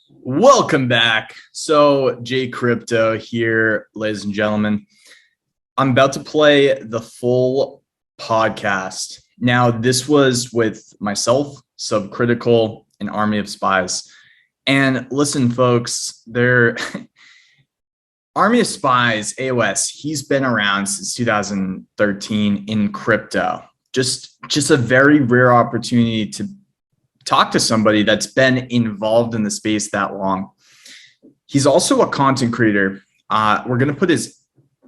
Welcome back. So, J Crypto here, ladies and gentlemen. I'm about to play the full podcast. Now, this was with myself, Subcritical, and Army of Spies. And listen, folks, they're Army of Spies, AOS, he's been around since 2013 in crypto. Just a very rare opportunity to talk to somebody that's been involved in the space that long. He's also a content creator. We're going to put his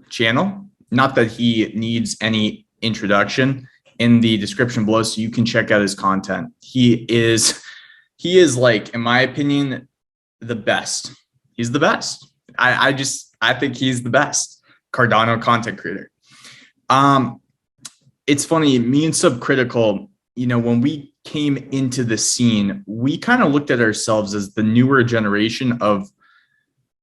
channel, not that he needs any introduction, in the description below so you can check out his content. He is like, in my opinion, the best. He's the best. I think he's the best Cardano content creator. It's funny, me and Subcritical, when we came into the scene, we kind of looked at ourselves as the newer generation of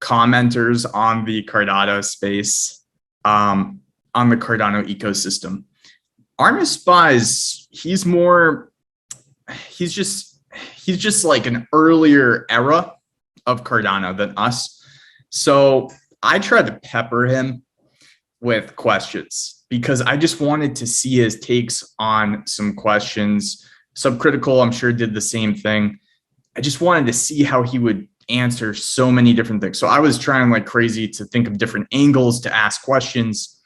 commenters on the Cardano space, on the Cardano ecosystem. Army of Spies, he's just like an earlier era of Cardano than us. So I tried to pepper him with questions because I just wanted to see his takes on some questions. Subcritical, I'm sure, did the same thing. I just wanted to see how he would answer so many different things. So I was trying like crazy to think of different angles to ask questions.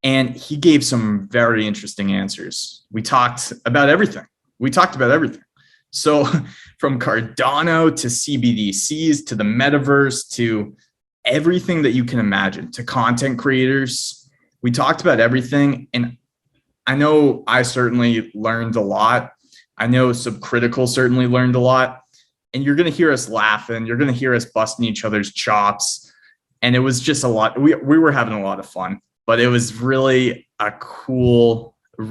And he gave some very interesting answers. We talked about everything. So from Cardano to CBDCs to the metaverse to everything that you can imagine, to content creators, we talked about everything. And I know I certainly learned a lot. I know Subcritical certainly learned a lot. And you're going to hear us laughing. You're going to hear us busting each other's chops. And it was just a lot. We were having a lot of fun, but it was really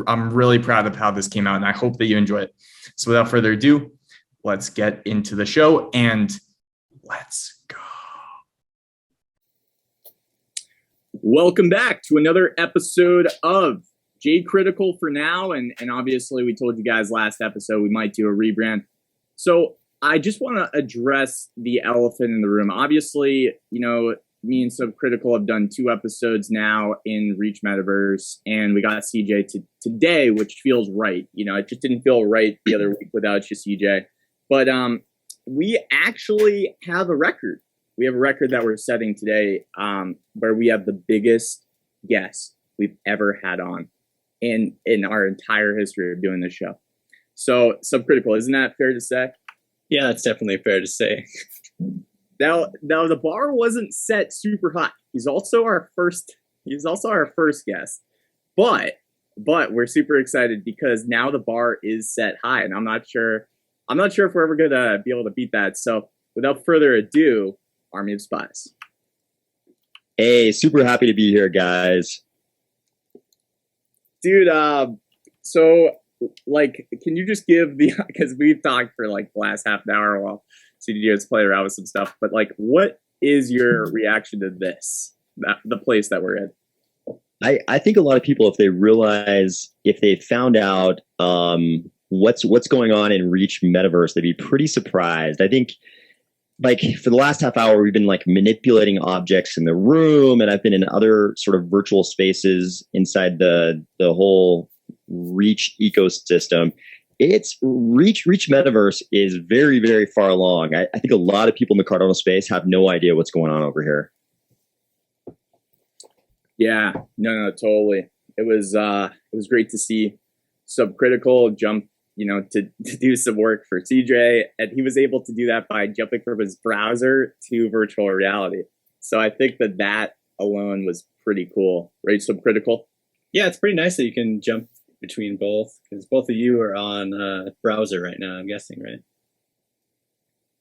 I'm really proud of how this came out, and I hope that you enjoy it. So without further ado, let's get into the show and let's go. Welcome back to another episode of JCRITICAL for now. And obviously we told you guys last episode we might do a rebrand. So I just want to address the elephant in the room. Obviously, me and Subcritical have done 2 episodes now in Reach Metaverse, and we got CJ today, which feels right. It just didn't feel right the other week without you, CJ. But we actually have a record. We have a record that we're setting today, where we have the biggest guest we've ever had on in our entire history of doing this show. So, Subcritical, isn't that fair to say? Yeah, that's definitely fair to say. Now the bar wasn't set super high. He's also our first guest. But we're super excited because now the bar is set high, and I'm not sure if we're ever gonna be able to beat that. So without further ado, Army of Spies. Hey, super happy to be here, guys. Dude, so like, can you just give because we've talked for like the last half an hour while CDJ has played around with some stuff, but like, what is your reaction to this, the place that we're in? I think a lot of people, if they found out what's going on in Reach Metaverse, they'd be pretty surprised. I think, like, for the last half hour, we've been like manipulating objects in the room, and I've been in other sort of virtual spaces inside the whole Reach ecosystem. It's Reach Metaverse is very, very far along. I think a lot of people in the Cardano space have no idea what's going on over here. Yeah, no, totally. It was great to see Subcritical jump, to do some work for CJ, and he was able to do that by jumping from his browser to virtual reality. So I think that alone was pretty cool, right, Subcritical? Yeah, it's pretty nice that you can jump between both, because both of you are on browser right now, I'm guessing, right?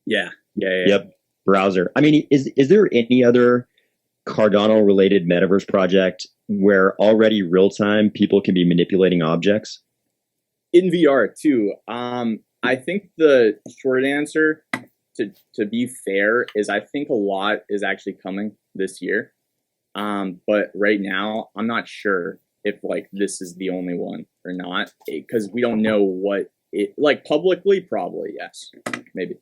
Yeah. Yep, browser. I mean, is there any other Cardano related metaverse project where already real time people can be manipulating objects in VR too? I think the short answer, to be fair, is I think a lot is actually coming this year. But right now, I'm not sure if like this is the only one or not, because we don't know what it like publicly. Probably yes, maybe.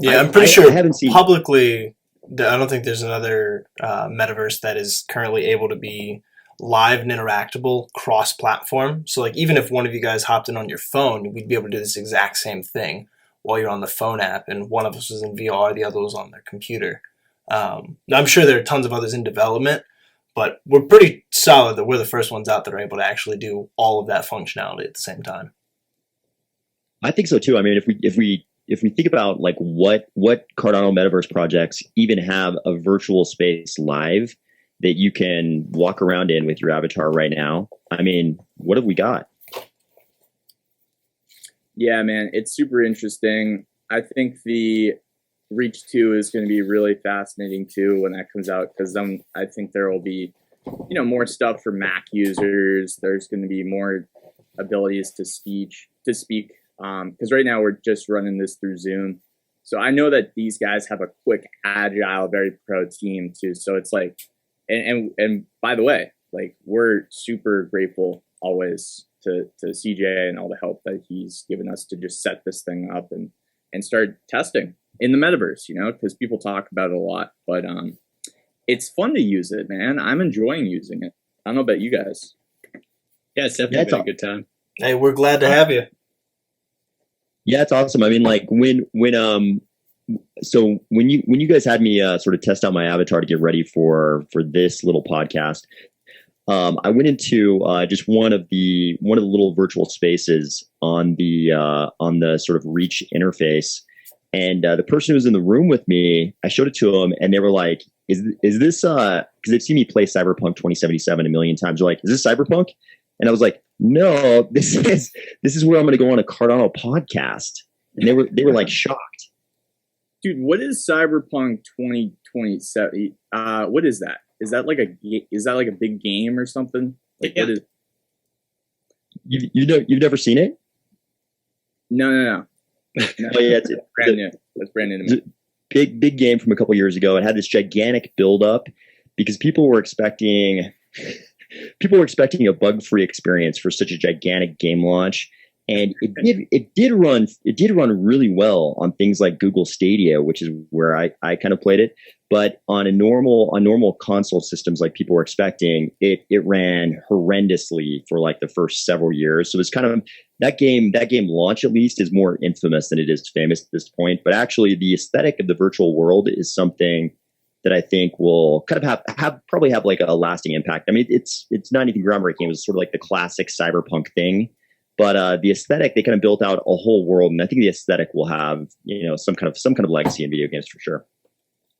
Yeah, I'm pretty sure I haven't seen publicly. I don't think there's another metaverse that is currently able to be live and interactable cross-platform. So like even if one of you guys hopped in on your phone, we'd be able to do this exact same thing while you're on the phone app, and one of us was in VR, the other was on their computer. I'm sure there are tons of others in development, but we're pretty solid that we're the first ones out that are able to actually do all of that functionality at the same time. I think so too. I mean, if we think about like what Cardano metaverse projects even have a virtual space live that you can walk around in with your avatar right now, I mean, what have we got? Yeah, man, it's super interesting. I think the Reach 2 is going to be really fascinating too when that comes out, because then I think there will be, more stuff for Mac users. There's going to be more abilities to speak. Because right now we're just running this through Zoom. So I know that these guys have a quick, agile, very pro team too. So it's like, and by the way, like we're super grateful always to CJ and all the help that he's given us to just set this thing up and start testing in the metaverse, because people talk about it a lot, but it's fun to use it, man. I'm enjoying using it. I don't know about you guys. Yeah, it's definitely been a good time. Hey, we're glad to have you. Yeah, it's awesome. I mean, like when you guys had me sort of test out my avatar to get ready for this little podcast, I went into just one of the little virtual spaces on the sort of Reach interface, and the person who was in the room with me, I showed it to them, and they were like, "Is this?" Because they've seen me play Cyberpunk 2077 a million times. They're like, "Is this Cyberpunk?" And I was like, "No, this is where I'm going to go on a Cardano podcast." And they were like shocked. Dude, what is Cyberpunk 2027? What is that? Is that like a big game or something? Like, yeah. What is? You've never seen it? No. Oh yeah, it's brand new. That's brand new to me. Big game from a couple years ago. It had this gigantic buildup because people were expecting a bug-free experience for such a gigantic game launch, and it did run really well on things like Google Stadia, which is where I kind of played it. But on normal console systems, like people were expecting, it ran horrendously for like the first several years. So it's kind of that game launch at least is more infamous than it is famous at this point. But actually, the aesthetic of the virtual world is something that I think will kind of probably have like a lasting impact. I mean, it's not anything groundbreaking. It was sort of like the classic cyberpunk thing, but the aesthetic, they kind of built out a whole world, and I think the aesthetic will have some kind of legacy in video games for sure.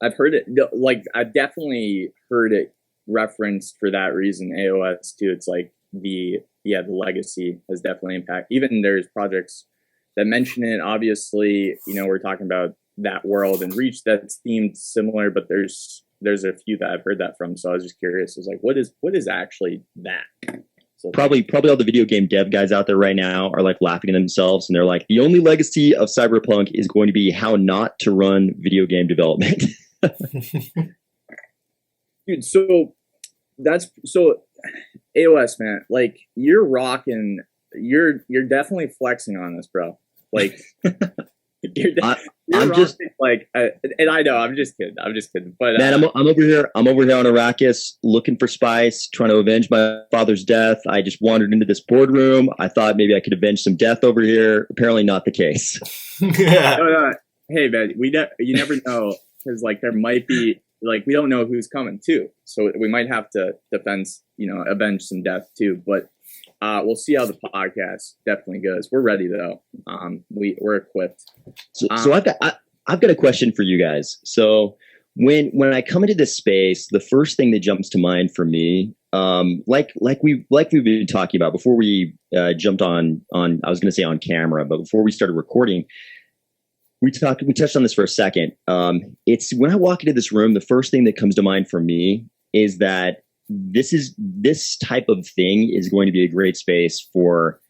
I've heard it, like I've definitely heard it referenced for that reason. AOS too. It's like the legacy has definitely impact. Even there's projects that mention it. Obviously, we're talking about that world and Reach that's themed similar, but there's a few that I've heard that from. So I was just curious. I was like, what is actually that? So probably all the video game dev guys out there right now are like laughing at themselves, and they're like, the only legacy of Cyberpunk is going to be how not to run video game development. Dude, so AOS, man, like you're rocking, you're definitely flexing on us, bro. Like I'm just like, and I know I'm just kidding. But man, I'm over here on Arrakis looking for SPIES, trying to avenge my father's death. I just wandered into this boardroom. I thought maybe I could avenge some death over here. Apparently not the case. Yeah. Hey man, you never know, because like there might be, like, we don't know who's coming too, so we might have to avenge some death too. But we'll see how the podcast definitely goes. We're ready though. We're equipped. So I've got a question for you guys. So when I come into this space, the first thing that jumps to mind for me, like we've been talking about before we jumped on I was going to say on camera, but before we started recording, we touched on this for a second. It's when I walk into this room, the first thing that comes to mind for me is that this type of thing is going to be a great space for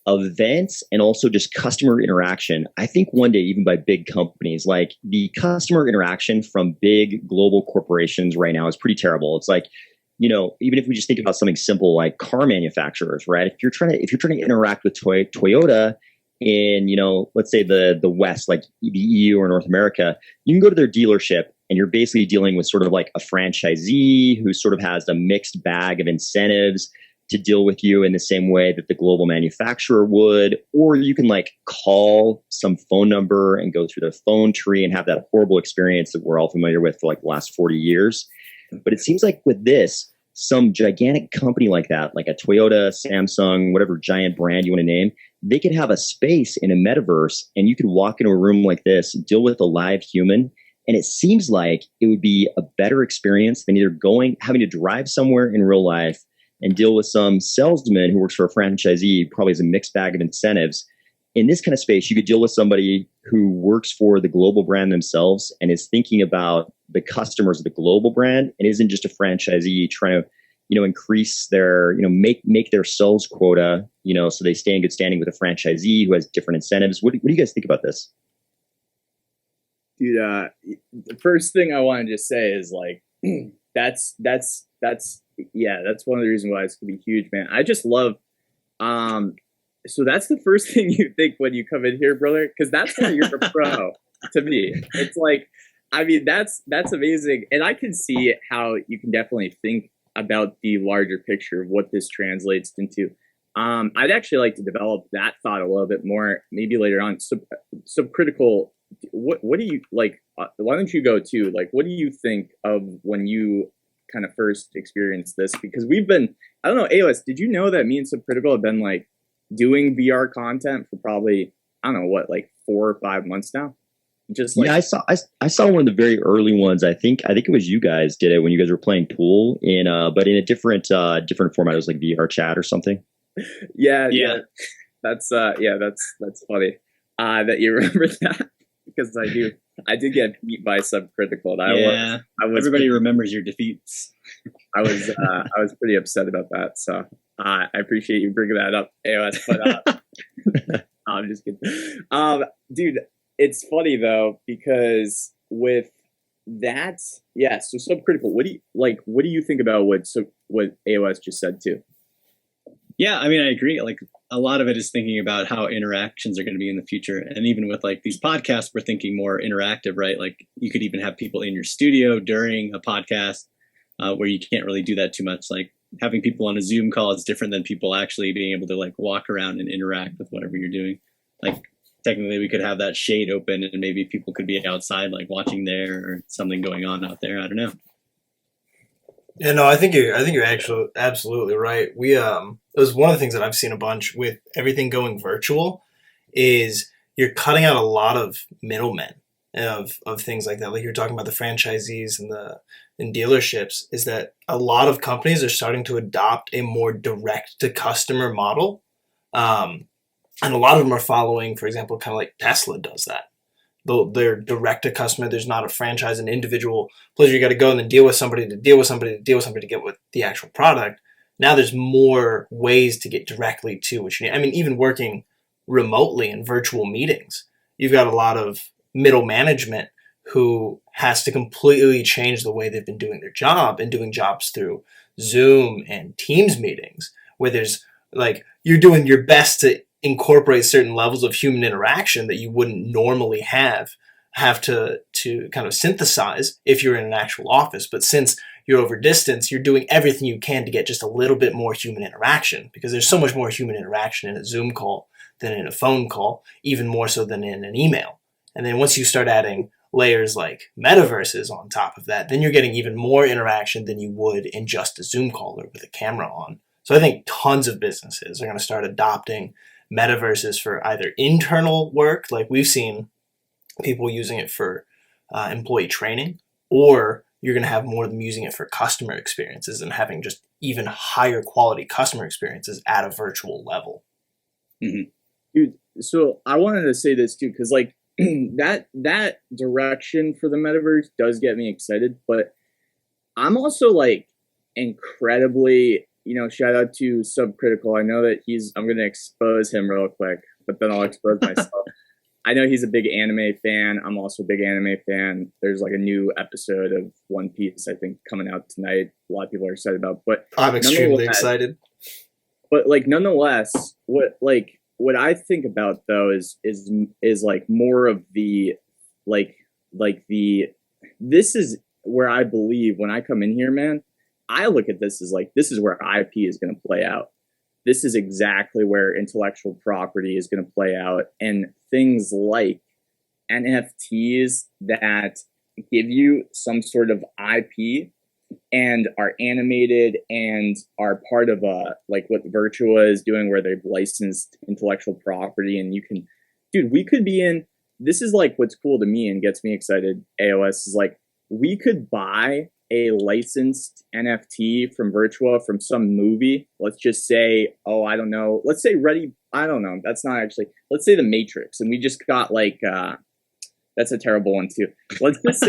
events and also just customer interaction. I think one day, even by big companies, like the customer interaction from big global corporations right now is pretty terrible. It's like, even if we just think about something simple like car manufacturers, right? If you're trying to interact with Toyota, in, let's say the West, like the EU or North America, you can go to their dealership and you're basically dealing with sort of like a franchisee who sort of has a mixed bag of incentives to deal with you in the same way that the global manufacturer would, or you can like call some phone number and go through the phone tree and have that horrible experience that we're all familiar with for like the last 40 years. But it seems like with this, some gigantic company like that, like a Toyota, Samsung, whatever giant brand you want to name, they could have a space in a metaverse and you could walk into a room like this, deal with a live human. And it seems like it would be a better experience than either having to drive somewhere in real life and deal with some salesman who works for a franchisee, probably has a mixed bag of incentives. In this kind of space, you could deal with somebody who works for the global brand themselves and is thinking about the customers of the global brand and isn't just a franchisee trying to, increase their, make their sales quota, so they stay in good standing with a franchisee who has different incentives. What do you guys think about this? Dude, the first thing I wanted to say is like, that's one of the reasons why it's gonna be huge, man. I just love, so that's the first thing you think when you come in here, brother, because that's when you're a pro to me. It's like, I mean, that's amazing. And I can see how you can definitely think about the larger picture of what this translates into. I'd actually like to develop that thought a little bit more, maybe later on. Subcritical, what do you like? Why don't you go to like, what do you think of when you kind of first experienced this? Because we've been, I don't know, AOS, did you know that me and Subcritical have been like doing VR content for probably, I don't know what, like 4 or 5 months now? Just like, yeah, I saw one of the very early ones. I think it was you guys did it when you guys were playing pool but in a different format. It was like VR chat or something. Yeah. That's funny that you remember that, because I did get beat by Subcritical. Everybody remembers your defeats. I was pretty upset about that. So I appreciate you bringing that up, AOS. But I'm just kidding. Dude, it's funny though, because with that, yeah. So Subcritical, what do you think about what AOS just said too? Yeah, I mean, I agree. Like a lot of it is thinking about how interactions are going to be in the future. And even with like these podcasts, we're thinking more interactive, right? Like you could even have people in your studio during a podcast where you can't really do that too much. Like having people on a Zoom call is different than people actually being able to like walk around and interact with whatever you're doing. Like technically we could have that shade open and maybe people could be outside like watching there or something going on out there. I don't know. Yeah, no, I think you're actually absolutely right. It was one of the things that I've seen a bunch with everything going virtual is you're cutting out a lot of middlemen of things like that. Like you're talking about the franchisees and dealerships, is that a lot of companies are starting to adopt a more direct to customer model. And a lot of them are following, for example, kind of like Tesla does that. They're direct to customer. There's not a franchise, an individual pleasure. You got to go and then deal with somebody to get with the actual product. Now there's more ways to get directly to what you need. I mean, even working remotely in virtual meetings, you've got a lot of middle management who has to completely change the way they've been doing their job and doing jobs through Zoom and Teams meetings, where there's like, you're doing your best to incorporate certain levels of human interaction that you wouldn't normally have to kind of synthesize if you're in an actual office. But since you're over distance, you're doing everything you can to get just a little bit more human interaction, because there's so much more human interaction in a Zoom call than in a phone call, even more so than in an email. And then once you start adding layers like metaverses on top of that, then you're getting even more interaction than you would in just a Zoom call or with a camera on. So I think tons of businesses are going to start adopting metaverses for either internal work, like we've seen people using it for employee training, or you're going to have more of them using it for customer experiences and having just even higher quality customer experiences at a virtual level. Mm-hmm. Dude, so I wanted to say this too, because like that direction for the metaverse does get me excited, but I'm also like incredibly, shout out to Subcritical. I know that I'm going to expose him real quick, but then I'll expose myself. I know he's a big anime fan. I'm also a big anime fan. There's like a new episode of One Piece, I think, coming out tonight. A lot of people are excited about, but I'm extremely excited. But like, nonetheless, what like what I think about though is like more of the like this is where I believe when I come in here, man, I look at this as like, this is where IP is going to play out. This is exactly where intellectual property is going to play out, and things like NFTs that give you some sort of IP and are animated and are part of like what Virtua is doing, where they've licensed intellectual property, and you can, dude, we could be in, this is like what's cool to me and gets me excited, AOS, is like, we could buy a licensed NFT from Virtua from some movie. Let's just say, oh, I don't know. Let's say I don't know. That's not actually, let's say The Matrix. And we just got like, that's a terrible one too. Let's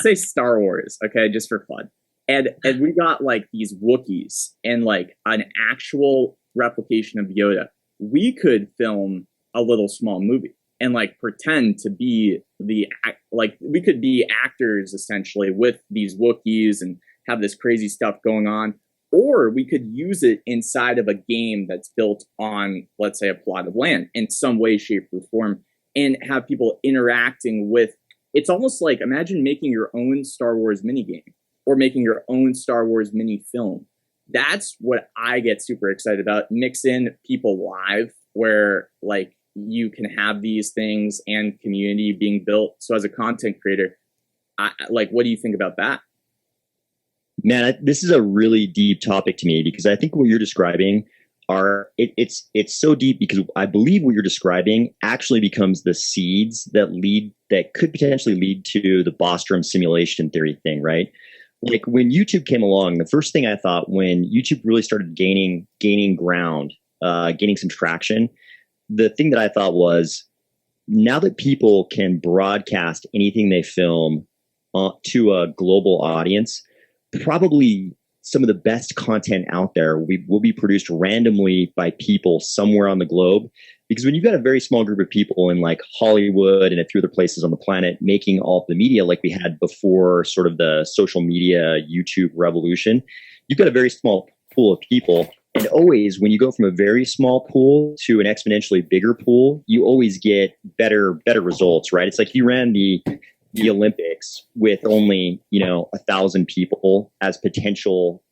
say Star Wars. Okay. Just for fun. And we got like these Wookiees and like an actual replication of Yoda. We could film a little small movie and like pretend to be we could be actors essentially with these Wookiees and have this crazy stuff going on. Or we could use it inside of a game that's built on, let's say, a plot of land in some way, shape, or form, and have people interacting with, it's almost like, imagine making your own Star Wars minigame or making your own Star Wars mini film. That's what I get super excited about. Mix in people live where like you can have these things and community being built. So as a content creator, what do you think about that? Man, this is a really deep topic to me, because I think what you're describing it's so deep, because I believe what you're describing actually becomes the seeds that could potentially lead to the Bostrom simulation theory thing, right? Like when YouTube came along, the first thing I thought when YouTube really started gaining ground, gaining some traction, the thing that I thought was, now that people can broadcast anything they film to a global audience, probably some of the best content out there will be produced randomly by people somewhere on the globe. Because when you've got a very small group of people in like Hollywood and a few other places on the planet making all of the media, like we had before sort of the social media YouTube revolution, you've got a very small pool of people. And always, when you go from a very small pool to an exponentially bigger pool, you always get better results, right? It's like you ran the Olympics with only 1,000 people as potential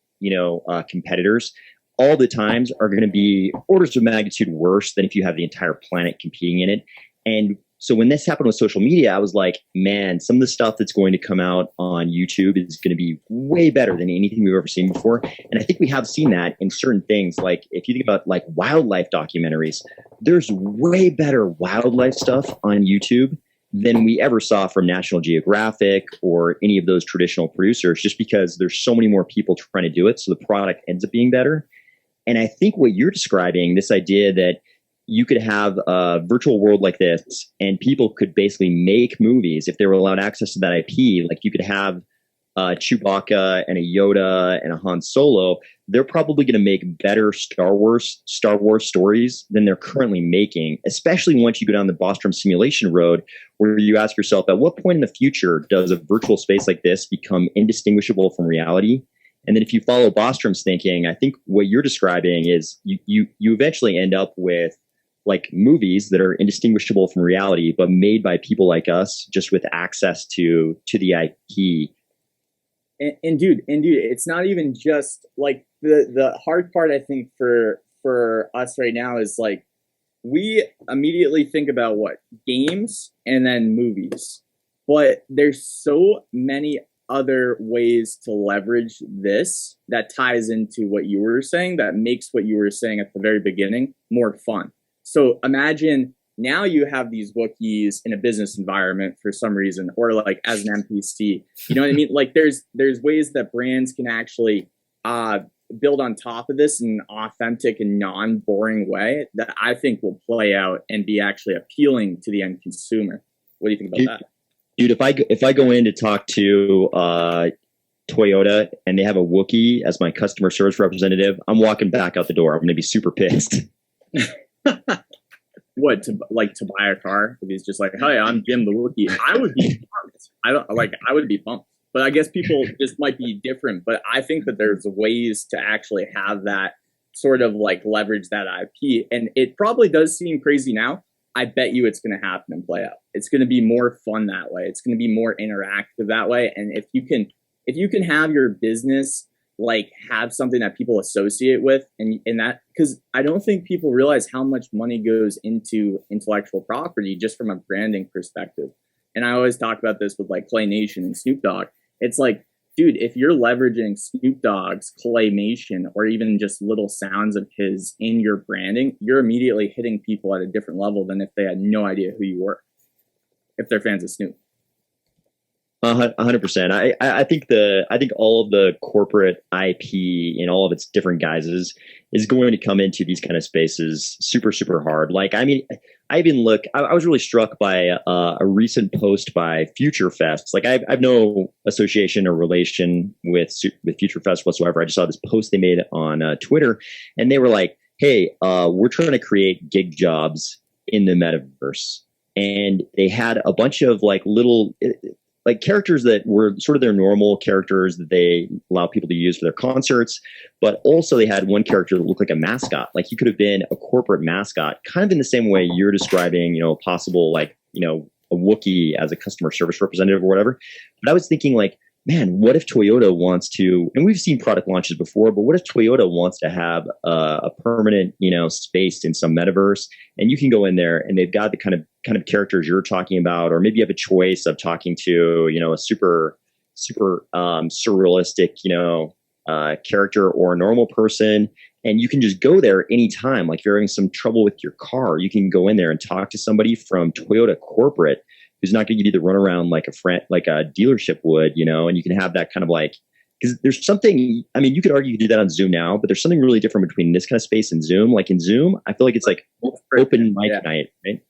competitors. All the times are going to be orders of magnitude worse than if you have the entire planet competing in it. And so when this happened with social media, I was like, man, some of the stuff that's going to come out on YouTube is going to be way better than anything we've ever seen before. And I think we have seen that in certain things. Like if you think about like wildlife documentaries, there's way better wildlife stuff on YouTube than we ever saw from National Geographic or any of those traditional producers, just because there's so many more people trying to do it. So the product ends up being better. And I think what you're describing, this idea that you could have a virtual world like this and people could basically make movies if they were allowed access to that IP. Like you could have Chewbacca and a Yoda and a Han Solo. They're probably going to make better Star Wars stories than they're currently making, especially once you go down the Bostrom simulation road, where you ask yourself, at what point in the future does a virtual space like this become indistinguishable from reality? And then if you follow Bostrom's thinking, I think what you're describing is you eventually end up with like movies that are indistinguishable from reality, but made by people like us, just with access to the IP. And dude, it's not even just like the hard part, I think, for us right now is like, we immediately think about what? Games and then movies. But there's so many other ways to leverage this that ties into what you were saying, that makes what you were saying at the very beginning more fun. So imagine now you have these Wookiees in a business environment for some reason, or like as an NPC. You know what I mean? Like there's ways that brands can actually build on top of this in an authentic and non-boring way that I think will play out and be actually appealing to the end consumer. What do you think about that? Dude, if I go in to talk to Toyota and they have a Wookiee as my customer service representative, I'm walking back out the door. I'm going to be super pissed. What, to buy a car? If he's just like, "Hi, I'm Jim the Wookiee," I would be pumped. I would be pumped. But I guess people just might be different. But I think that there's ways to actually have that sort of like leverage that IP. And it probably does seem crazy now. I bet you it's going to happen and play out. It's going to be more fun that way. It's going to be more interactive that way. And if you can have your business like have something that people associate with, and that, because I don't think people realize how much money goes into intellectual property just from a branding perspective. And I always talk about this with like Clay Nation and Snoop Dogg. It's like, dude, if you're leveraging Snoop Dogg's claymation or even just little sounds of his in your branding, you're immediately hitting people at a different level than if they had no idea who you were, if they're fans of Snoop. 100%. I think all of the corporate IP in all of its different guises is going to come into these kind of spaces super, super hard. Like, I mean, I was really struck by a recent post by Future Fest. Like, I've no association or relation with Future Fest whatsoever. I just saw this post they made on Twitter, and they were like, "Hey, we're trying to create gig jobs in the metaverse," and they had a bunch of like little. Like characters that were sort of their normal characters that they allow people to use for their concerts. But also they had one character that looked like a mascot. Like he could have been a corporate mascot, kind of in the same way you're describing, possible like, a Wookiee as a customer service representative or whatever. But I was thinking like, man, what if Toyota wants to, and we've seen product launches before, but what if Toyota wants to have a permanent, space in some metaverse, and you can go in there and they've got the kind of characters you're talking about, or maybe you have a choice of talking to, a super surrealistic, character or a normal person. And you can just go there anytime. Like if you're having some trouble with your car, you can go in there and talk to somebody from Toyota corporate who's not going to give you the runaround like a friend, like a dealership would, and you can have that kind of like, because there's something, I mean, you could argue you could do that on Zoom now, but there's something really different between this kind of space and Zoom. Like in Zoom, I feel like it's like open mic night, right?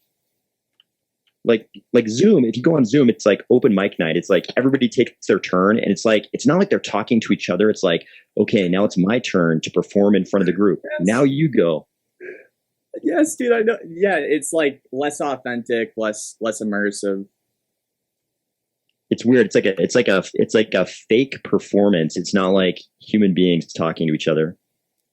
Like Zoom, if you go on Zoom, it's like open mic night. It's like everybody takes their turn, and it's like, it's not like they're talking to each other. It's like, okay, now it's my turn to perform in front of the group. Yes. Now you go. Yes, dude, I know. Yeah, it's like less authentic, less immersive. It's weird. It's like a fake performance. It's not like human beings talking to each other.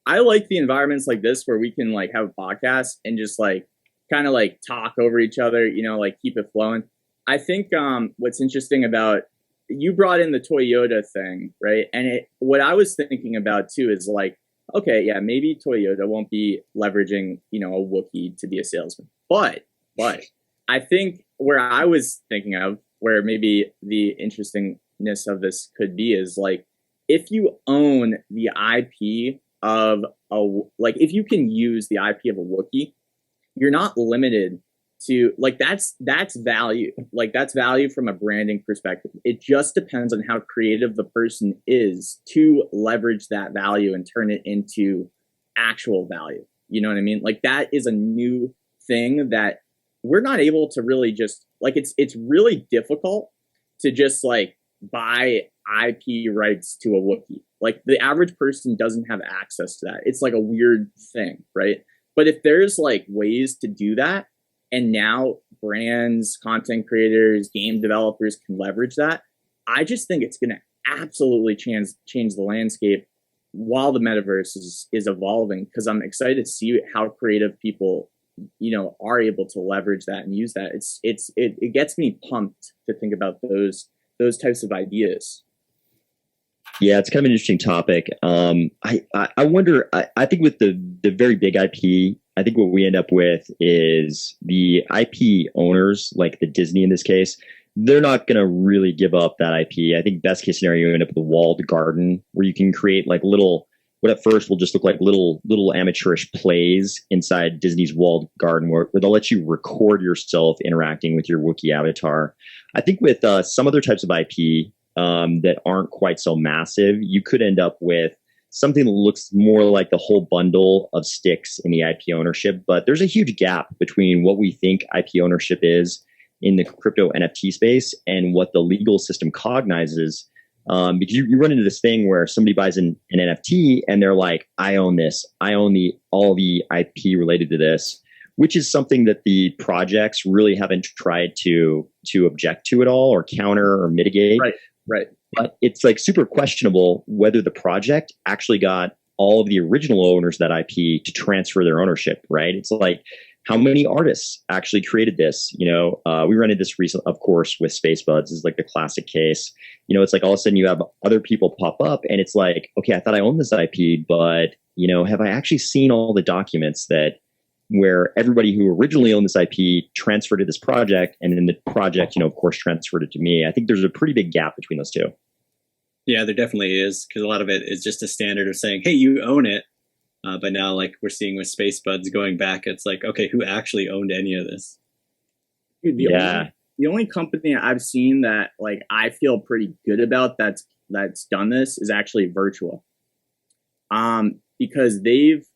I like the environments like this where we can like have a podcast and just like kind of like talk over each other, like keep it flowing. I think what's interesting about, you brought in the Toyota thing, right? And what I was thinking about too is like, okay, yeah, maybe Toyota won't be leveraging, a Wookiee to be a salesman. But I think where I was thinking of, where maybe the interestingness of this could be is like, if you own the IP of if you can use the IP of a Wookiee, you're not limited to like, that's value. Like that's value from a branding perspective. It just depends on how creative the person is to leverage that value and turn it into actual value. You know what I mean? Like that is a new thing that we're not able to really just like, it's really difficult to just like buy IP rights to a Wookiee. Like the average person doesn't have access to that. It's like a weird thing, right? But if there's like ways to do that, and now brands, content creators, game developers can leverage that, I just think it's going to absolutely change the landscape while the metaverse is evolving, because I'm excited to see how creative people, are able to leverage that and use that. It gets me pumped to think about those types of ideas. Yeah, it's kind of an interesting topic. I wonder, I think with the very big IP, I think what we end up with is the IP owners, like the Disney in this case, they're not going to really give up that IP. I think best case scenario, you end up with a walled garden where you can create like little, what at first will just look like little amateurish plays inside Disney's walled garden where they'll let you record yourself interacting with your Wookiee avatar. I think with some other types of IP that aren't quite so massive, you could end up with something that looks more like the whole bundle of sticks in the IP ownership. But there's a huge gap between what we think IP ownership is in the crypto NFT space and what the legal system cognizes. Because you run into this thing where somebody buys an NFT and they're like, I own this. I own all the IP related to this, which is something that the projects really haven't tried to object to at all or counter or mitigate. Right. But it's like super questionable whether the project actually got all of the original owners of that IP to transfer their ownership, right? It's like, how many artists actually created this? We rented this recently, of course, with SpaceBuds is like the classic case. It's like all of a sudden you have other people pop up and it's like, okay, I thought I owned this IP, but, have I actually seen all the documents where everybody who originally owned this IP transferred to this project, and then the project, of course, transferred it to me? I think there's a pretty big gap between those two. Yeah, there definitely is, because a lot of it is just a standard of saying, hey, you own it. But now, like we're seeing with SpaceBuds going back, it's like, okay, who actually owned any of this? Dude, the only company I've seen that like I feel pretty good about that's done this is actually Virtua. Because they've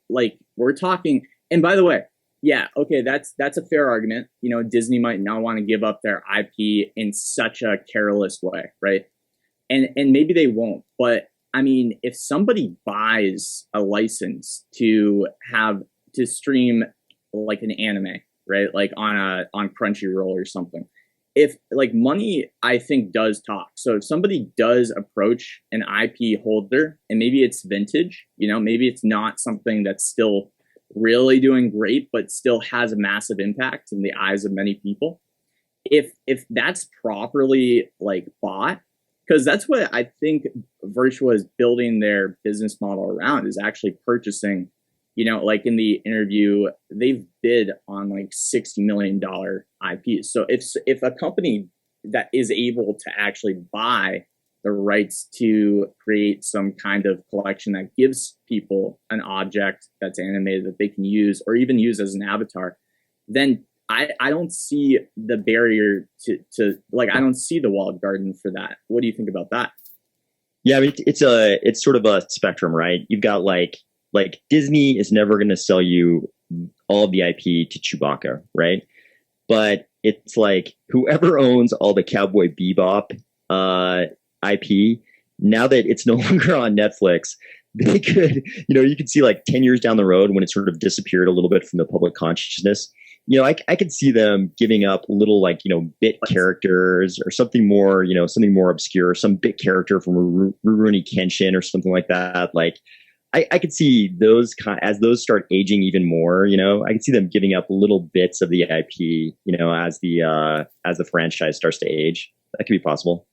like, we're talking, and by the way, yeah, okay, that's a fair argument. Disney might not want to give up their IP in such a careless way, right? And maybe they won't, but I mean, if somebody buys a license to stream like an anime, right? Like on Crunchyroll or something, if like money, I think does talk. So if somebody does approach an IP holder and maybe it's vintage, maybe it's not something that's still really doing great, but still has a massive impact in the eyes of many people. If that's properly like bought, because that's what I think Virtua is building their business model around, is actually purchasing, like in the interview, they've bid on like $60 million IPs. So if a company that is able to actually buy the rights to create some kind of collection that gives people an object that's animated that they can use or even use as an avatar, then I don't see the barrier to like, I don't see the walled garden for that. What do you think about that? Yeah, I mean, it's sort of a spectrum, right? You've got like Disney is never going to sell you all of the IP to Chewbacca, right? But it's like whoever owns all the Cowboy Bebop IP, now that it's no longer on Netflix, they could, you could see like 10 years down the road when it sort of disappeared a little bit from the public consciousness. I could see them giving up little like, bit characters or something more obscure, some bit character from Rurouni Kenshin or something like that. Like I could see those as those start aging even more, I could see them giving up little bits of the IP, as the franchise starts to age. That could be possible.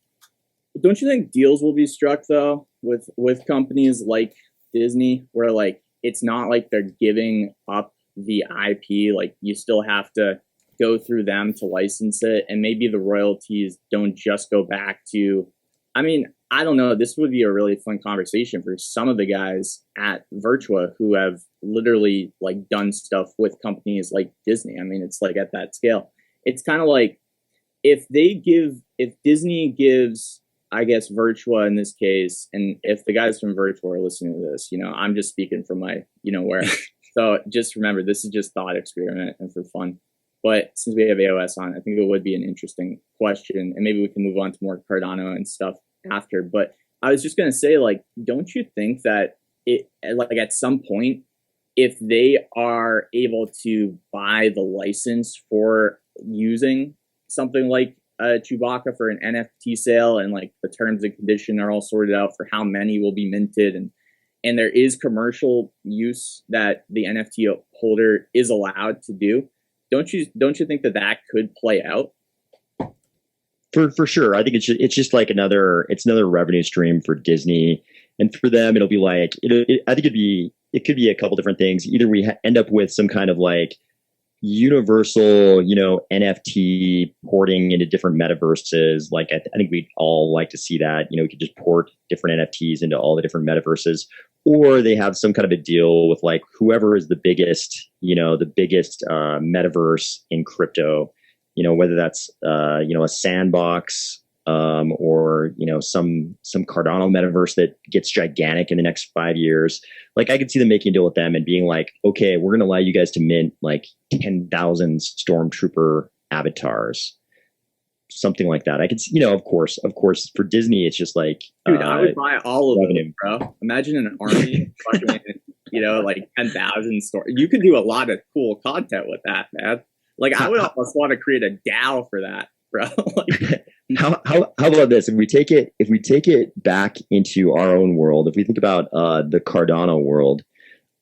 Don't you think deals will be struck though with companies like Disney, where like it's not like they're giving up the IP, like you still have to go through them to license it, and maybe the royalties don't just go back to, I mean, I don't know, this would be a really fun conversation for some of the guys at Virtua who have literally like done stuff with companies like Disney. I mean, it's like at that scale. It's kind of like if Disney gives, I guess, Virtua in this case, and if the guys from Virtua are listening to this, I'm just speaking from my, where. So just remember, this is just thought experiment and for fun. But since we have AOS on, I think it would be an interesting question, and maybe we can move on to more Cardano and stuff after. But I was just going to say, like, don't you think that it, like at some point, if they are able to buy the license for using something like Chewbacca for an NFT sale, and like the terms and conditions are all sorted out for how many will be minted, and there is commercial use that the NFT holder is allowed to do, don't you think that could play out? For sure. I think it's just like another revenue stream for Disney, and for them it'll be like I think it could be a couple different things. Either we end up with some kind of like universal, NFT porting into different metaverses. Like I think we'd all like to see that. We could just port different NFTs into all the different metaverses, or they have some kind of a deal with like whoever is the biggest metaverse in crypto. Whether that's a sandbox or some Cardano metaverse that gets gigantic in the next 5 years. Like I could see them making a deal with them and being like, okay, we're going to allow you guys to mint like 10,000 Stormtrooper avatars, something like that. I could see, of course, for Disney, it's just like, dude, I would buy all of them, bro. Imagine an army, fucking, like 10,000 store. You could do a lot of cool content with that, man. Like I would almost want to create a DAO for that, bro. how about this? If we take it back into our own world, if we think about the Cardano world,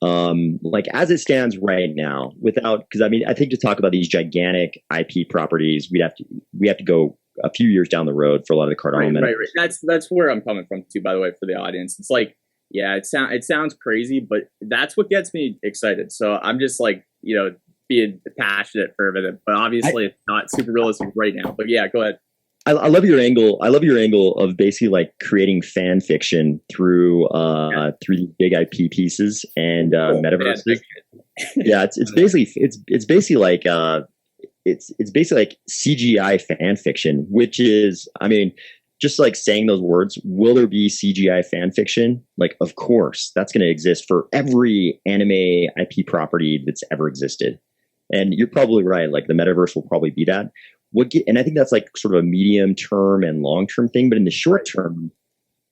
like as it stands right now, without, because I mean, I think to talk about these gigantic IP properties, we have to go a few years down the road for a lot of the Cardano. Right. That's where I'm coming from too. By the way, for the audience, it's like, yeah, it sounds crazy, but that's what gets me excited. So I'm just like, being passionate for a minute, but obviously it's not super realistic right now. But yeah, go ahead. I love your angle. I love your angle of basically like creating fan fiction through these big IP pieces and metaverses. Yeah, it's basically like CGI fan fiction, which is, I mean, just like saying those words. Will there be CGI fan fiction? Like, of course, that's going to exist for every anime IP property that's ever existed. And you're probably right. Like the metaverse will probably be that. And I think that's like sort of a medium term and long term thing. But in the short term,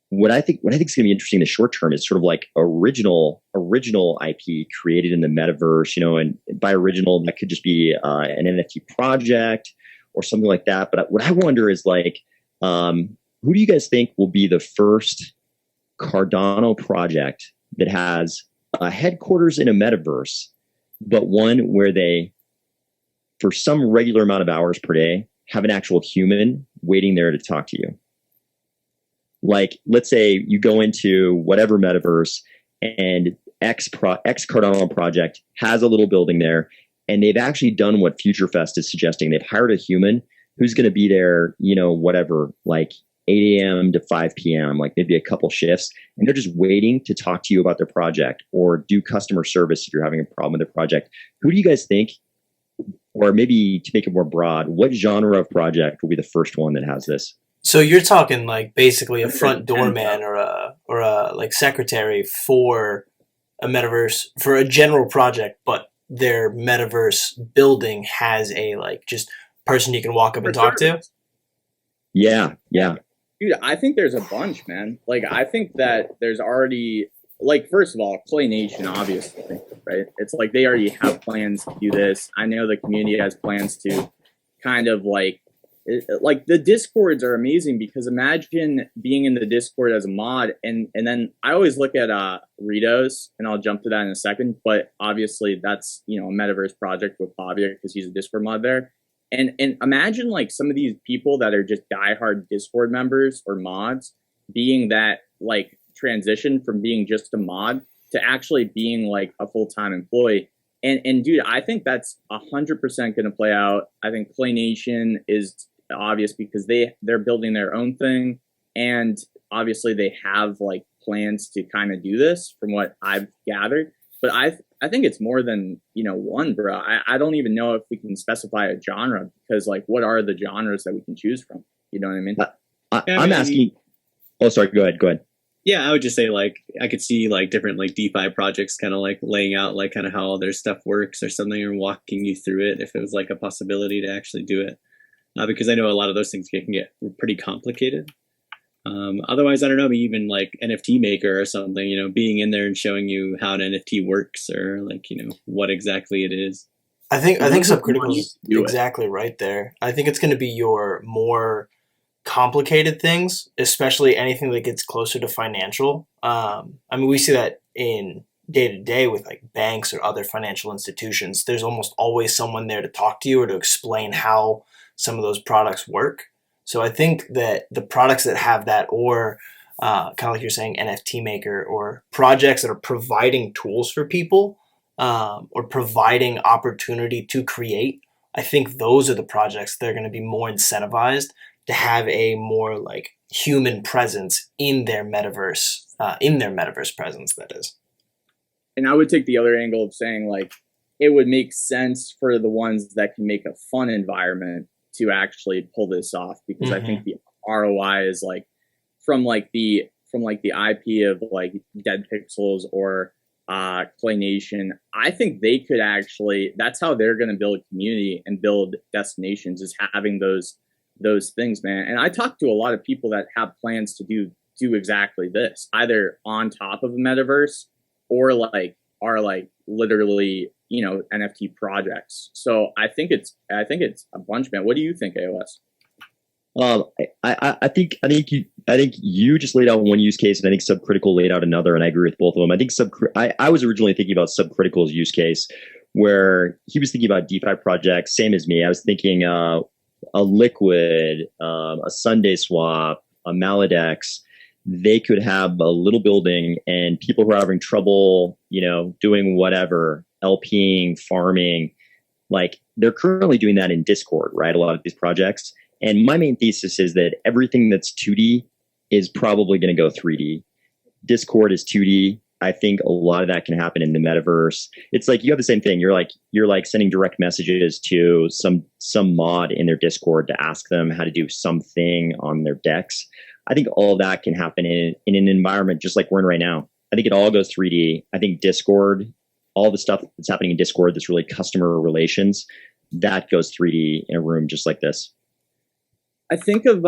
what I think is going to be interesting in the short term is sort of like original IP created in the metaverse. And by original, that could just be an NFT project or something like that. But what I wonder is like, who do you guys think will be the first Cardano project that has a headquarters in a metaverse, but one where they, for some regular amount of hours per day, have an actual human waiting there to talk to you? Like, let's say you go into whatever metaverse and X Cardano project has a little building there, and they've actually done what FutureFest is suggesting. They've hired a human who's going to be there, whatever, like 8 a.m. to 5 p.m., like maybe a couple shifts, and they're just waiting to talk to you about their project or do customer service if you're having a problem with their project. Who do you guys think, or maybe to make it more broad, what genre of project will be the first one that has this? So you're talking like basically a front doorman or a like secretary for a metaverse, for a general project, but their metaverse building has a like just person you can walk up and talk to? Yeah. Dude, I think there's a bunch, man. Like, I think that there's already, like, first of all, Clay Nation, obviously, right? It's like they already have plans to do this. I know the community has plans to kind of like the Discords are amazing, because imagine being in the Discord as a mod, and then I always look at Ritos, and I'll jump to that in a second, but obviously that's, a metaverse project with Pavia because he's a Discord mod there. And imagine like some of these people that are just diehard Discord members or mods being that like transition from being just a mod to actually being like a full-time employee. And dude, I think that's 100% going to play out. I think Play Nation is obvious because they're building their own thing, and obviously they have like plans to kind of do this from what I've gathered. But I think it's more than, one, bro. I don't even know if we can specify a genre, because like, what are the genres that we can choose from? You know what I mean? I'm asking. Oh, sorry. Go ahead. Yeah, I would just say like I could see like different like DeFi projects kind of like laying out like kind of how all their stuff works or something, or walking you through it if it was like a possibility to actually do it. Because I know a lot of those things can get pretty complicated. Otherwise, I don't know, even like NFT maker or something, being in there and showing you how an NFT works, or like, what exactly it is. I think Subcritical is exactly right there. I think it's going to be your more complicated things, especially anything that gets closer to financial. I mean, we see that in day to day with like banks or other financial institutions. There's almost always someone there to talk to you or to explain how some of those products work. So I think that the products that have that, or kind of like you're saying, NFT maker, or projects that are providing tools for people, or providing opportunity to create, I think those are the projects that are going to be more incentivized to have a more like human presence in their metaverse presence, that is. And I would take the other angle of saying like, it would make sense for the ones that can make a fun environment to actually pull this off, because I think the ROI is like from the IP of like Dead Pixels or Clay Nation. I think they could actually, that's how they're going to build community and build destinations, is having those things, man. And I talk to a lot of people that have plans to do exactly this, either on top of a metaverse or like are like literally, NFT projects. So I think it's a bunch, man. What do you think, AOS? I think you just laid out one use case, and I think Subcritical laid out another, and I agree with both of them. I think I was originally thinking about Subcritical's use case, where he was thinking about DeFi projects, same as me. I was thinking a Liquid, a Sunday Swap, a Maladex. They could have a little building, and people who are having trouble, doing whatever, LPing, farming, like they're currently doing that in Discord, right? A lot of these projects. And my main thesis is that everything that's 2D is probably going to go 3D. Discord is 2D. I think a lot of that can happen in the metaverse. It's like you have the same thing. You're like sending direct messages to some mod in their Discord to ask them how to do something on their decks. I think all of that can happen in an environment just like we're in right now. I think it all goes 3D. I think Discord, all the stuff that's happening in Discord, that's really customer relations, that goes 3D in a room just like this. I think of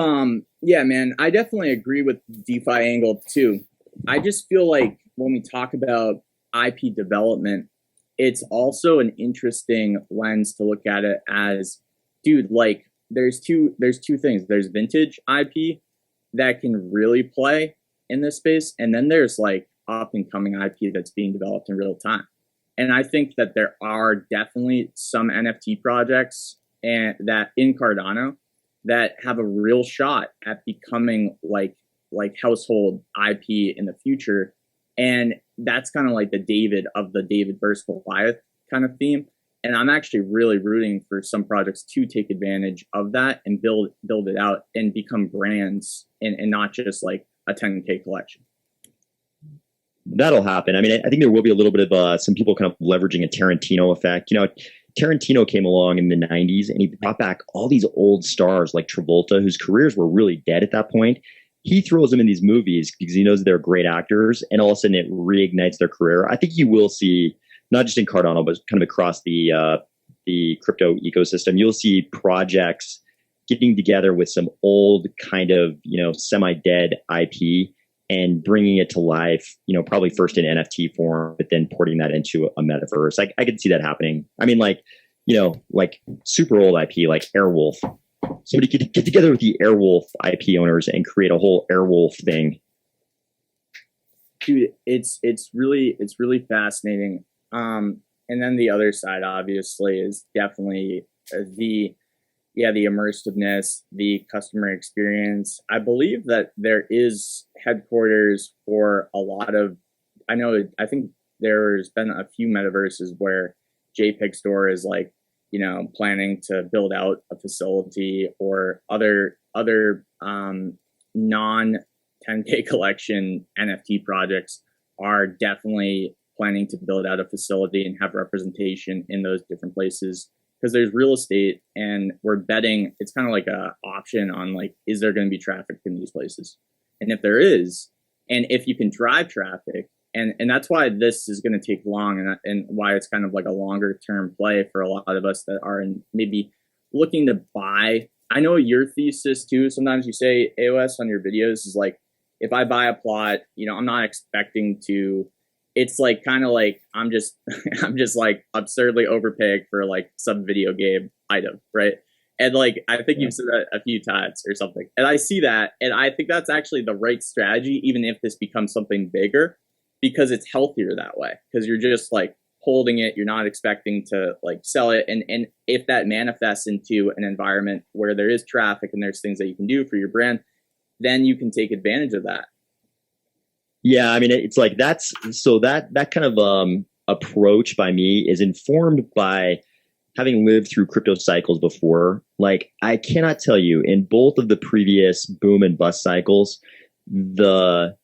yeah, man, I definitely agree with DeFi angle too. I just feel like when we talk about IP development, it's also an interesting lens to look at it as, dude, like there's two things. There's vintage IP that can really play in this space, and then there's like up and coming IP that's being developed in real time. And I think that there are definitely some NFT projects and that in Cardano that have a real shot at becoming like household IP in the future. And that's kind of like the David of the David versus Goliath kind of theme. And I'm actually really rooting for some projects to take advantage of that and build it out and become brands and not just like a 10K collection. That'll happen. I mean, I think there will be a little bit of some people kind of leveraging a Tarantino effect. Tarantino came along in the 90s and he brought back all these old stars like Travolta, whose careers were really dead at that point. He throws them in these movies because he knows they're great actors, and all of a sudden it reignites their career. I think you will see, not just in Cardano, but kind of across the crypto ecosystem, you'll see projects getting together with some old kind of, semi-dead IP and bringing it to life, probably first in NFT form, but then porting that into a metaverse. I could see that happening. I mean, like super old IP, like Airwolf. Somebody could get together with the Airwolf IP owners and create a whole Airwolf thing. Dude, it's really fascinating. And then the other side, obviously, is definitely the immersiveness, the customer experience. I believe that there is headquarters for a lot of, I think there's been a few metaverses where JPEG Store is like, planning to build out a facility, or other non 10K collection NFT projects are definitely planning to build out a facility and have representation in those different places, because there's real estate and we're betting. It's kind of like a option on like, is there going to be traffic in these places? And if there is, and if you can drive traffic, and that's why this is going to take long, and why it's kind of like a longer term play for a lot of us that are maybe looking to buy. I know your thesis too. Sometimes you say AOS on your videos is like, if I buy a plot, I'm not expecting to. It's like kind of like I'm just like absurdly overpaying for like some video game item, right? And like I think you've said that a few times or something, and I see that, and I think that's actually the right strategy, even if this becomes something bigger, because it's healthier that way. Because you're just like holding it, you're not expecting to like sell it, and if that manifests into an environment where there is traffic and there's things that you can do for your brand, then you can take advantage of that. Yeah, I mean, it's like that kind of approach by me is informed by having lived through crypto cycles before. Like, I cannot tell you, in both of the previous boom and bust cycles, the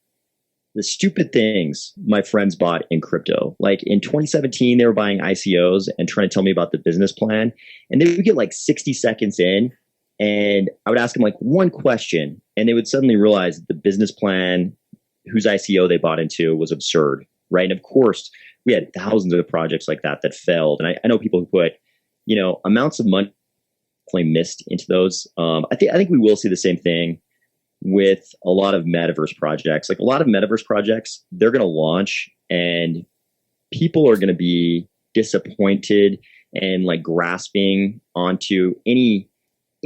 stupid things my friends bought in crypto. Like in 2017, they were buying ICOs and trying to tell me about the business plan, and they would get like 60 seconds in, and I would ask them like one question, and they would suddenly realize that the business plan, whose ICO they bought into, was absurd, right? And of course, we had thousands of projects like that failed. And I know people who put, amounts of money definitely missed into those. I think we will see the same thing with a lot of metaverse projects. Like a lot of metaverse projects, they're going to launch and people are going to be disappointed and like grasping onto any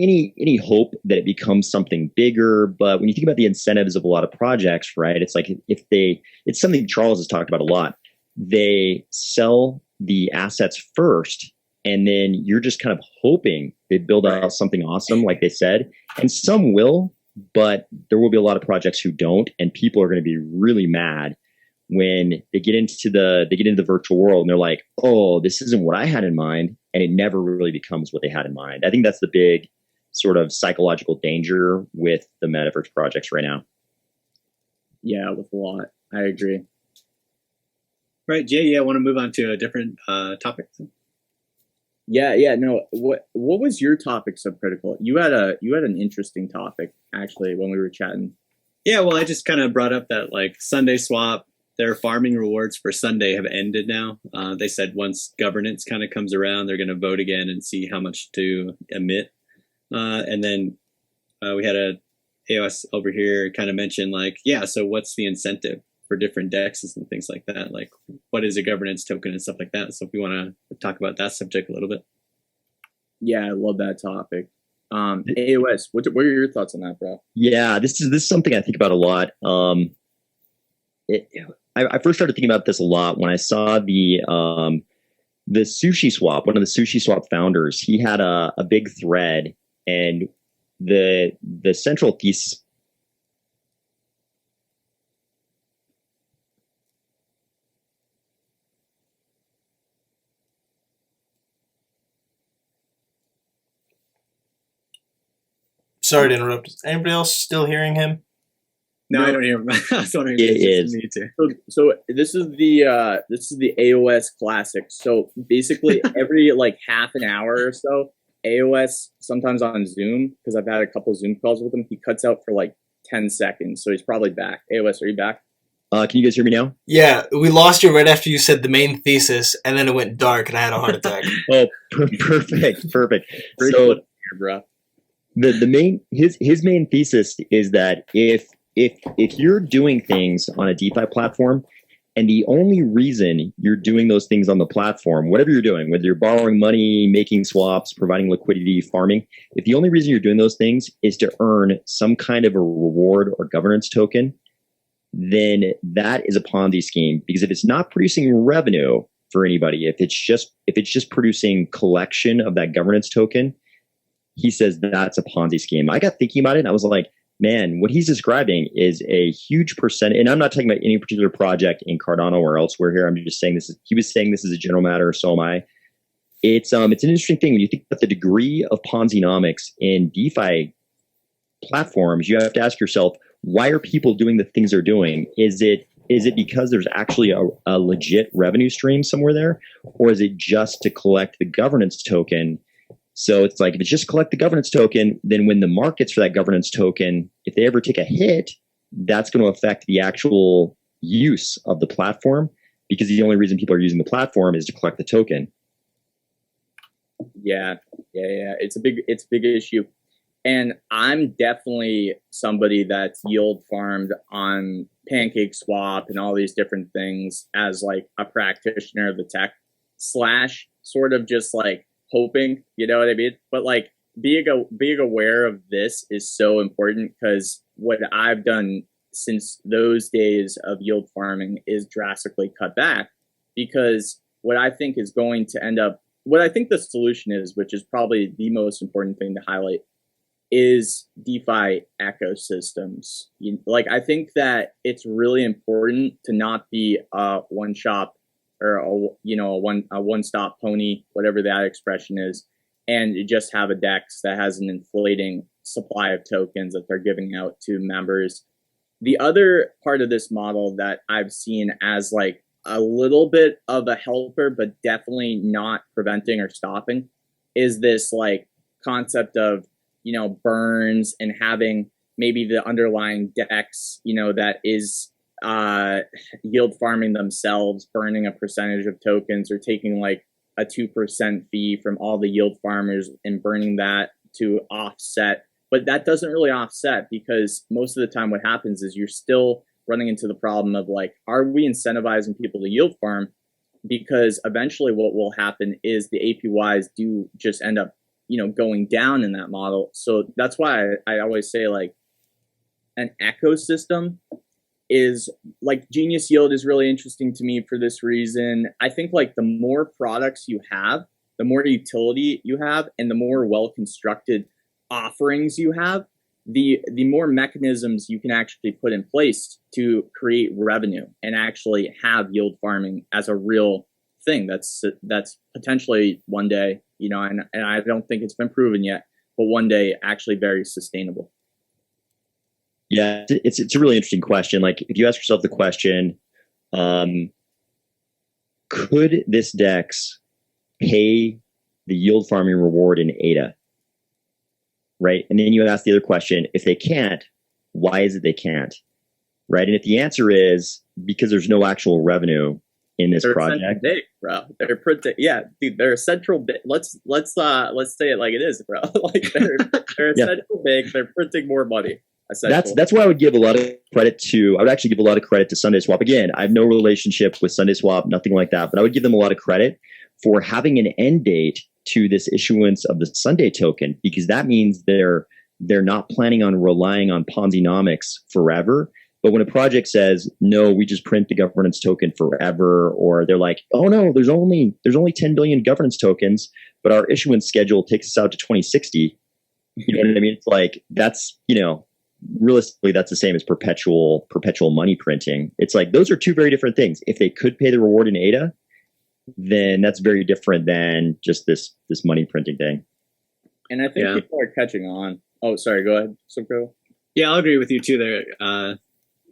any hope that it becomes something bigger. But when you think about the incentives of a lot of projects, right, it's like it's something Charles has talked about a lot. They sell the assets first, and then you're just kind of hoping they build out something awesome, like they said. And some will, but there will be a lot of projects who don't, and people are going to be really mad when they get into the virtual world and they're like, oh, this isn't what I had in mind, and it never really becomes what they had in mind. I think that's the big sort of psychological danger with the metaverse projects right now. Yeah, with a lot. I agree. Right, Jay, I want to move on to a different topic. Yeah, no. What was your topic, Subcritical? You had an interesting topic actually when we were chatting. Yeah, well, I just kind of brought up that like Sunday Swap, their farming rewards for Sunday have ended now. They said once governance kind of comes around, they're going to vote again and see how much to emit. And then we had a AOS over here kind of mention like, yeah, so what's the incentive for different dexes and things like that? Like, what is a governance token and stuff like that? So if we want to talk about that subject a little bit. Yeah, I love that topic. AOS, what are your thoughts on that, bro? Yeah, this is something I think about a lot. I first started thinking about this a lot when I saw the Sushi Swap. One of the Sushi Swap founders, he had a big thread, and the central thesis. Sorry to interrupt. Is anybody else still hearing him? No, I don't hear. I was wondering if It it's is. me too. So this is the AOS classic. So basically every like half an hour or so, AOS, sometimes on Zoom, because I've had a couple Zoom calls with him, he cuts out for like 10 seconds. So he's probably back. AOS, are you back? Can you guys hear me now? Yeah, we lost you right after you said the main thesis, and then it went dark, and I had a heart attack. Oh, perfect. Great So here, bro. the main his main thesis is that if you're doing things on a DeFi platform, and the only reason you're doing those things on the platform, whatever you're doing, whether you're borrowing money, making swaps, providing liquidity, farming, if the only reason you're doing those things is to earn some kind of a reward or governance token, then that is a Ponzi scheme. Because if it's not producing revenue for anybody, if it's just producing collection of that governance token, he says that's a Ponzi scheme. I got thinking about it, and I was like, man, what he's describing is a huge percent. And I'm not talking about any particular project in Cardano or elsewhere here. I'm just saying he was saying this is a general matter. So am I. It's an interesting thing when you think about the degree of Ponzi-nomics in DeFi platforms. You have to ask yourself, why are people doing the things they're doing? Is it because there's actually a legit revenue stream somewhere there, or is it just to collect the governance token? So it's like, if it's just collect the governance token, then when the markets for that governance token, if they ever take a hit, that's going to affect the actual use of the platform, because the only reason people are using the platform is to collect the token. Yeah. It's a big issue. And I'm definitely somebody that's yield farmed on Pancake Swap and all these different things as like a practitioner of the tech / sort of just like hoping, you know what I mean? But like being aware of this is so important, because what I've done since those days of yield farming is drastically cut back, because what I think is going to end up, what I think the solution is, which is probably the most important thing to highlight, is DeFi ecosystems. Like, I think that it's really important to not be a one shop or a one stop pony, whatever that expression is, and you just have a DEX that has an inflating supply of tokens that they're giving out to members. The other part of this model that I've seen as like a little bit of a helper, but definitely not preventing or stopping, is this like concept of, burns and having maybe the underlying DEX, that is yield farming themselves, burning a percentage of tokens, or taking like a 2% fee from all the yield farmers and burning that to offset. But that doesn't really offset, because most of the time what happens is you're still running into the problem of like, are we incentivizing people to yield farm? Because eventually what will happen is the APYs do just end up going down in that model. So that's why I always say like an ecosystem is like Genius Yield is really interesting to me for this reason. I think like the more products you have, the more utility you have, and the more well-constructed offerings you have, the more mechanisms you can actually put in place to create revenue and actually have yield farming as a real thing that's potentially one day, and I don't think it's been proven yet, but one day actually very sustainable. Yeah, it's a really interesting question. Like if you ask yourself the question, could this DEX pay the yield farming reward in ADA? Right. And then you ask the other question, if they can't, why is it they can't? Right. And if the answer is because there's no actual revenue in this project, big, bro. They're pretty, yeah, dude. They're a central big. Let's say it like it is, bro. Like they're central big. They're printing more money. That's why I would give a lot of credit to. I would actually give a lot of credit to Sunday Swap. Again, I have no relationship with Sunday Swap, nothing like that. But I would give them a lot of credit for having an end date to this issuance of the Sunday token, because that means they're not planning on relying on Ponzi-nomics forever. But when a project says, no, we just print the governance token forever, or they're like, oh no, there's only 10 billion governance tokens, but our issuance schedule takes us out to 2060. You know what I mean? It's like, that's, realistically, that's the same as perpetual money printing. It's like, those are two very different things. If they could pay the reward in ADA, then that's very different than just this money printing thing. And I think people are catching on. Oh, sorry, go ahead. Yeah, I'll agree with you too there,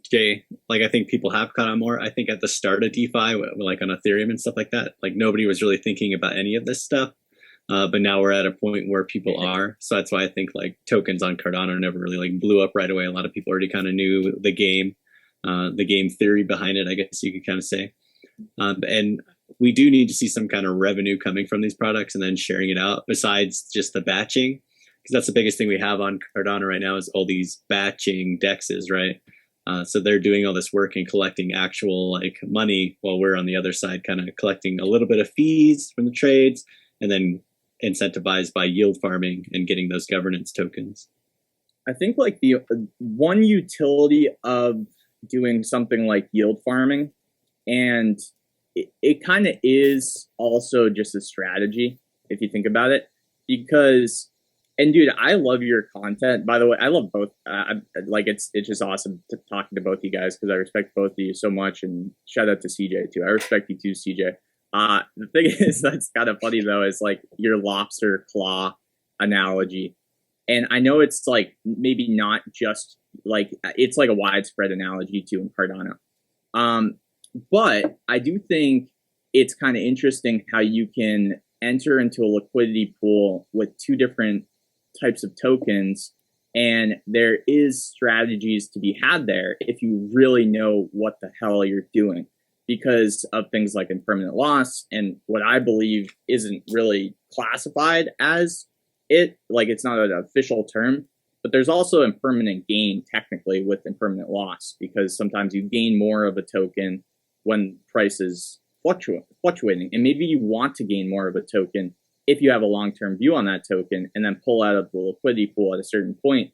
Jay. Like I think people have caught on more. I think at the start of DeFi, like on Ethereum and stuff like that, like nobody was really thinking about any of this stuff. But now we're at a point where people are. So that's why I think like tokens on Cardano never really like blew up right away. A lot of people already kind of knew the game theory behind it, I guess you could kind of say. And we do need to see some kind of revenue coming from these products and then sharing it out besides just the batching, because that's the biggest thing we have on Cardano right now is all these batching dexes, right? So they're doing all this work and collecting actual like money while we're on the other side kind of collecting a little bit of fees from the trades and then incentivized by yield farming and getting those governance tokens. I think like the one utility of doing something like yield farming, and it kind of is also just a strategy if you think about it, because, and dude, I love your content, by the way. I love both. It's just awesome talking to both you guys because I respect both of you so much, and shout out to CJ too. I respect you too, CJ. The thing is that's kind of funny though is like your lobster claw analogy, and I know it's like maybe not just like it's like a widespread analogy too in Cardano. But I do think it's kind of interesting how you can enter into a liquidity pool with two different types of tokens, and there is strategies to be had there if you really know what the hell you're doing, because of things like impermanent loss and what I believe isn't really classified as it, like it's not an official term, but there's also impermanent gain technically with impermanent loss, because sometimes you gain more of a token when price is fluctuating. And maybe you want to gain more of a token if you have a long-term view on that token and then pull out of the liquidity pool at a certain point.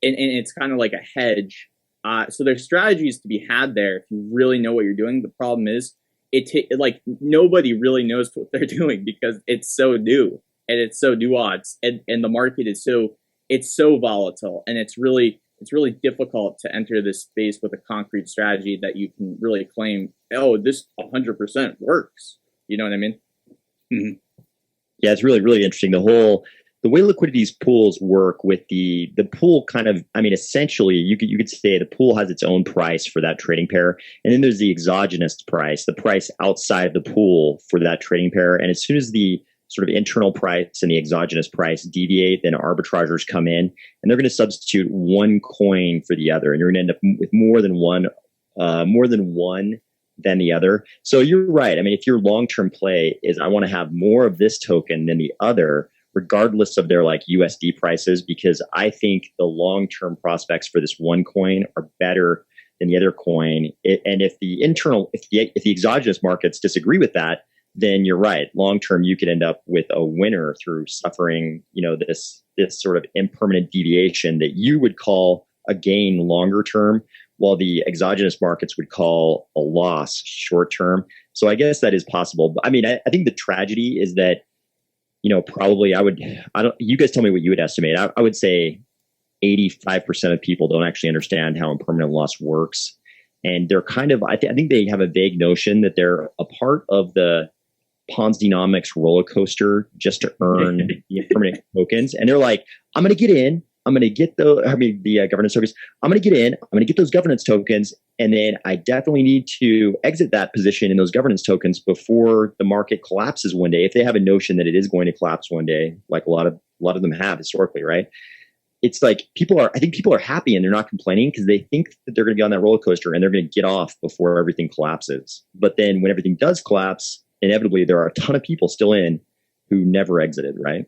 And it's kind of like a hedge. So there's strategies to be had there if you really know what you're doing. The problem is like nobody really knows what they're doing because it's so new and it's so nuanced, and the market is so volatile, and it's really difficult to enter this space with a concrete strategy that you can really claim, oh, this 100% works. You know what I mean? Mm-hmm. Yeah, it's really, really interesting. The way liquidities pools work with the pool kind of, I mean, essentially you could say the pool has its own price for that trading pair. And then there's the exogenous price, the price outside the pool for that trading pair. And as soon as the sort of internal price and the exogenous price deviate, then arbitrageurs come in and they're going to substitute one coin for the other. And you're going to end up with more than one than the other. So you're right. I mean, if your long-term play is I want to have more of this token than the other, regardless of their like USD prices, because I think the long-term prospects for this one coin are better than the other coin. And if the exogenous markets disagree with that, then you're right. Long term, you could end up with a winner through suffering, this sort of impermanent deviation that you would call a gain longer term, while the exogenous markets would call a loss short term. So I guess that is possible. But I mean, I think the tragedy is that, probably you guys tell me what you would estimate. I would say 85% of people don't actually understand how impermanent loss works. And they're kind of, I think they have a vague notion that they're a part of the Ponzi-nomics roller coaster just to earn the impermanent tokens. And they're like, I'm going to get in. I'm going to get the governance tokens. I'm going to get in. I'm going to get those governance tokens. And then I definitely need to exit that position in those governance tokens before the market collapses one day. If they have a notion that it is going to collapse one day, like a lot of them have historically, right? It's like I think people are happy and they're not complaining because they think that they're going to be on that roller coaster and they're going to get off before everything collapses. But then when everything does collapse, inevitably there are a ton of people still in who never exited, right?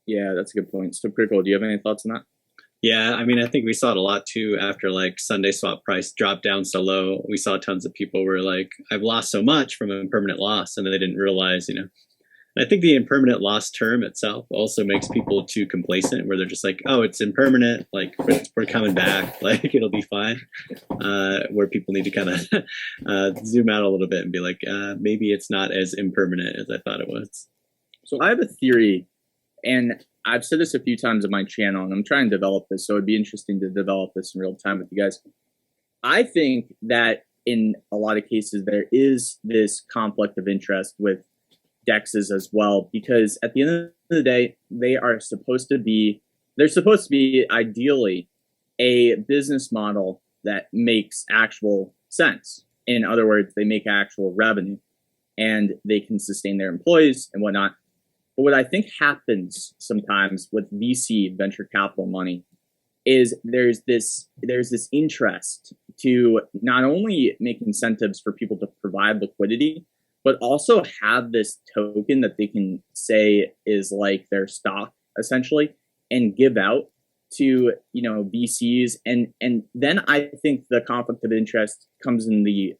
Yeah, that's a good point. So critical. Do you have any thoughts on that? Yeah, I mean, I think we saw it a lot too after like Sunday swap price dropped down so low. We saw tons of people were like, I've lost so much from impermanent loss, and then they didn't realize, I think the impermanent loss term itself also makes people too complacent, where they're just like, oh, it's impermanent, like we're coming back, like it'll be fine. Where people need to kind of zoom out a little bit and be like, maybe it's not as impermanent as I thought it was. So I have a theory, and I've said this a few times on my channel, and I'm trying to develop this, so it'd be interesting to develop this in real time with you guys. I think that in a lot of cases, there is this conflict of interest with DEXs as well, because at the end of the day, they're supposed to be ideally a business model that makes actual sense. In other words, they make actual revenue and they can sustain their employees and whatnot. But what I think happens sometimes with VC venture capital money is there's this interest to not only make incentives for people to provide liquidity, but also have this token that they can say is like their stock essentially and give out to, VCs. And then I think the conflict of interest comes in the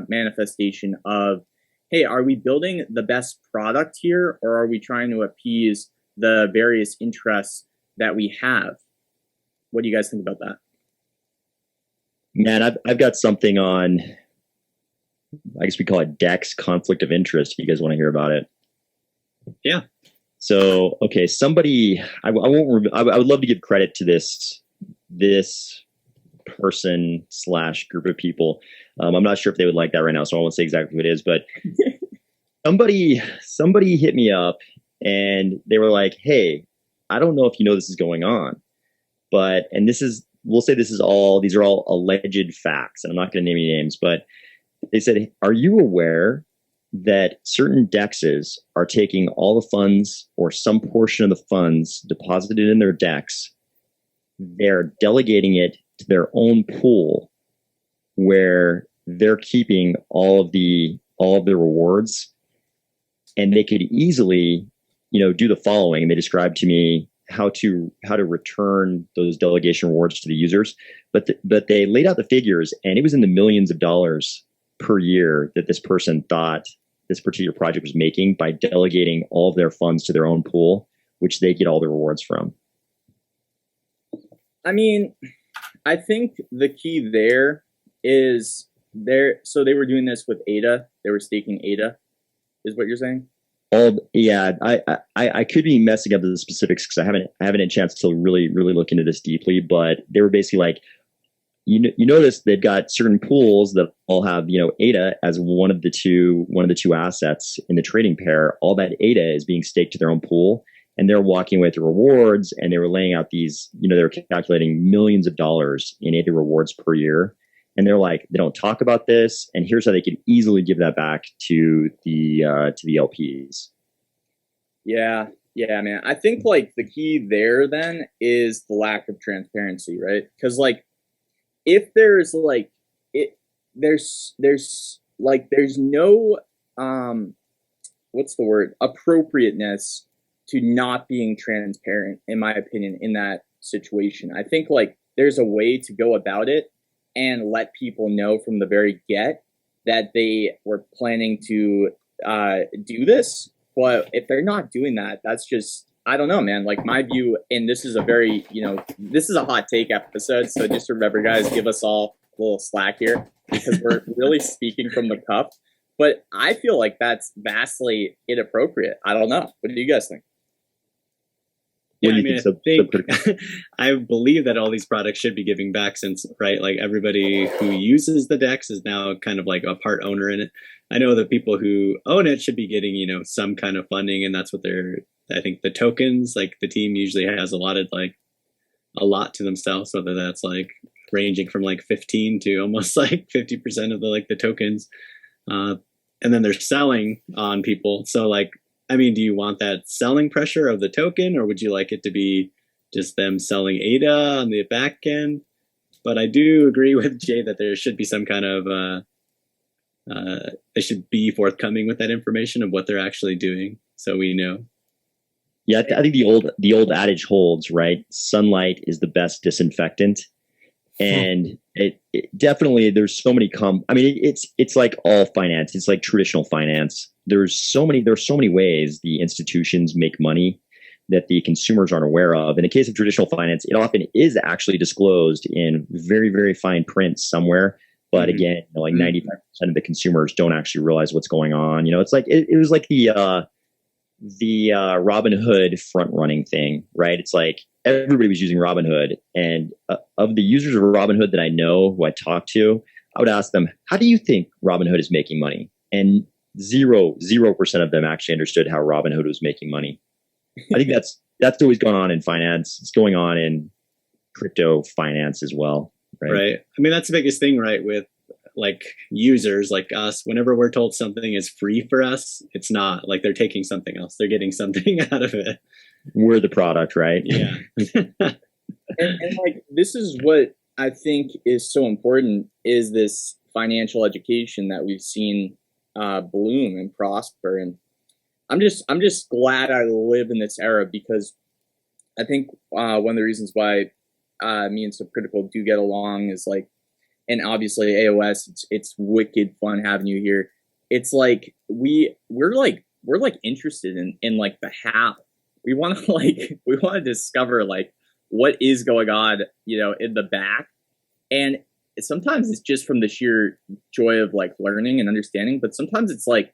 manifestation of, hey, are we building the best product here, or are we trying to appease the various interests that we have? What do you guys think about that? Man, I've got something on, I guess we call it DEX conflict of interest. If you guys want to hear about it. Yeah. So, okay, somebody, I would love to give credit to this person / group of people. I'm not sure if they would like that right now, so I won't say exactly who it is, but somebody hit me up and they were like, hey, I don't know if you know this is going on, and we'll say these are all alleged facts, and I'm not going to name any names, but they said, are you aware that certain DEXs are taking all the funds or some portion of the funds deposited in their DEX, they're delegating it to their own pool where they're keeping all of the rewards, and they could easily, do the following. They described to me how to return those delegation rewards to the users, but they laid out the figures, and it was in the millions of dollars per year that this person thought this particular project was making by delegating all of their funds to their own pool, which they get all the rewards from. I mean, I think the key there is so they were doing this with ADA. They were staking ADA, is what you're saying? I could be messing up the specifics because I haven't had a chance to really look into this deeply, but they were basically like, you notice they've got certain pools that all have, ADA as one of the two assets in the trading pair. All that ADA is being staked to their own pool, and they're walking away with the rewards, and they were laying out these, they were calculating millions of dollars in ADA rewards per year. And they're like, they don't talk about this, and here's how they could easily give that back to the LPs. Yeah, man. I think like the key there then is the lack of transparency, right? Because like, if there's like there's no what's the word, appropriateness to not being transparent, in my opinion, in that situation. I think like there's a way to go about it and let people know from the very get that they were planning to do this. But if they're not doing that, that's just, I don't know, man. Like my view, and this is a very, this is a hot take episode. So just remember, guys, give us all a little slack here because we're really speaking from the cup. But I feel like that's vastly inappropriate. I don't know. What do you guys think? Yeah, I mean, I think I believe that all these products should be giving back since, right, like everybody who uses the DEX is now kind of like a part owner in it. I know the people who own it should be getting, some kind of funding, and that's what I think the tokens, like the team usually has allotted like a lot to themselves, whether that's like ranging from like 15 to almost like 50% of the tokens. And then they're selling on people. So like, I mean, do you want that selling pressure of the token, or would you like it to be just them selling ADA on the back end? But I do agree with Jay that there should be some kind of, they should be forthcoming with that information of what they're actually doing, so we know. Yeah, I think the old adage holds, right? Sunlight is the best disinfectant, and it definitely, there's so many it's like all finance. It's like traditional finance. There's so many ways the institutions make money that the consumers aren't aware of. In the case of traditional finance, it often is actually disclosed in very, very fine print somewhere. But again, like 95% of the consumers don't actually realize what's going on. It's like it was like the Robinhood front running thing, right? It's like everybody was using Robinhood, and of the users of Robinhood that I know, who I talk to, I would ask them, "How do you think Robinhood is making money?" And 0% of them actually understood how Robinhood was making money. I think that's always gone on in finance. It's going on in crypto finance as well, right? Right. I mean, that's the biggest thing, right? With like users like us, whenever we're told something is free for us, it's not. Like they're taking something else. They're getting something out of it. We're the product, right? Yeah. and like, this is what I think is so important, is this financial education that we've seen bloom and prosper. And I'm just glad I live in this era, because I think one of the reasons why me and Subcritical do get along is like, and obviously AOS, it's wicked fun having you here. It's like we're interested in like the how. We want to discover like what is going on, in the back. And sometimes it's just from the sheer joy of like learning and understanding, but sometimes it's like,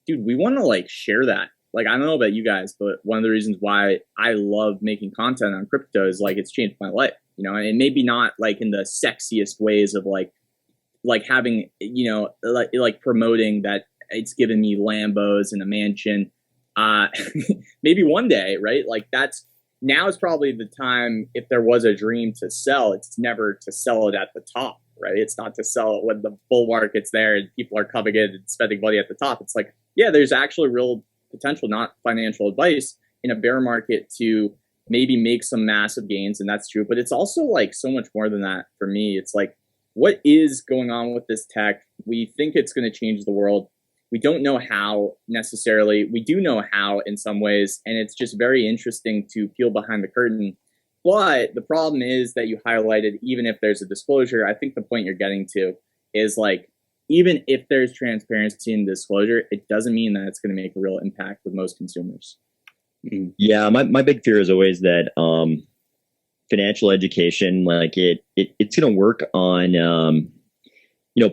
dude, we want to like share that. Like, I don't know about you guys, but one of the reasons why I love making content on crypto is like, it's changed my life, and maybe not like in the sexiest ways of like having, like promoting that it's given me Lambos and a mansion. Maybe one day, right? Like now is probably the time, if there was a dream to sell, it's never to sell it at the top, right? It's not to sell it when the bull market's there and people are coming in and spending money at the top. It's like, yeah, there's actually real potential, not financial advice, in a bear market to maybe make some massive gains. And that's true. But it's also like so much more than that for me. It's like, what is going on with this tech? We think it's going to change the world. We don't know how necessarily. We do know how in some ways. And it's just very interesting to peel behind the curtain. But the problem is that you highlighted, even if there's a disclosure, I think the point you're getting to is like, even if there's transparency and disclosure, it doesn't mean that it's going to make a real impact with most consumers. Yeah, my big fear is always that financial education, like it's going to work on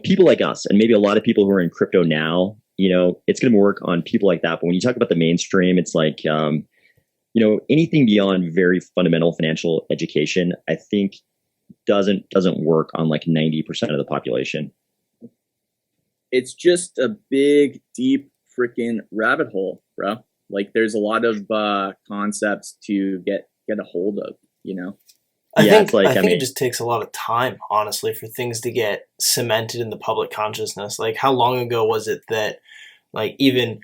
people like us, and maybe a lot of people who are in crypto now. It's going to work on people like that. But when you talk about the mainstream, it's like anything beyond very fundamental financial education, I think doesn't work on like 90% of the population. It's just a big, deep freaking rabbit hole, bro. Like there's a lot of concepts to get a hold of, I think it just takes a lot of time, honestly, for things to get cemented in the public consciousness. Like, how long ago was it that, like, even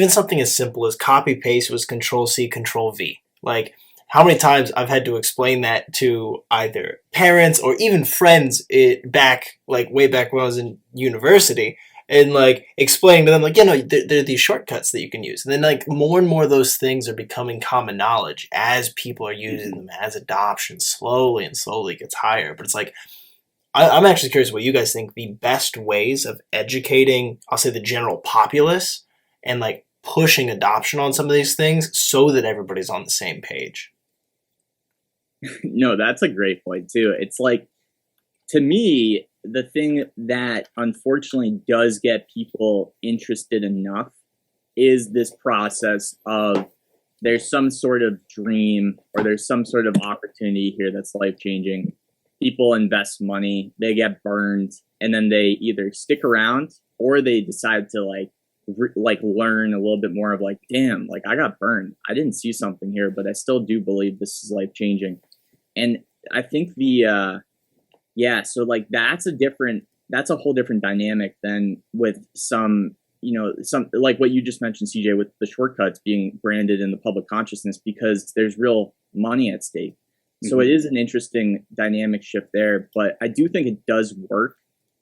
something as simple as copy paste was Control-C, Control-V? Like, how many times I've had to explain that to either parents or even friends way back when I was in university, and like explaining to them, like, there are these shortcuts that you can use. And then like more and more of those things are becoming common knowledge as people are using them, as adoption slowly gets higher. But it's like, I'm actually curious what you guys think the best ways of educating, I'll say, the general populace and like pushing adoption on some of these things so that everybody's on the same page. No, that's a great point too. It's like, to me, the thing that unfortunately does get people interested enough is this process of there's some sort of dream or there's some sort of opportunity here that's life changing. People invest money, they get burned, and then they either stick around or they decide to like learn a little bit more of like, damn, like I got burned. I didn't see something here, but I still do believe this is life changing. And I think so like that's a whole different dynamic than with some like what you just mentioned, CJ, with the shortcuts being branded in the public consciousness, because there's real money at stake. So it is an interesting dynamic shift there, but I do think it does work.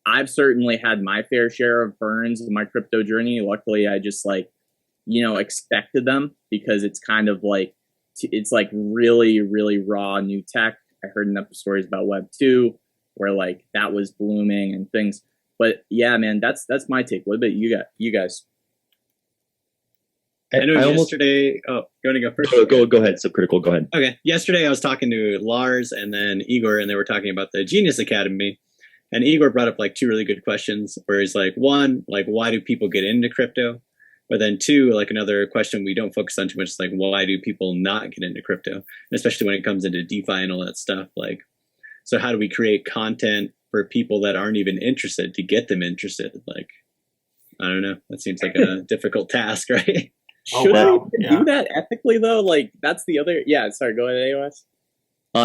I've certainly had my fair share of burns in my crypto journey. Luckily, I just expected them, because it's kind of like, it's like really, really raw new tech. I heard enough stories about Web 2 where like that was blooming and things. But yeah, man, that's my take. What about you guys? I know yesterday. Oh, you want to go first? Go ahead. Subcritical. Go ahead. Okay. Yesterday, I was talking to Lars and then Igor, and they were talking about the Genius Academy. And Igor brought up like two really good questions, where he's like, one, like, why do people get into crypto? But then two, like another question we don't focus on too much is like, why do people not get into crypto? And especially when it comes into DeFi and all that stuff. Like, so how do we create content for people that aren't even interested to get them interested? Like, I don't know. That seems like a difficult task, right? Should we do that ethically though? Like that's the other. Yeah. Sorry. Go ahead, AOS.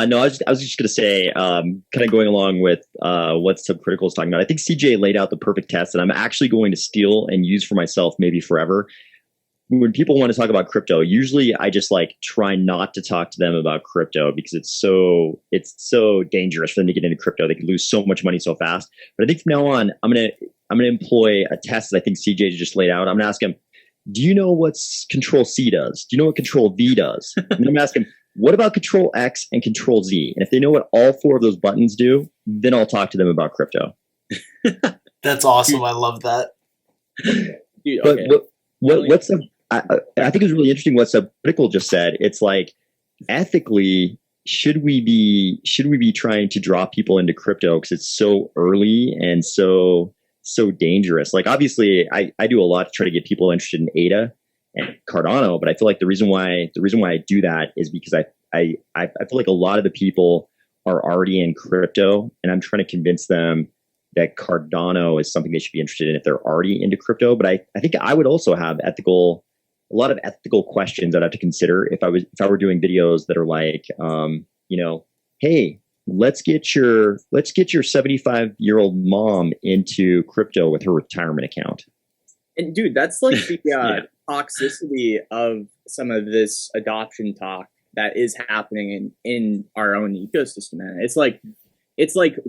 No, I was just going to say, kind of going along with what Subcritical is talking about. I think CJ laid out the perfect test, and I'm actually going to steal and use for myself maybe forever. When people want to talk about crypto, usually I just like try not to talk to them about crypto, because it's so dangerous for them to get into crypto. They can lose so much money so fast. But I think from now on, I'm gonna employ a test that I think CJ just laid out. I'm gonna ask him, do you know what Control C does? Do you know what Control V does? And I'm gonna ask him, what about Control X and Control Z? And if they know what all four of those buttons do, then I'll talk to them about crypto. That's awesome. I love that. Dude, okay. But what's the? I think it was really interesting what Subcritical just said. It's like, ethically, should we be trying to draw people into crypto because it's so early and so dangerous? Like, obviously, I do a lot to try to get people interested in ADA and Cardano, but I feel like the reason why I do that is because I feel like a lot of the people are already in crypto, and I'm trying to convince them that Cardano is something they should be interested in if they're already into crypto. But I think I would also have a lot of ethical questions I'd have to consider if I were doing videos that are like, hey, let's get your 75-year-old mom into crypto with her retirement account. And dude, that's like the toxicity of some of this adoption talk that is happening in our own ecosystem, man. It's like,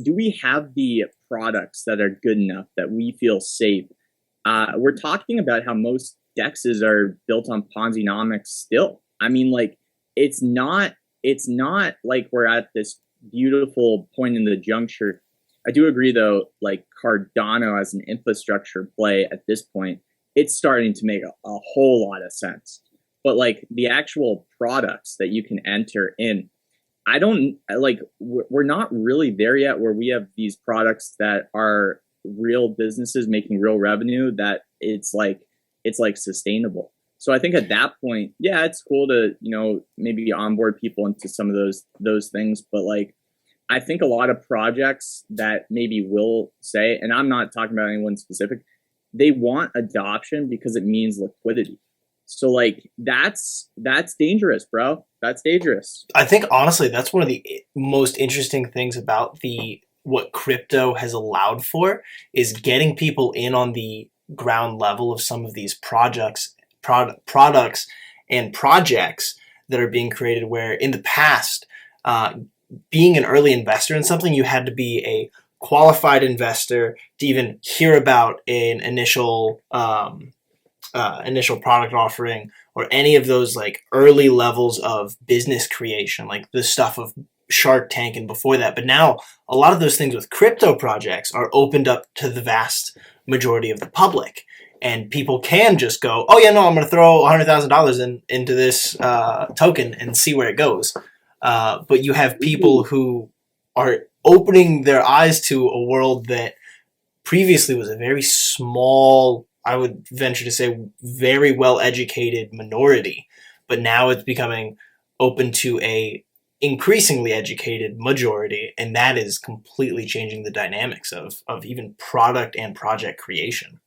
do we have the products that are good enough that we feel safe? We're talking about how most DEXs are built on Ponzi-nomics still. I mean, like, it's not like we're at this beautiful point in the juncture. I do agree though, like Cardano as an infrastructure play at this point, it's starting to make a whole lot of sense. But like the actual products that you can enter in, we're not really there yet where we have these products that are real businesses making real revenue, that it's like sustainable. So I think at that point, yeah, it's cool to, maybe onboard people into some of those things. But like, I think a lot of projects that maybe will say, and I'm not talking about anyone specific, they want adoption because it means liquidity. So like, that's dangerous, bro. That's dangerous. I think honestly, that's one of the most interesting things about what crypto has allowed for, is getting people in on the ground level of some of these products and projects that are being created, where in the past, being an early investor in something, you had to be a qualified investor to even hear about an initial product offering or any of those like early levels of business creation, like the stuff of Shark Tank and before that. But now a lot of those things with crypto projects are opened up to the vast majority of the public. And people can just go, oh, yeah, no, I'm going to throw $100,000 into this token and see where it goes. But you have people who are opening their eyes to a world that previously was a very small, I would venture to say, very well-educated minority. But now it's becoming open to a increasingly educated majority, and that is completely changing the dynamics of even product and project creation.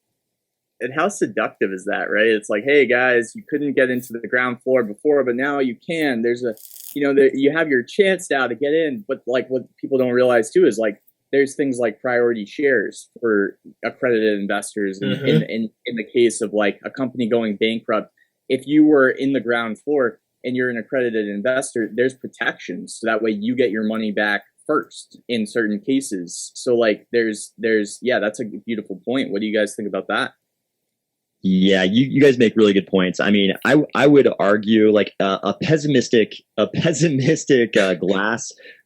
And how seductive is that, right? It's like, hey guys, you couldn't get into the ground floor before, but now you can. There's a, you have your chance now to get in. But like what people don't realize too is like there's things like priority shares for accredited investors. In the case of like a company going bankrupt, if you were in the ground floor and you're an accredited investor, there's protections. So that way you get your money back first in certain cases. So like there's that's a beautiful point. What do you guys think about that? Yeah, you guys make really good points. I mean, I would argue like a pessimistic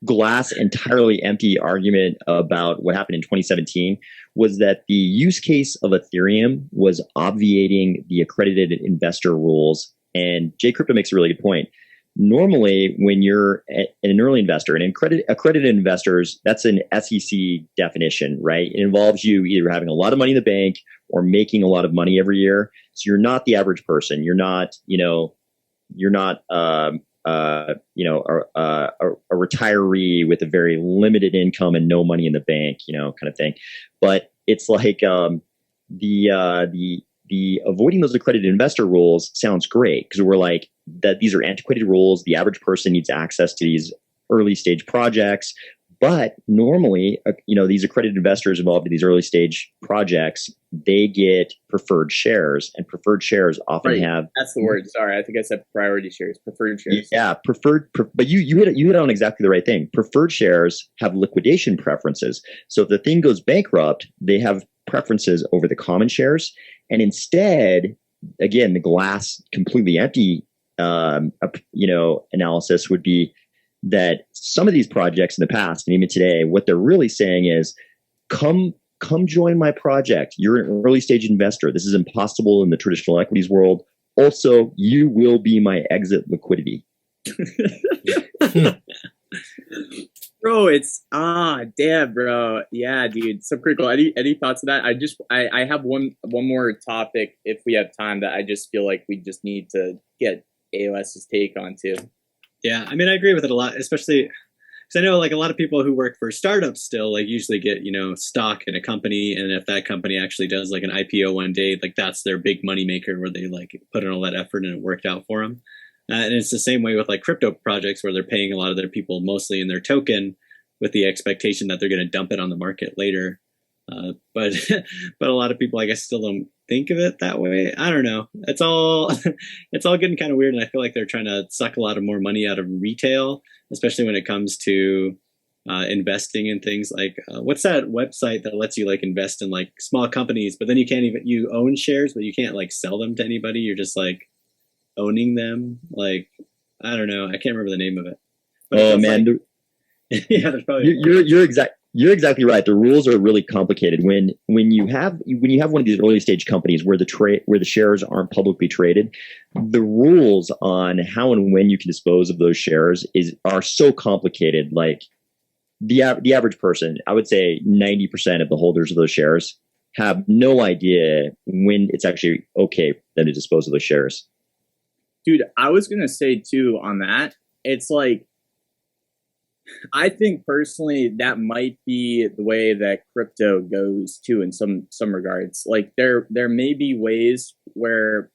glass entirely empty argument about what happened in 2017 was that the use case of Ethereum was obviating the accredited investor rules. And JCrypto makes a really good point. Normally, when you're an early investor, and accredited investors, that's an SEC definition, right? It involves you either having a lot of money in the bank or making a lot of money every year. So you're not the average person. You're not, a retiree with a very limited income and no money in the bank, kind of thing. But it's like the avoiding those accredited investor rules sounds great because we're like that these are antiquated rules. The average person needs access to these early stage projects. But normally, these accredited investors involved in these early stage projects, they get preferred shares, and preferred shares often have. That's the word. Sorry, I think I said priority shares. Preferred shares. Yeah, but you hit on exactly the right thing. Preferred shares have liquidation preferences. So if the thing goes bankrupt, they have preferences over the common shares, and instead, again, the glass completely empty, analysis would be that some of these projects in the past and even today, what they're really saying is, come join my project. You're an early stage investor. This is impossible in the traditional equities world. Also, you will be my exit liquidity. Bro, it's damn, bro. Yeah, dude. So critical. Any thoughts on that? I have one more topic if we have time that I just feel like we just need to get AOS's take on too. Yeah, I mean, I agree with it a lot, especially because I know like a lot of people who work for startups still like usually get, stock in a company. And if that company actually does like an IPO one day, like that's their big money maker where they like put in all that effort and it worked out for them. And it's the same way with like crypto projects where they're paying a lot of their people mostly in their token with the expectation that they're going to dump it on the market later. But a lot of people, I guess, still don't think of it that way. I don't know. It's all getting kind of weird, and I feel like they're trying to suck a lot of more money out of retail, especially when it comes to investing in things like what's that website that lets you like invest in like small companies, but then you own shares, but you can't like sell them to anybody. You're just like owning them. Like I don't know. I can't remember the name of it. But man, yeah, there's probably You're exactly right. The rules are really complicated. When you have one of these early stage companies where the shares aren't publicly traded, the rules on how and when you can dispose of those shares are so complicated. Like the average person, I would say 90% of the holders of those shares have no idea when it's actually okay for them to dispose of those shares. Dude, I was gonna say too on that. It's like, I think personally that might be the way that crypto goes too in some regards. Like there may be ways where,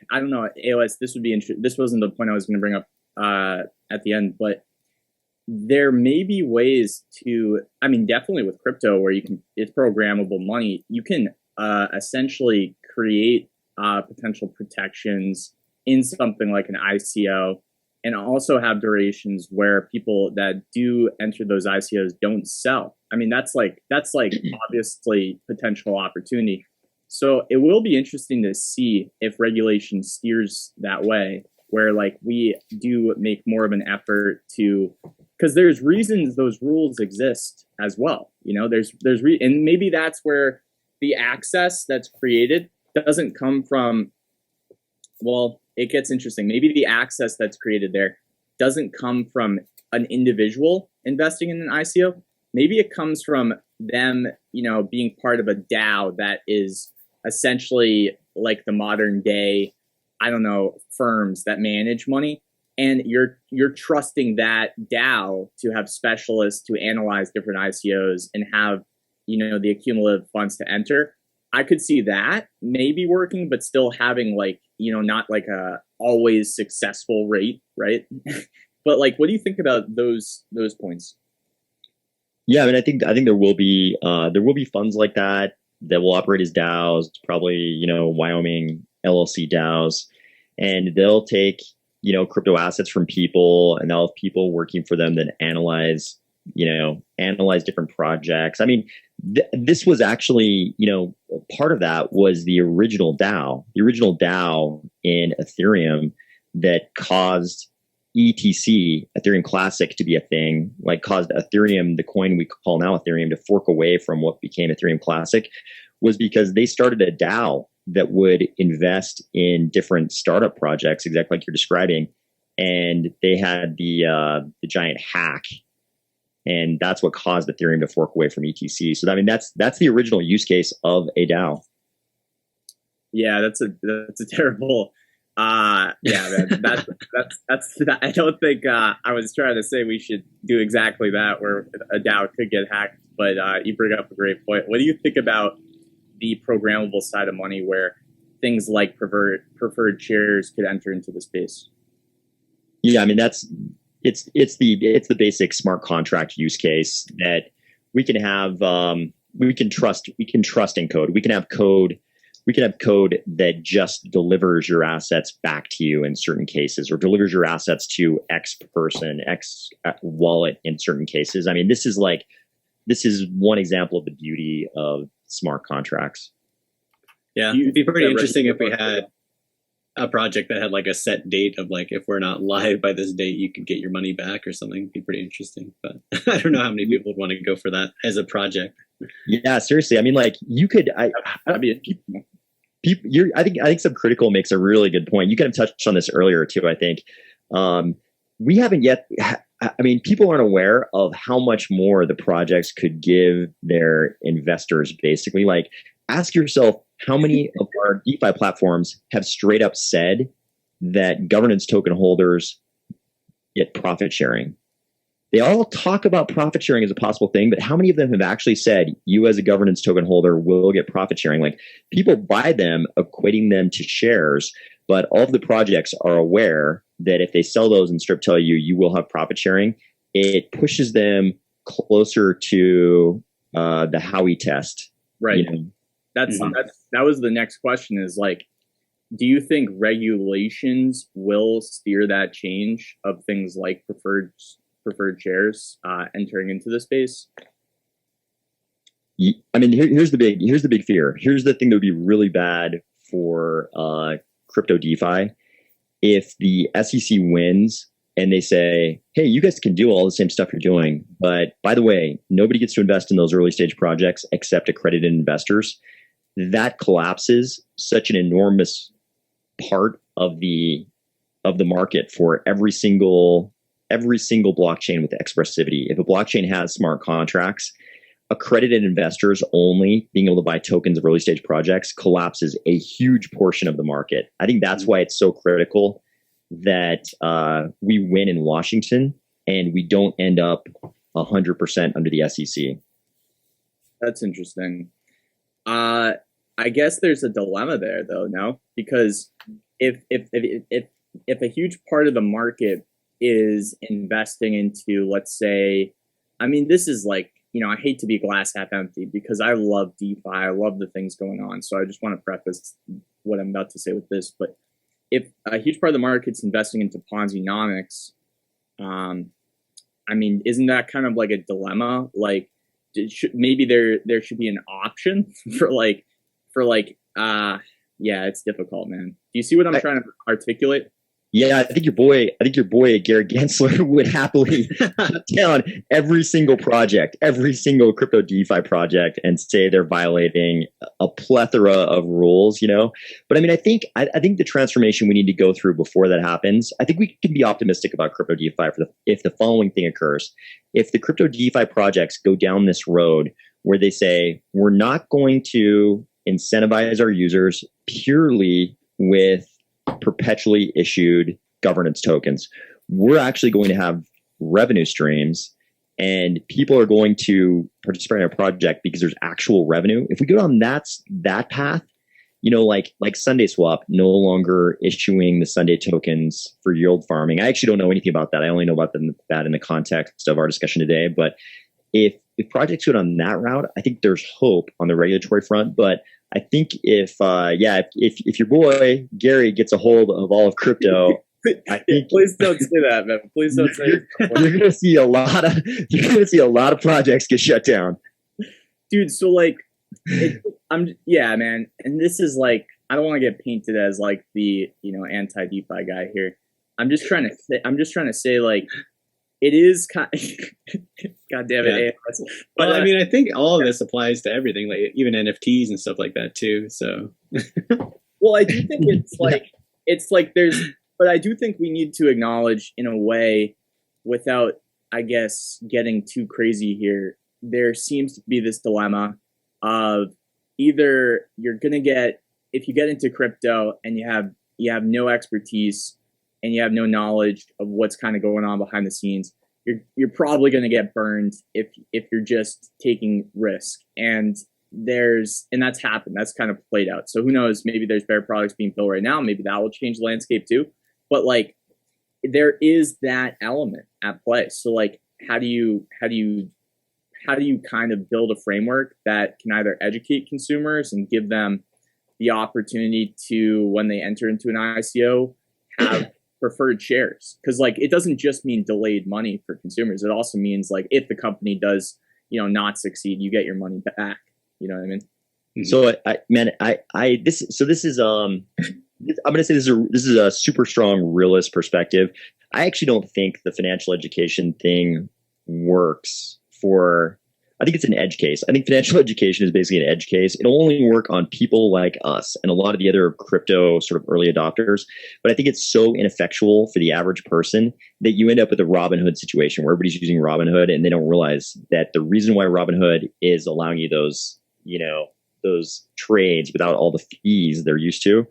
I don't know, AOS, this would be interesting. This wasn't the point I was going to bring up at the end, but there may be ways to, I mean, definitely with crypto where it's programmable money, you can essentially create potential protections in something like an ICO. And also have durations where people that do enter those ICOs don't sell. I mean, that's like obviously potential opportunity. So it will be interesting to see if regulation steers that way, where like we do make more of an effort to because there's reasons those rules exist as well. And maybe that's where the access that's created doesn't come from. Well, it gets interesting. Maybe the access that's created there doesn't come from an individual investing in an ICO. Maybe it comes from them, being part of a DAO that is essentially like the modern day, I don't know, firms that manage money. And you're trusting that DAO to have specialists to analyze different ICOs and have, the accumulative funds to enter. I could see that maybe working, but still having not like a always successful rate, right? But what do you think about those points? Yeah, I mean, I think there will be funds like that will operate as DAOs, probably Wyoming LLC DAOs, and they'll take crypto assets from people, and they'll have people working for them that analyze different projects. I mean, this was actually part of that was the original DAO in Ethereum that caused ETC, Ethereum Classic, to be a thing, caused Ethereum, the coin we call now Ethereum, to fork away from what became Ethereum Classic, was because they started a DAO that would invest in different startup projects, exactly like you're describing. And they had the giant hack, and that's what caused Ethereum to fork away from ETC. So I mean, that's the original use case of a DAO. Yeah, that's a terrible. Man, that's I don't think I was trying to say we should do exactly that, where a DAO could get hacked. But you bring up a great point. What do you think about the programmable side of money, where things like preferred shares could enter into the space? Yeah, I mean, it's the basic smart contract use case that we can have. We can trust in code. We can have code that just delivers your assets back to you in certain cases, or delivers your assets to X person, X wallet in certain cases. I mean, this is one example of the beauty of smart contracts. Yeah, it'd be pretty interesting if we had a project that had a set date of if we're not live by this date, you could get your money back or something. It'd be pretty interesting, but I don't know how many people would want to go for that as a project. Yeah, seriously. I mean, you could. I think Subcritical makes a really good point. You kind of touched on this earlier too. I think we haven't yet. I mean, people aren't aware of how much more the projects could give their investors. Basically, ask yourself, how many of our DeFi platforms have straight up said that governance token holders get profit sharing? They all talk about profit sharing as a possible thing, but how many of them have actually said, you as a governance token holder will get profit sharing? People buy them, equating them to shares, but all of the projects are aware that if they sell those and strip tell you, you will have profit sharing. It pushes them closer to the Howey test. Right. That was the next question, is do you think regulations will steer that change of things like preferred shares entering into the space? I mean, here's the big fear. Here's the thing that would be really bad for crypto DeFi. If the SEC wins and they say, hey, you guys can do all the same stuff you're doing, but by the way, nobody gets to invest in those early stage projects except accredited investors, that collapses such an enormous part of the market for every single blockchain with expressivity. If a blockchain has smart contracts, accredited investors only being able to buy tokens of early stage projects collapses a huge portion of the market. I think that's why it's so critical that we win in Washington and we don't end up 100% under the SEC. That's interesting. I guess there's a dilemma there, though, no? Because if a huge part of the market is investing into, let's say, I mean, this is I hate to be glass half empty, because I love DeFi. I love the things going on. So I just want to preface what I'm about to say with this. But if a huge part of the market's investing into Ponzi-nomics, I mean, isn't that kind of a dilemma? Maybe there should be an option for yeah, it's difficult, man. Do you see what I'm trying to articulate? Yeah, I think your boy Gary Gensler would happily shut down every single project, every single crypto DeFi project, and say they're violating a plethora of rules. But I mean, I think the transformation we need to go through before that happens. I think we can be optimistic about crypto DeFi if the following thing occurs: if the crypto DeFi projects go down this road where they say we're not going to incentivize our users purely with perpetually issued governance tokens. We're actually going to have revenue streams, and people are going to participate in a project because there's actual revenue. If we go down that path, like Sunday Swap no longer issuing the Sunday tokens for yield farming. I actually don't know anything about that. I only know about that in the context of our discussion today. But if projects go down that route, I think there's hope on the regulatory front. But I think if your boy Gary gets a hold of all of crypto, I think please don't say that, man. Please don't say you're going to see a lot of projects get shut down, dude. So like, man. And this is like, I don't want to get painted as like the anti DeFi guy here. I'm just trying to say like, it is kind. God damn it, AFS. But I mean, I think all of this applies to everything, like even NFTs and stuff like that too. So, well, I do think it's like there's, but I do think we need to acknowledge in a way, without, I guess, getting too crazy here. There seems to be this dilemma of either you're gonna get, if you get into crypto and you have no expertise and you have no knowledge of what's kind of going on behind the scenes, you're probably going to get burned if you're just taking risk. And that's happened. That's kind of played out. So who knows? Maybe there's better products being built right now. Maybe that will change the landscape too. But like, there is that element at play. So like, how do you kind of build a framework that can either educate consumers and give them the opportunity to, when they enter into an ICO, have preferred shares? Because like, it doesn't just mean delayed money for consumers. It also means like, if the company does not succeed, you get your money back. You know what I mean? So this is I'm going to say this is a super strong realist perspective. I actually don't think the financial education thing works for. I think it's an edge case. I think financial education is basically an edge case. It'll only work on people like us and a lot of the other crypto sort of early adopters. But I think it's so ineffectual for the average person that you end up with a Robinhood situation where everybody's using Robinhood and they don't realize that the reason why Robinhood is allowing you those trades without all the fees they're used to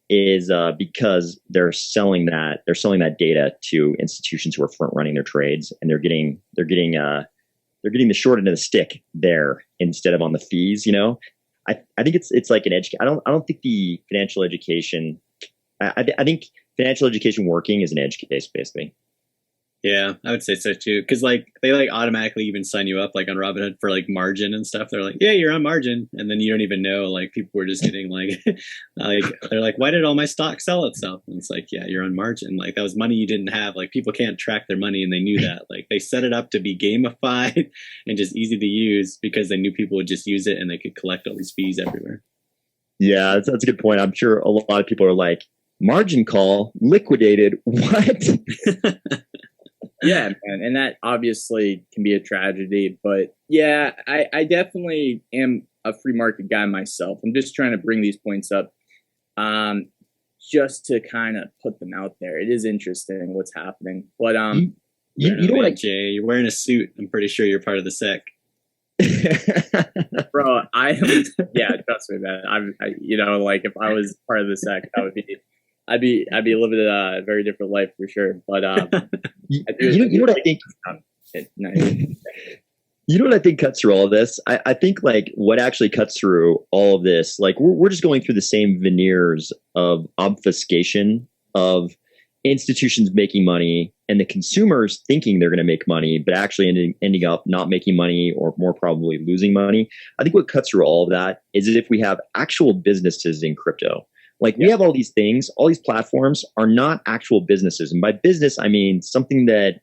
is because they're selling that data to institutions who are front running their trades, and they're getting the short end of the stick there instead of on the fees. I think it's like an edge. I don't think the financial education. I think financial education working is an edge case basically. Yeah, I would say so too. Because like they like automatically even sign you up like on Robinhood for like margin and stuff. They're like, yeah, you're on margin, and then you don't even know. Like people were just getting like, like they're like, why did all my stock sell itself? And it's like, yeah, you're on margin. Like that was money you didn't have. Like people can't track their money, and they knew that. Like they set it up to be gamified and just easy to use because they knew people would just use it and they could collect all these fees everywhere. Yeah, that's a good point. I'm sure a lot of people are like, margin call liquidated. What? Yeah, man. And that obviously can be a tragedy. But yeah, I definitely am a free market guy myself. I'm just trying to bring these points up just to kind of put them out there. It is interesting what's happening. But you know what, Jay, you're wearing a suit. I'm pretty sure you're part of the SEC. Bro, yeah, trust me, man. Like if I was part of the SEC, that would be, I'd be living a very different life for sure. But you know what I think? You know what I think cuts through all of this? I think like what actually cuts through all of this, like we're just going through the same veneers of obfuscation of institutions making money and the consumers thinking they're going to make money, but actually ending up not making money or more probably losing money. I think what cuts through all of that is that if we have actual businesses in crypto, like we have all these things, all these platforms are not actual businesses. And by business, I mean something that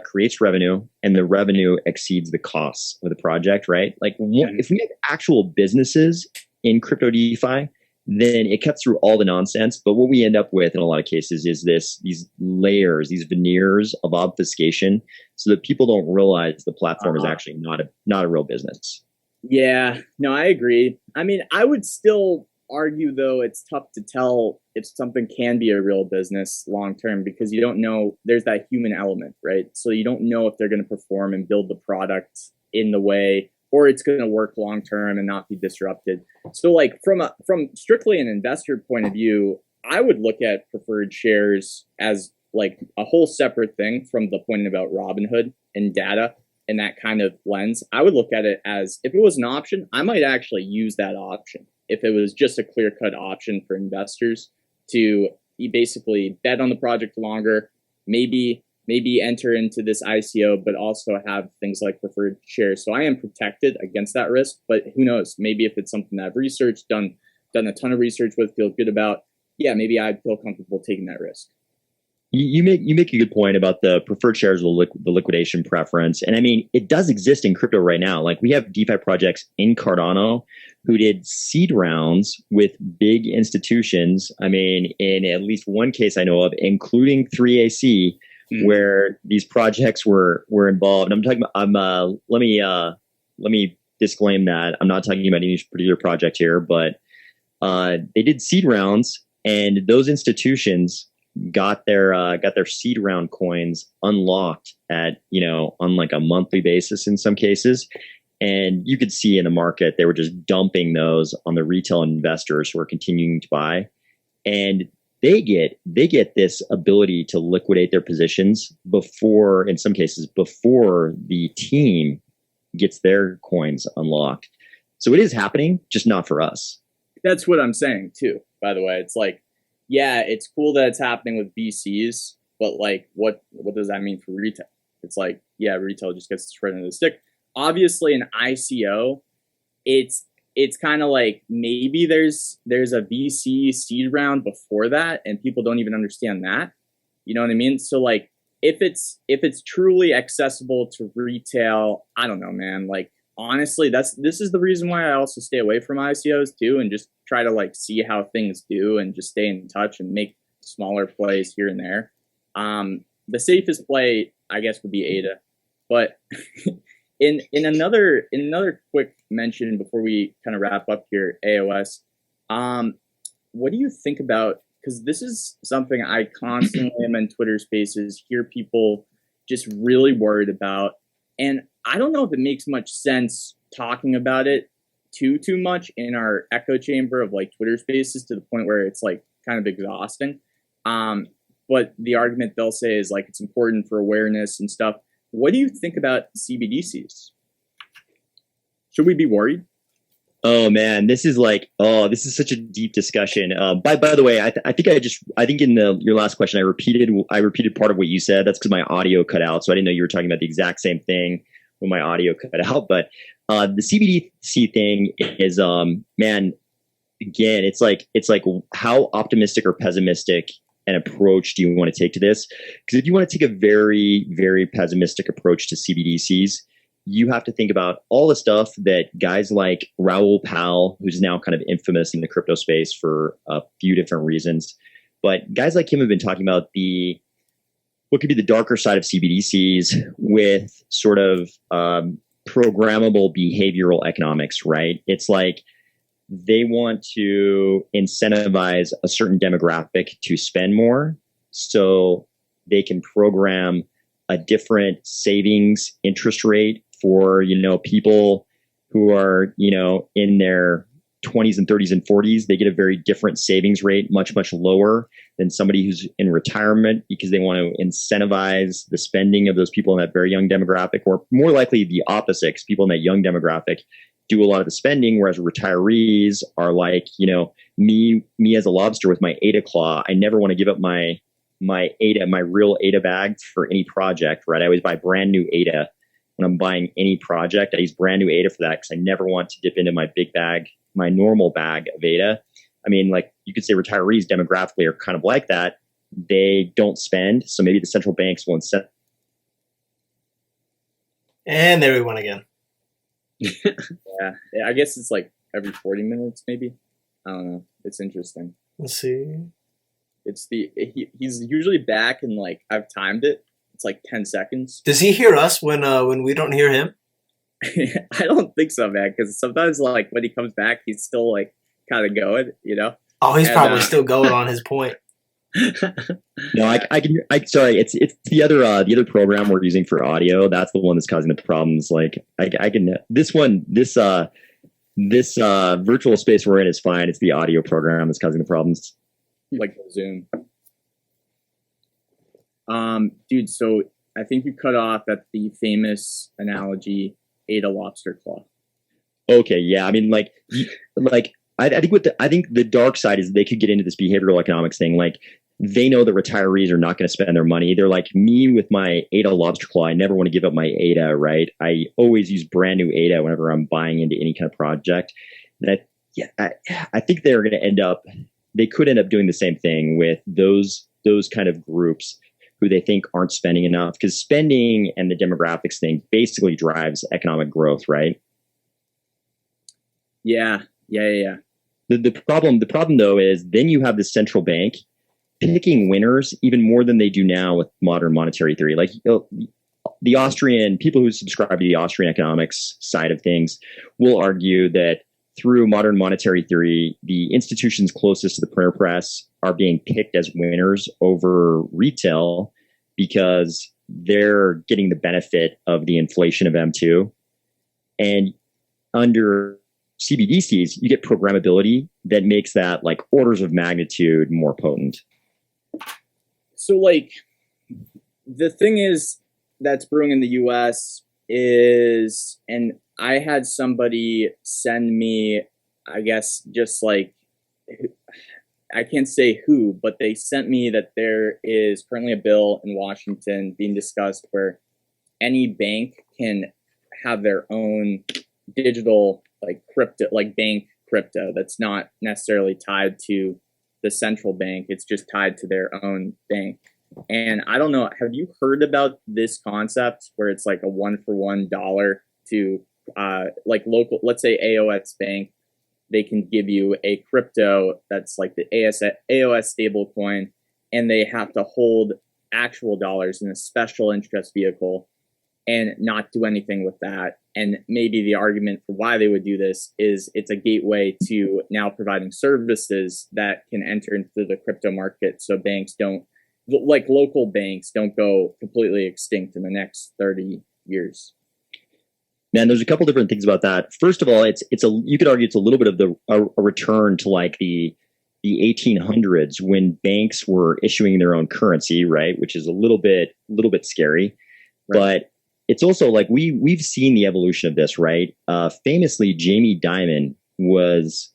creates revenue and the revenue exceeds the costs of the project, right? Like if we have actual businesses in crypto DeFi, then it cuts through all the nonsense. But what we end up with in a lot of cases is these layers, these veneers of obfuscation, so that people don't realize the platform is actually not a real business. Yeah, no, I agree. I mean, I would still argue, though, it's tough to tell if something can be a real business long term, because you don't know. There's that human element, right? So you don't know if they're going to perform and build the product in the way, or it's going to work long term and not be disrupted. So, like from strictly an investor point of view, I would look at preferred shares as like a whole separate thing from the point about Robinhood and data and that kind of lens. I would look at it as, if it was an option, I might actually use that option. If it was just a clear-cut option for investors to basically bet on the project longer, maybe enter into this ICO, but also have things like preferred shares. So I am protected against that risk, but who knows? Maybe if it's something that I've researched, done a ton of research with, feel good about, yeah, maybe I'd feel comfortable taking that risk. You make a good point about the preferred shares, the liquidation preference. And I mean, it does exist in crypto right now. Like, we have DeFi projects in Cardano who did seed rounds with big institutions. I mean, in at least one case I know of, including 3AC, where these projects were involved. I'm talking about, let me disclaim that I'm not talking about any particular project here, but they did seed rounds, and those institutions got their seed round coins unlocked at, on like a monthly basis in some cases. And you could see in the market, they were just dumping those on the retail investors who are continuing to buy. And they get this ability to liquidate their positions before, in some cases, before the team gets their coins unlocked. So it is happening, just not for us. That's what I'm saying too, by the way. It's like, yeah, it's cool that it's happening with VCs, but like, what does that mean for retail? It's like, yeah, retail just gets the spread of the stick. Obviously, an ICO, it's kind of like, maybe there's a VC seed round before that, and people don't even understand that. You know what I mean? So like, if it's truly accessible to retail, I don't know, man. Like, honestly, this is the reason why I also stay away from ICOs too, and just try to like see how things do and just stay in touch and make smaller plays here and there. The safest play, I guess, would be ADA. But in another quick mention before we kind of wrap up here, AOS, what do you think about, because this is something I constantly am in Twitter spaces, hear people just really worried about, and I don't know if it makes much sense talking about it too much in our echo chamber of like Twitter spaces, to the point where it's like kind of exhausting. But the argument they'll say is like, it's important for awareness and stuff. What do you think about CBDCs? Should we be worried? Oh man, this is such a deep discussion. By the way, I think in your last question, I repeated part of what you said. That's because my audio cut out, so I didn't know you were talking about the exact same thing when my audio cut out. But the CBDC thing is, man, again, it's like how optimistic or pessimistic an approach do you want to take to this? Because if you want to take a very, very pessimistic approach to CBDCs, you have to think about all the stuff that guys like Raoul Pal, who's now kind of infamous in the crypto space for a few different reasons, but guys like him have been talking about what could be the darker side of CBDCs with sort of programmable behavioral economics, right? It's like they want to incentivize a certain demographic to spend more, so they can program a different savings interest rate for, people who are, in their 20s and 30s and 40s. They get a very different savings rate, much, much lower than somebody who's in retirement, because they want to incentivize the spending of those people in that very young demographic, or more likely the opposite, because people in that young demographic do a lot of the spending, whereas retirees are like, me as a lobster with my ADA claw. I never want to give up my ADA, my real ADA bag for any project, right? I always buy brand new ADA when I'm buying any project. I use brand new ADA for that, because I never want to dip into my big bag, my normal bag of ADA. I mean, like, you could say retirees demographically are kind of like that. They don't spend, so maybe the central banks will incent. And there we went again. Yeah, I guess it's like every 40 minutes, maybe. I don't know. It's interesting. Let's see. He's usually back in like, I've timed it. It's like 10 seconds. Does he hear us when we don't hear him? I don't think so, man. Because sometimes like when he comes back, he's still like kind of going, you know. Oh, he's probably still going on his point. No, I can. Sorry, it's the other program we're using for audio. That's the one that's causing the problems. Like I can this virtual space we're in is fine. It's the audio program that's causing the problems. Like Zoom. Dude. So I think you cut off at the famous analogy, ate a lobster claw. Okay, yeah. I mean, like I think the dark side is they could get into this behavioral economics thing. Like they know that retirees are not going to spend their money. They're like me with my ADA lobster claw. I never want to give up my ADA, right? I always use brand new ADA whenever I'm buying into any kind of project. And I think they're going to they could end up doing the same thing with those kind of groups who they think aren't spending enough, because spending and the demographics thing basically drives economic growth, right? Yeah. The problem though is then you have the central bank picking winners even more than they do now with modern monetary theory. Like the Austrian people who subscribe to the Austrian economics side of things will argue that through modern monetary theory, the institutions closest to the printer press are being picked as winners over retail because they're getting the benefit of the inflation of M2. And under CBDCs, you get programmability that makes that like orders of magnitude more potent. So like the thing is that's brewing in the US is, and I had somebody send me, I guess, just like, I can't say who, but they sent me that there is currently a bill in Washington being discussed where any bank can have their own digital like crypto, like bank crypto that's not necessarily tied to the central bank. It's just tied to their own bank. And I don't know, have you heard about this concept where it's like a $1-for-$1 to like local, let's say AOS Bank, they can give you a crypto that's like the AOS stable coin, and they have to hold actual dollars in a special interest vehicle and not do anything with that. And maybe the argument for why they would do this is it's a gateway to now providing services that can enter into the crypto market, so banks don't, like local banks don't go completely extinct in the next 30 years. Man, there's a couple different things about that. First of all, you could argue it's a little bit of a return to like the 1800s when banks were issuing their own currency, right? Which is a little bit scary, right. But it's also like we've seen the evolution of this, right? Famously, Jamie Dimon was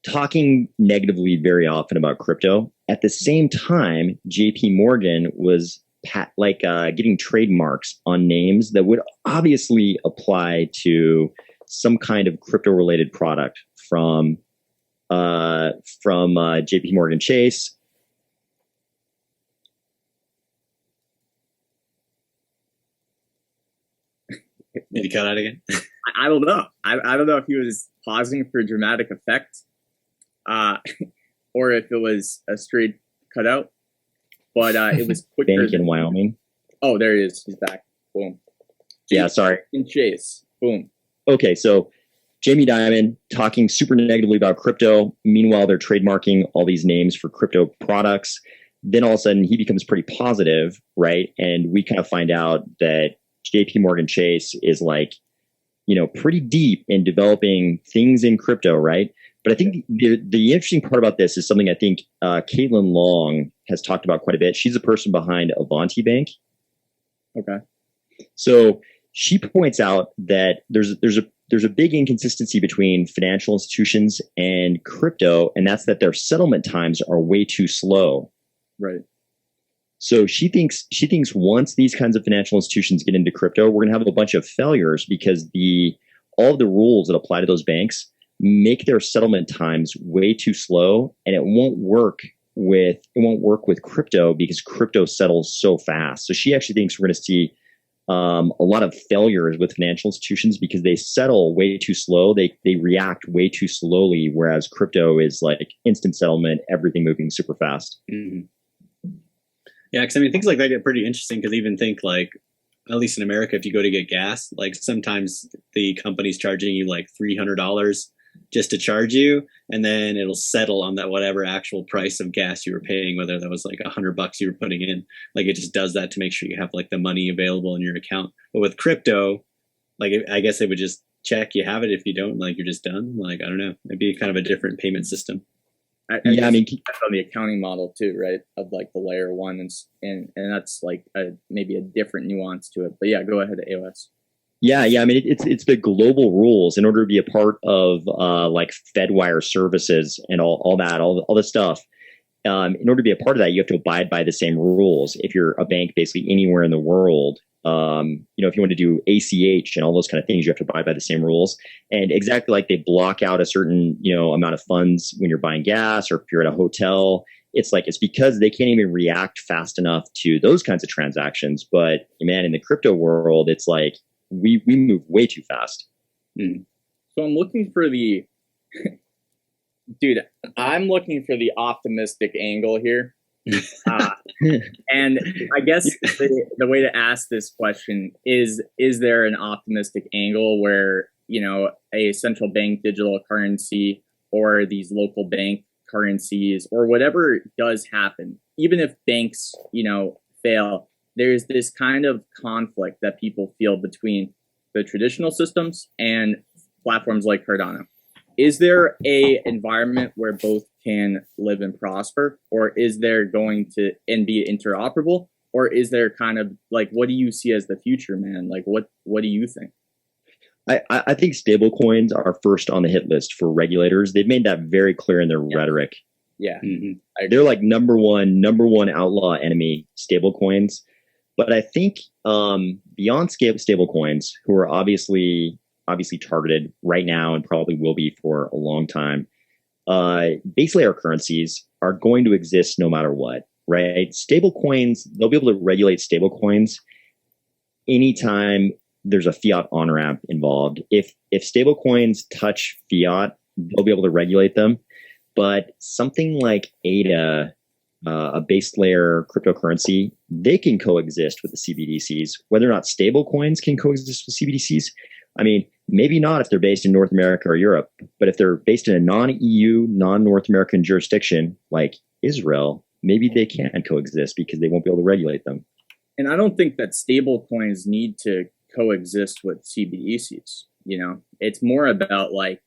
talking negatively very often about crypto. At the same time, JP Morgan was getting trademarks on names that would obviously apply to some kind of crypto related product from JP Morgan Chase. Did he cut out again? I don't know. I don't know if he was pausing for dramatic effect, or if it was a straight cutout. But it was quicker. Bank in Wyoming. Oh, there he is. He's back. Boom. Yeah, sorry. In Chase. Boom. Okay, so Jamie Dimon talking super negatively about crypto. Meanwhile, they're trademarking all these names for crypto products. Then all of a sudden, he becomes pretty positive, right? And we kind of find out that JP Morgan Chase is like, pretty deep in developing things in crypto, right? But I think the interesting part about this is something I think Caitlin Long has talked about quite a bit. She's a person behind Avanti Bank. Okay. So she points out that there's a big inconsistency between financial institutions and crypto, and that's that their settlement times are way too slow. Right. So she thinks once these kinds of financial institutions get into crypto, we're going to have a bunch of failures because all of the rules that apply to those banks make their settlement times way too slow, and it won't work with crypto because crypto settles so fast. So she actually thinks we're going to see a lot of failures with financial institutions because they settle way too slow. They react way too slowly, whereas crypto is like instant settlement, everything moving super fast. Mm-hmm. Yeah, because I mean, things like that get pretty interesting because even think like, at least in America, if you go to get gas, like sometimes the company's charging you like $300 just to charge you, and then it'll settle on that whatever actual price of gas you were paying, whether that was like $100 you were putting in. Like it just does that to make sure you have like the money available in your account. But with crypto, like I guess it would just check you have it. If you don't, like you're just done. Like I don't know, it'd be kind of a different payment system. I mean, on the accounting model too, right? Of like the layer one, and that's like maybe a different nuance to it. But yeah, go ahead, AOS. Yeah. I mean, it's the global rules in order to be a part of like Fedwire services and all this stuff. In order to be a part of that, you have to abide by the same rules. If you're a bank, basically anywhere in the world, if you want to do ACH and all those kind of things, you have to abide by the same rules. And exactly like they block out a certain, amount of funds when you're buying gas, or if you're at a hotel, it's because they can't even react fast enough to those kinds of transactions. But man, in the crypto world, it's like we move way too fast. Mm. So I'm looking for dude, I'm looking for the optimistic angle here. And I guess the way to ask this question is there an optimistic angle where, a central bank digital currency or these local bank currencies or whatever does happen, even if banks, fail, there's this kind of conflict that people feel between the traditional systems and platforms like Cardano. Is there a environment where both can live and prosper, or is there going to and be interoperable, or is there kind of like, what do you see as the future, man? Like, what do you think? I think stable coins are first on the hit list for regulators. They've made that very clear in their rhetoric. Yeah, mm-hmm. They're like number one outlaw enemy, stable coins. But I think beyond stable coins, who are obviously targeted right now and probably will be for a long time, base layer currencies are going to exist no matter what, right? Stable coins, they'll be able to regulate stable coins anytime there's a fiat on-ramp involved. If stable coins touch fiat, they'll be able to regulate them. But something like ADA, a base layer cryptocurrency, they can coexist with the CBDCs. Whether or not stable coins can coexist with CBDCs, I mean, maybe not if they're based in North America or Europe, but if they're based in a non-EU, non-North American jurisdiction like Israel, maybe they can coexist because they won't be able to regulate them. And I don't think that stable coins need to coexist with CBDCs. It's more about like,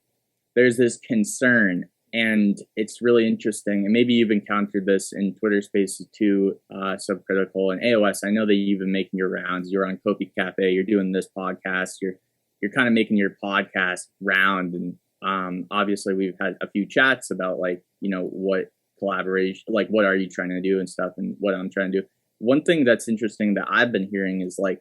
there's this concern, and it's really interesting. And maybe you've encountered this in Twitter Spaces too, Subcritical and AOS. I know that you've been making your rounds. You're on Kofi Cafe. You're doing this podcast. You're kind of making your podcast round. And obviously we've had a few chats about like, what collaboration, like what are you trying to do and stuff, and what I'm trying to do. One thing that's interesting that I've been hearing is like,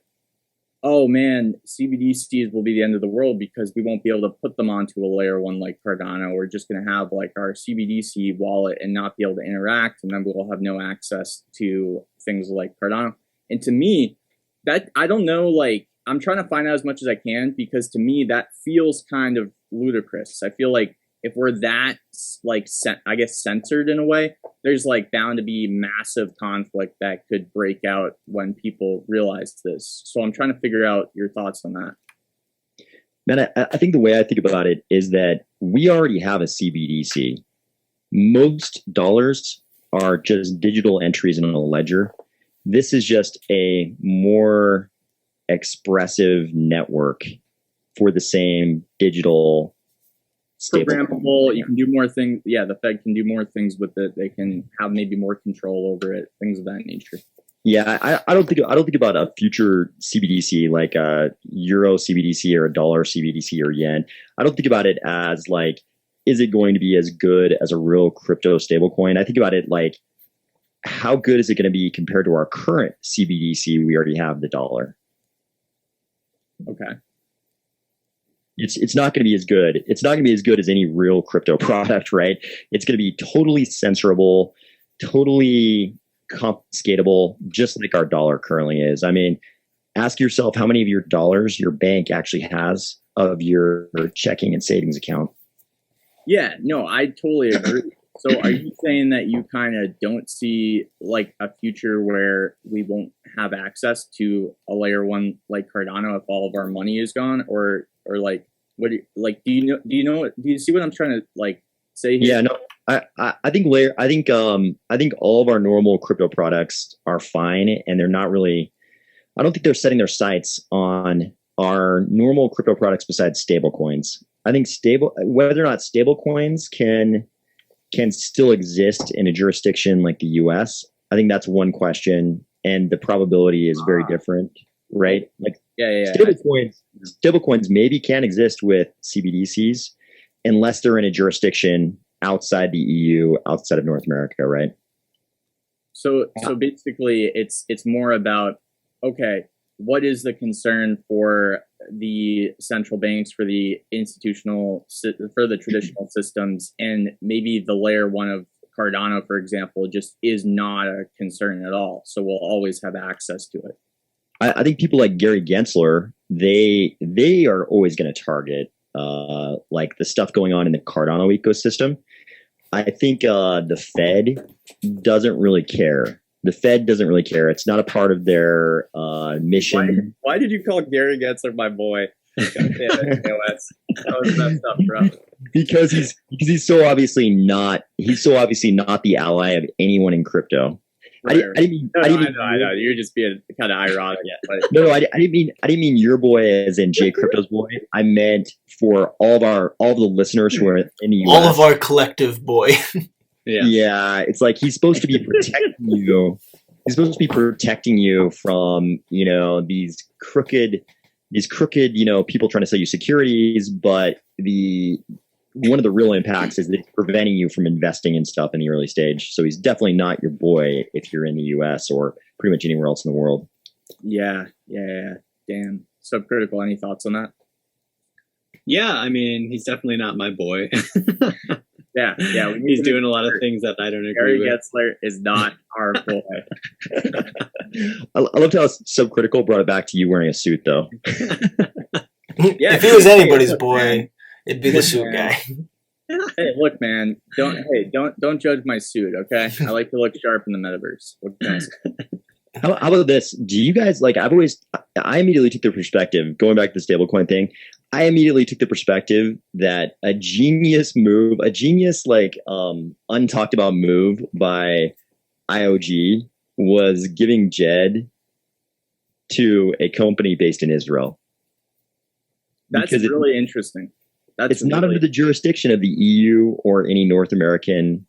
oh man, CBDCs will be the end of the world because we won't be able to put them onto a layer one like Cardano. We're just going to have like our CBDC wallet and not be able to interact, and then we'll have no access to things like Cardano. And to me, that, I don't know, like, I'm trying to find out as much as I can, because to me that feels kind of ludicrous. I feel like if we're that like I guess censored in a way, there's like bound to be massive conflict that could break out when people realize this. So I'm trying to figure out your thoughts on that. Man, I think the way I think about it is that we already have a CBDC. Most dollars are just digital entries in a ledger. This is just a more expressive network for the same digital programmable. You can do more things. Yeah, the Fed can do more things with it. They can have maybe more control over it, things of that nature. Yeah, I don't think about a future CBDC like a Euro CBDC or a dollar CBDC or yen. I don't think about it as like, is it going to be as good as a real crypto stablecoin? I think about it like, how good is it going to be compared to our current CBDC? We already have the dollar. Okay. It's not going to be as good. It's not going to be as good as any real crypto product, right? It's going to be totally censorable, totally confiscatable, just like our dollar currently is. I mean, ask yourself how many of your dollars your bank actually has of your checking and savings account. Yeah, no, I totally agree. So are you saying that you kind of don't see like a future where we won't have access to a layer one like Cardano if all of our money is gone, or like what do you, like do you see what I'm trying to like say here? Yeah, no, I think all of our normal crypto products are fine, and they're not really. I don't think they're setting their sights on our normal crypto products besides stable coins. I think whether or not stable coins can still exist in a jurisdiction like the US, I think that's one question, and the probability is very different, right? Like stable coins maybe can exist with CBDCs unless they're in a jurisdiction outside the EU, outside of North America, right? So basically it's more about, okay, what is the concern for the central banks, for the for the traditional systems, and maybe the layer one of Cardano, for example, just is not a concern at all. So we'll always have access to it. I think people like Gary Gensler, they are always going to target like the stuff going on in the Cardano ecosystem. I think the Fed doesn't really care. The Fed doesn't really care. It's not a part of their mission. Why did you call Gary Gensler my boy? That was messed up, bro. Because he's so obviously not the ally of anyone in crypto. Right. I know. You're just being kind of ironic. But. No, I didn't mean your boy as in Jay Crypto's boy. I meant for all the listeners who are in the US. All of our collective boy. Yeah, it's like he's supposed to be protecting you. He's supposed to be protecting you from, these crooked, people trying to sell you securities. But one of the real impacts is that it's preventing you from investing in stuff in the early stage. So he's definitely not your boy if you're in the US or pretty much anywhere else in the world. Yeah. Damn. Subcritical. Any thoughts on that? Yeah, I mean, he's definitely not my boy. Yeah. He's doing a lot of things that I don't agree with. Gary Gensler is not our boy. I loved how Subcritical brought it back to you wearing a suit, though. Yeah, if he was anybody's boy, it'd be the suit guy. Hey, look, man. Don't judge my suit, okay? I like to look sharp in the metaverse. What can I say? How about this? Do you guys like? I immediately took the perspective. Going back to the stablecoin thing, I immediately took the perspective that a genius untalked about move by IOG was giving JED to a company based in Israel. That's really interesting. It's not under the jurisdiction of the EU or any North American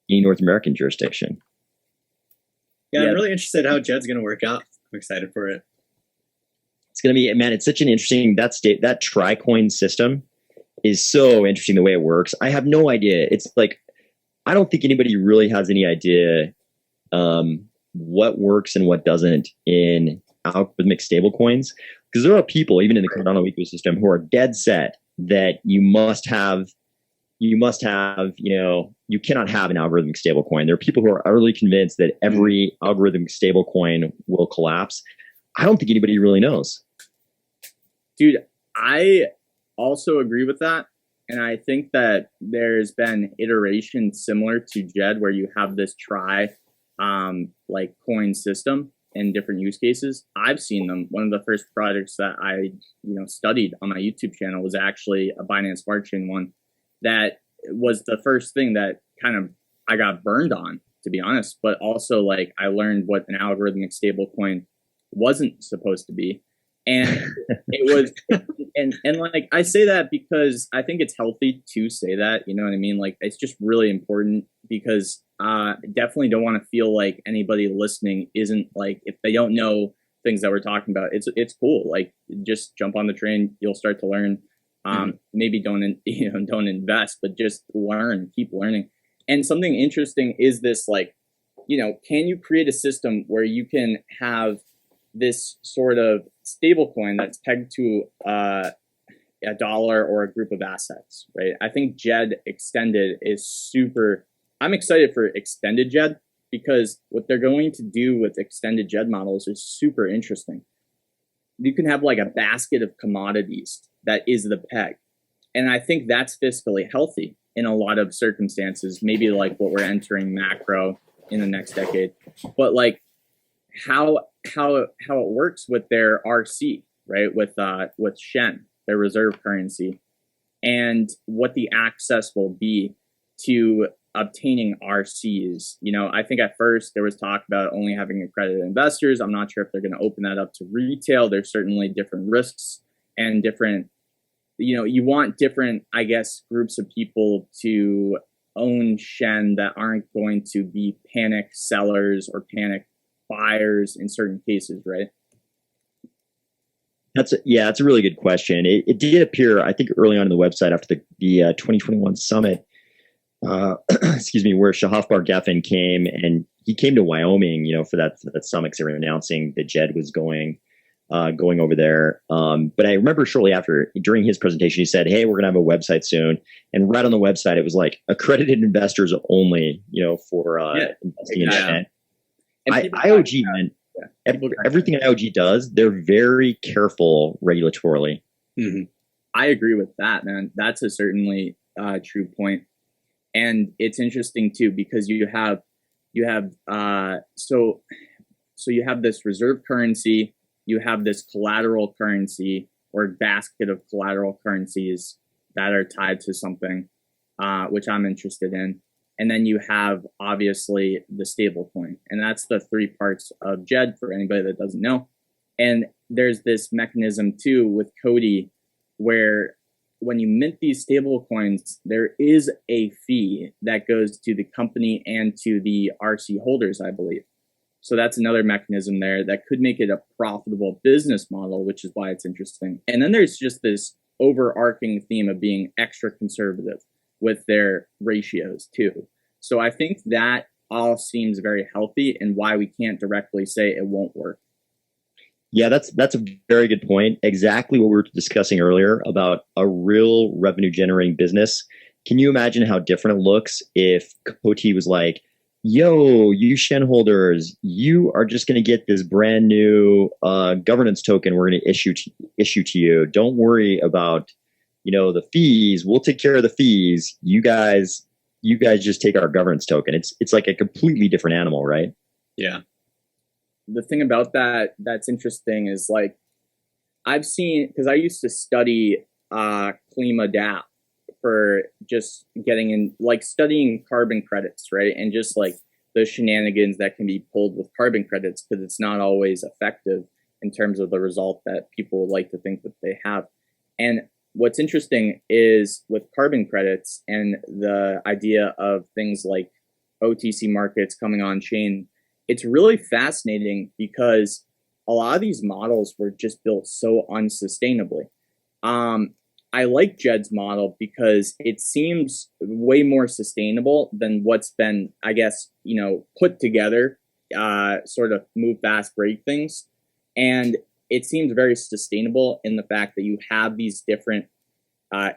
jurisdiction. Yeah, I'm really interested how JED's going to work out. I'm excited for it. It's going to be, man, it's such an interesting, that tri-coin system is so interesting the way it works. I have no idea. It's like, I don't think anybody really has any idea what works and what doesn't in algorithmic stablecoins. Because there are people, even in the Cardano ecosystem, who are dead set that you cannot have an algorithmic stablecoin. There are people who are utterly convinced that every algorithmic stablecoin will collapse. I don't think anybody really knows. Dude, I also agree with that. And I think that there's been iterations similar to JED where you have this coin system in different use cases. I've seen them. One of the first projects that I studied on my YouTube channel was actually a Binance Smart Chain one that was the first thing that kind of I got burned on, to be honest. But also, like, I learned what an algorithmic stablecoin wasn't supposed to be. And it was, and like, I say that because I think it's healthy to say that, you know what I mean? Like, it's just really important because definitely don't want to feel like anybody listening isn't like, if they don't know things that we're talking about, it's cool. Like, just jump on the train. You'll start to learn. Maybe don't invest, but just learn, keep learning. And something interesting is this, like, can you create a system where you can have this sort of stable coin that's pegged to a dollar or a group of assets, right? I think JED extended is super. I'm excited for extended JED because what they're going to do with extended JED models is super interesting. you can have like a basket of commodities that is the peg. And I think that's fiscally healthy in a lot of circumstances, maybe like what we're entering macro in the next decade. But like how it works with their RC, right? With Shen, their reserve currency, and what the access will be to obtaining RCs. You know, I think at first there was talk about only having accredited investors. I'm not sure if they're going to open that up to retail. There's certainly different risks and different, you know, you want different, I guess, groups of people to own Shen that aren't going to be panic sellers or panic buyers in certain cases, right? That's a really good question. It did appear, I think, early on in the website after the 2021 summit, excuse me, where Shahaf Bar Geffen came, and he came to Wyoming, you know, for that summit, because they were announcing that Jed was going over there. But I remember shortly after, during his presentation, he said, "Hey, we're gonna have a website soon." And right on the website, it was like accredited investors only, you know, for investing in Shen. IOG, man. Everything IOG does, they're very careful regulatorily. Mm-hmm. I agree with that, man. That's a certainly true point. And it's interesting too, because you have so you have this reserve currency, you have this collateral currency or basket of collateral currencies that are tied to something, which I'm interested in. And then you have obviously the stable coin. And that's the three parts of JED for anybody that doesn't know. And there's this mechanism too with Cody where when you mint these stable coins, there is a fee that goes to the company and to the RC holders, I believe. So that's another mechanism there that could make it a profitable business model, which is why it's interesting. And then there's just this overarching theme of being extra conservative with their ratios too. So I think that all seems very healthy and why we can't directly say it won't work. Yeah, that's a very good point. Exactly what we were discussing earlier about a real revenue generating business. Can you imagine how different it looks if Coty was like, "Yo, you Shen holders, you are just going to get this brand new governance token we're going to issue to you. Don't worry about, you know, the fees. We'll take care of the fees. You guys just take our governance token." It's like a completely different animal, right? Yeah. The thing about that's interesting is like I've seen, because I used to study ClimaDAO for just getting in, like studying carbon credits, right? And just like the shenanigans that can be pulled with carbon credits, because it's not always effective in terms of the result that people would like to think that they have. And what's interesting is with carbon credits and the idea of things like OTC markets coming on chain, it's really fascinating because a lot of these models were just built so unsustainably. I like Jed's model because it seems way more sustainable than what's been, I guess, you know, put together, sort of move fast, break things. And it seems very sustainable in the fact that you have these different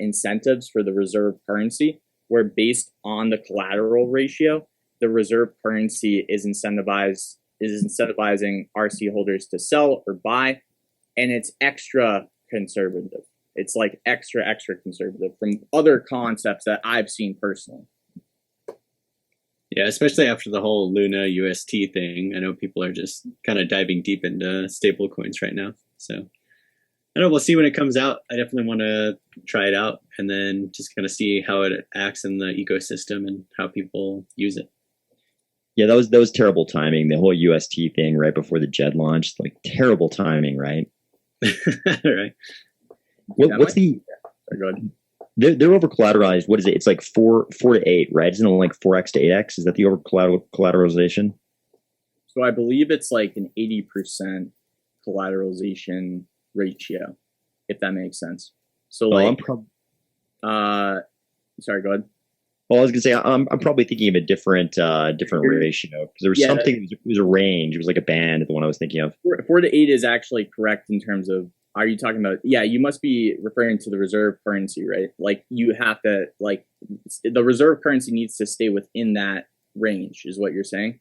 incentives for the reserve currency, where based on the collateral ratio, the reserve currency is incentivizing RC holders to sell or buy, and it's extra conservative. It's like extra conservative from other concepts that I've seen personally. Yeah, especially after the whole Luna UST thing. I know people are just kind of diving deep into stable coins right now. So I don't know, we'll see when it comes out. I definitely want to try it out and then just kind of see how it acts in the ecosystem and how people use it. Yeah, that was terrible timing. The whole UST thing right before the JED launched, like terrible timing, right? Right. What's the? They're over collateralized. What is it? It's like 4 to 8, right? Isn't it like 4x to 8x? Is that the over collateralization? So I believe it's like an 80% collateralization ratio, if that makes sense. So like, sorry, go ahead. Well, I was gonna say I'm probably thinking of a different ratio, because there was something. It was a range. It was like a band. The one I was thinking of. 4 to 8 is actually correct in terms of. Are you talking about? Yeah, you must be referring to the reserve currency, right? Like you have to like the reserve currency needs to stay within that range, is what you're saying?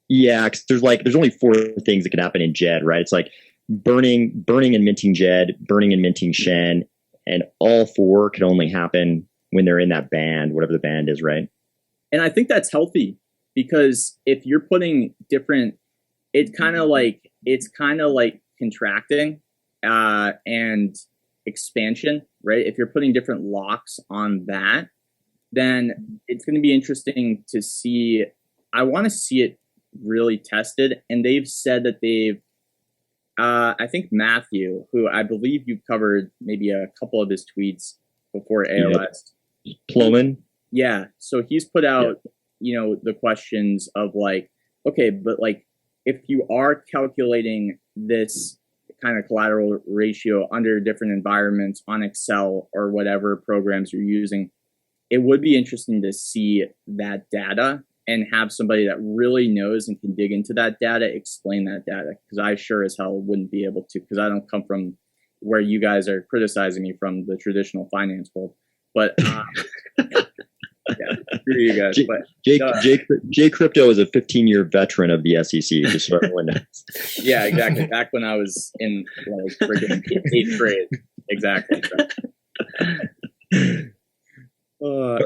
Yeah, because there's only 4 things that can happen in JED, right? It's like burning and minting Jed, burning and minting Shen, and all 4 can only happen when they're in that band, whatever the band is, right? And I think that's healthy, because if you're putting different, it's kind of like contracting and expansion, right? If you're putting different locks on that, then it's going to be interesting to see. I want to see it really tested. And they've said that I think Matthew, who I believe you've covered maybe a couple of his tweets before AOS. Ploman? Yeah. So he's put out, the questions of like, okay, but like, if you are calculating this kind of collateral ratio under different environments on Excel or whatever programs you're using, it would be interesting to see that data and have somebody that really knows and can dig into that data, explain that data. Because I sure as hell wouldn't be able to, because I don't come from where you guys are criticizing me from, the traditional finance world. But yeah, screw you guys. J Crypto is a 15-year veteran of the SEC, just so everyone knows. Yeah, exactly. Back when I was in like freaking 8th grade. Exactly.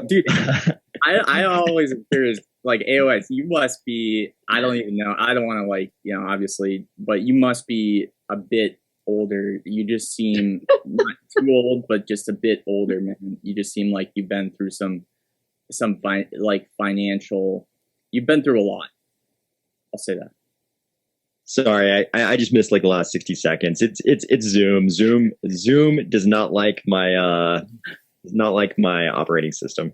Dude, I always am curious, like AOS, you must be, I don't even know, I don't want to like, obviously, but you must be a bit older. You just seem not too old, but just a bit older, man. You just seem like you've been through some financial, you've been through a lot. I'll say that. Sorry, I just missed like the last 60 seconds. It's Zoom. Zoom does not like my operating system.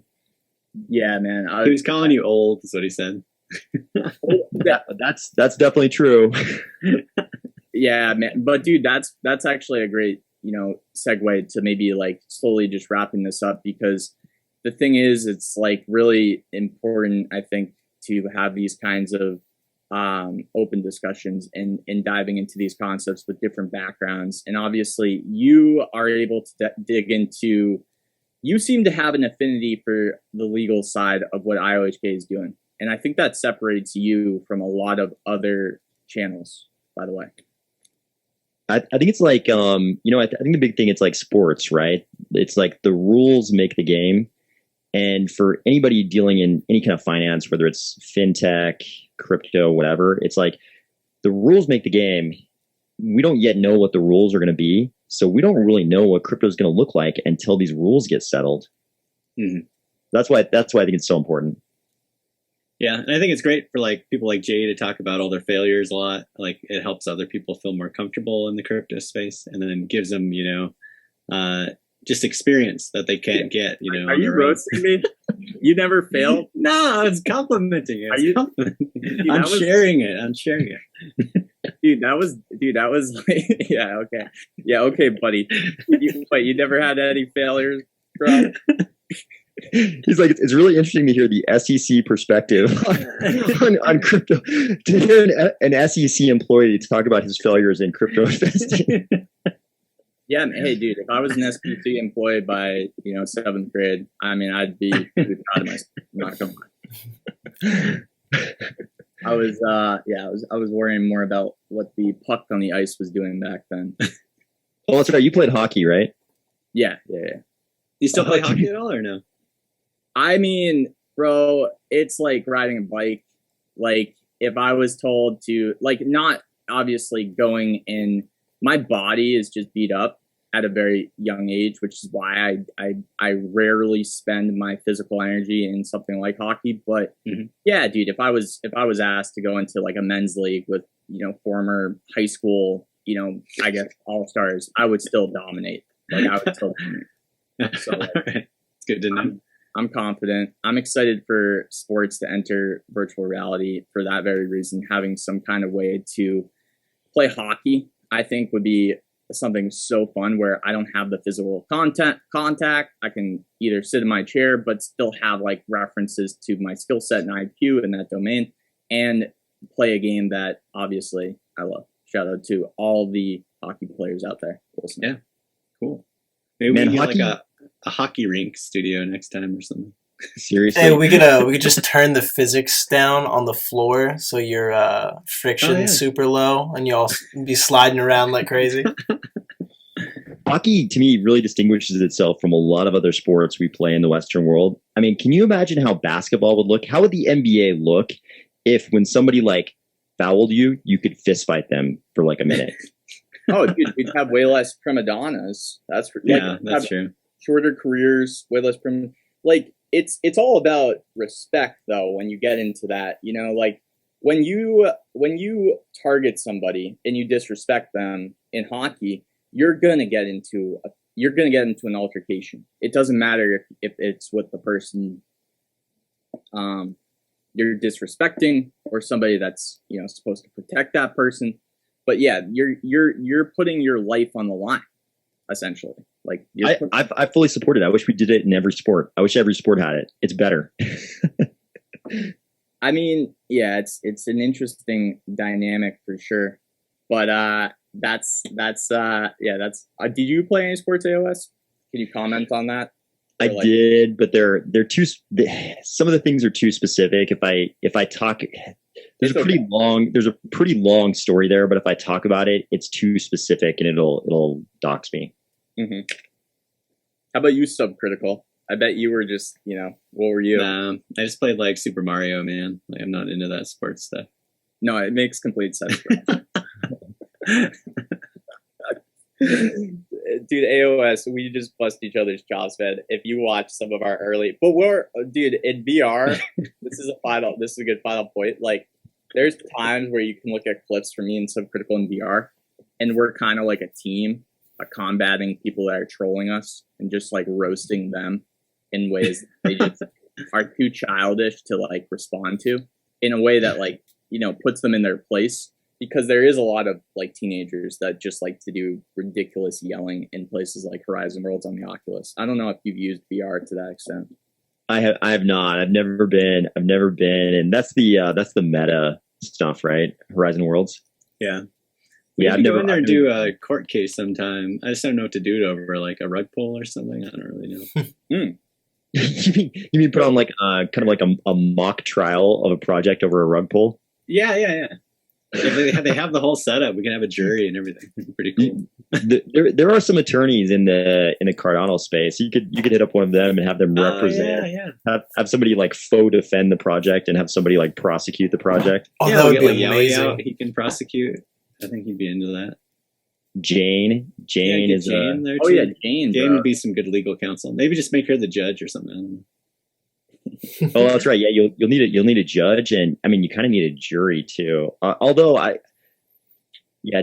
Yeah, man. He was calling you old, is what he said. Yeah, that's definitely true. Yeah, man. But dude, that's actually a great, segue to maybe like slowly just wrapping this up, because the thing is, it's like really important, I think, to have these kinds of open discussions and diving into these concepts with different backgrounds. And obviously you are able to dig into, you seem to have an affinity for the legal side of what IOHK is doing. And I think that separates you from a lot of other channels, by the way. I think it's like, I think the big thing, it's like sports, right? It's like the rules make the game. And for anybody dealing in any kind of finance, whether it's fintech, crypto, whatever, it's like the rules make the game. We don't yet know what the rules are going to be. So we don't really know what crypto is going to look like until these rules get settled. Mm-hmm. That's why I think it's so important. Yeah, and I think it's great for like people like Jay to talk about all their failures a lot. Like it helps other people feel more comfortable in the crypto space, and then gives them, just experience that they can't get. Are you roasting me? You never failed? No, I was complimenting it. Dude, I'm sharing it. Dude, that was like, yeah, okay, buddy. But you never had any failures, bro? He's like, it's really interesting to hear the SEC perspective on crypto. To hear an SEC employee talk about his failures in crypto investing. Yeah, hey, dude, if I was an SPC employee by 7th grade, I mean, I'd be pretty proud of myself. I'm not gonna lie. I was worrying more about what the puck on the ice was doing back then. Oh, that's right. You played hockey, right? Yeah. You still play hockey at all, or no? I mean, bro, it's like riding a bike. Like, if I was told to, like, not obviously going in, my body is just beat up at a very young age, which is why I rarely spend my physical energy in something like hockey. But yeah, dude, if I was asked to go into like a men's league with, former high school, I guess all-stars, I would still dominate. Like, I would still dominate. So like, it's good to know. I'm confident. I'm excited for sports to enter virtual reality for that very reason. Having some kind of way to play hockey, I think, would be something so fun where I don't have the physical contact. I can either sit in my chair, but still have like references to my skill set and IQ in that domain, and play a game that obviously I love. Shout out to all the hockey players out there. Awesome. Yeah, cool. Maybe we can get like a hockey rink studio next time or something. Seriously. Hey, we could just turn the physics down on the floor so your friction's super low and you'll be sliding around like crazy. Hockey, to me, really distinguishes itself from a lot of other sports we play in the Western world. I mean, can you imagine how basketball would look? How would the NBA look if when somebody like fouled you, you could fist fight them for like a minute? Oh, dude, we'd have way less prima donnas. That's that's true. Shorter careers, way less prima. Like it's all about respect, though. When you get into that, you know, like when you target somebody and you disrespect them in hockey, you're gonna get into an altercation. It doesn't matter if it's with the person you're disrespecting or somebody that's, you know, supposed to protect that person. But yeah, you're putting your life on the line, essentially. Like I fully support it. I wish we did it in every sport. I wish every sport had it. It's better. I mean, yeah, it's an interesting dynamic for sure. But did you play any sports, AOS? Can you comment on that? I did, but they're too. Some of the things are too specific. If I talk, there's a pretty long story there. But if I talk about it, it's too specific and it'll dox me. Mm-hmm. How about you, Subcritical? I bet you were just, you know, what were you? I just played like Super Mario, man. Like, I'm not into that sports stuff. No, it makes complete sense. Dude, AOS, we just bust each other's chops, man. If you watch some of our early, but dude, in VR, this is a good final point. Like, there's times where you can look at clips from me and Subcritical in VR, and we're kind of like a team, combating people that are trolling us and just like roasting them in ways that they just are too childish to like respond to, in a way that, like, you know, puts them in their place. Because there is a lot of like teenagers that just like to do ridiculous yelling in places like Horizon Worlds on the Oculus. I don't know if you've used VR to that extent. I have not. I've never been, and that's the meta stuff, right? Horizon Worlds. Yeah. Yeah, I've go in there and do a court case sometime. I just don't know what to do over like a rug pull or something. I don't really know. You mean put on like kind of like a mock trial of a project over a rug pull? Yeah. If they have the whole setup, we can have a jury and everything. Pretty cool. There are some attorneys in the Cardano space. You could hit up one of them and have them represent. Have somebody like faux defend the project and have somebody like prosecute the project. Oh, that would be amazing. Out. He can prosecute. I think he'd be into that. Jane is Jane there too. Oh yeah, Jane. Jane would be some good legal counsel. Maybe just make her the judge or something. Oh, that's right. Yeah, you'll need a judge, and I mean, you kind of need a jury too. Although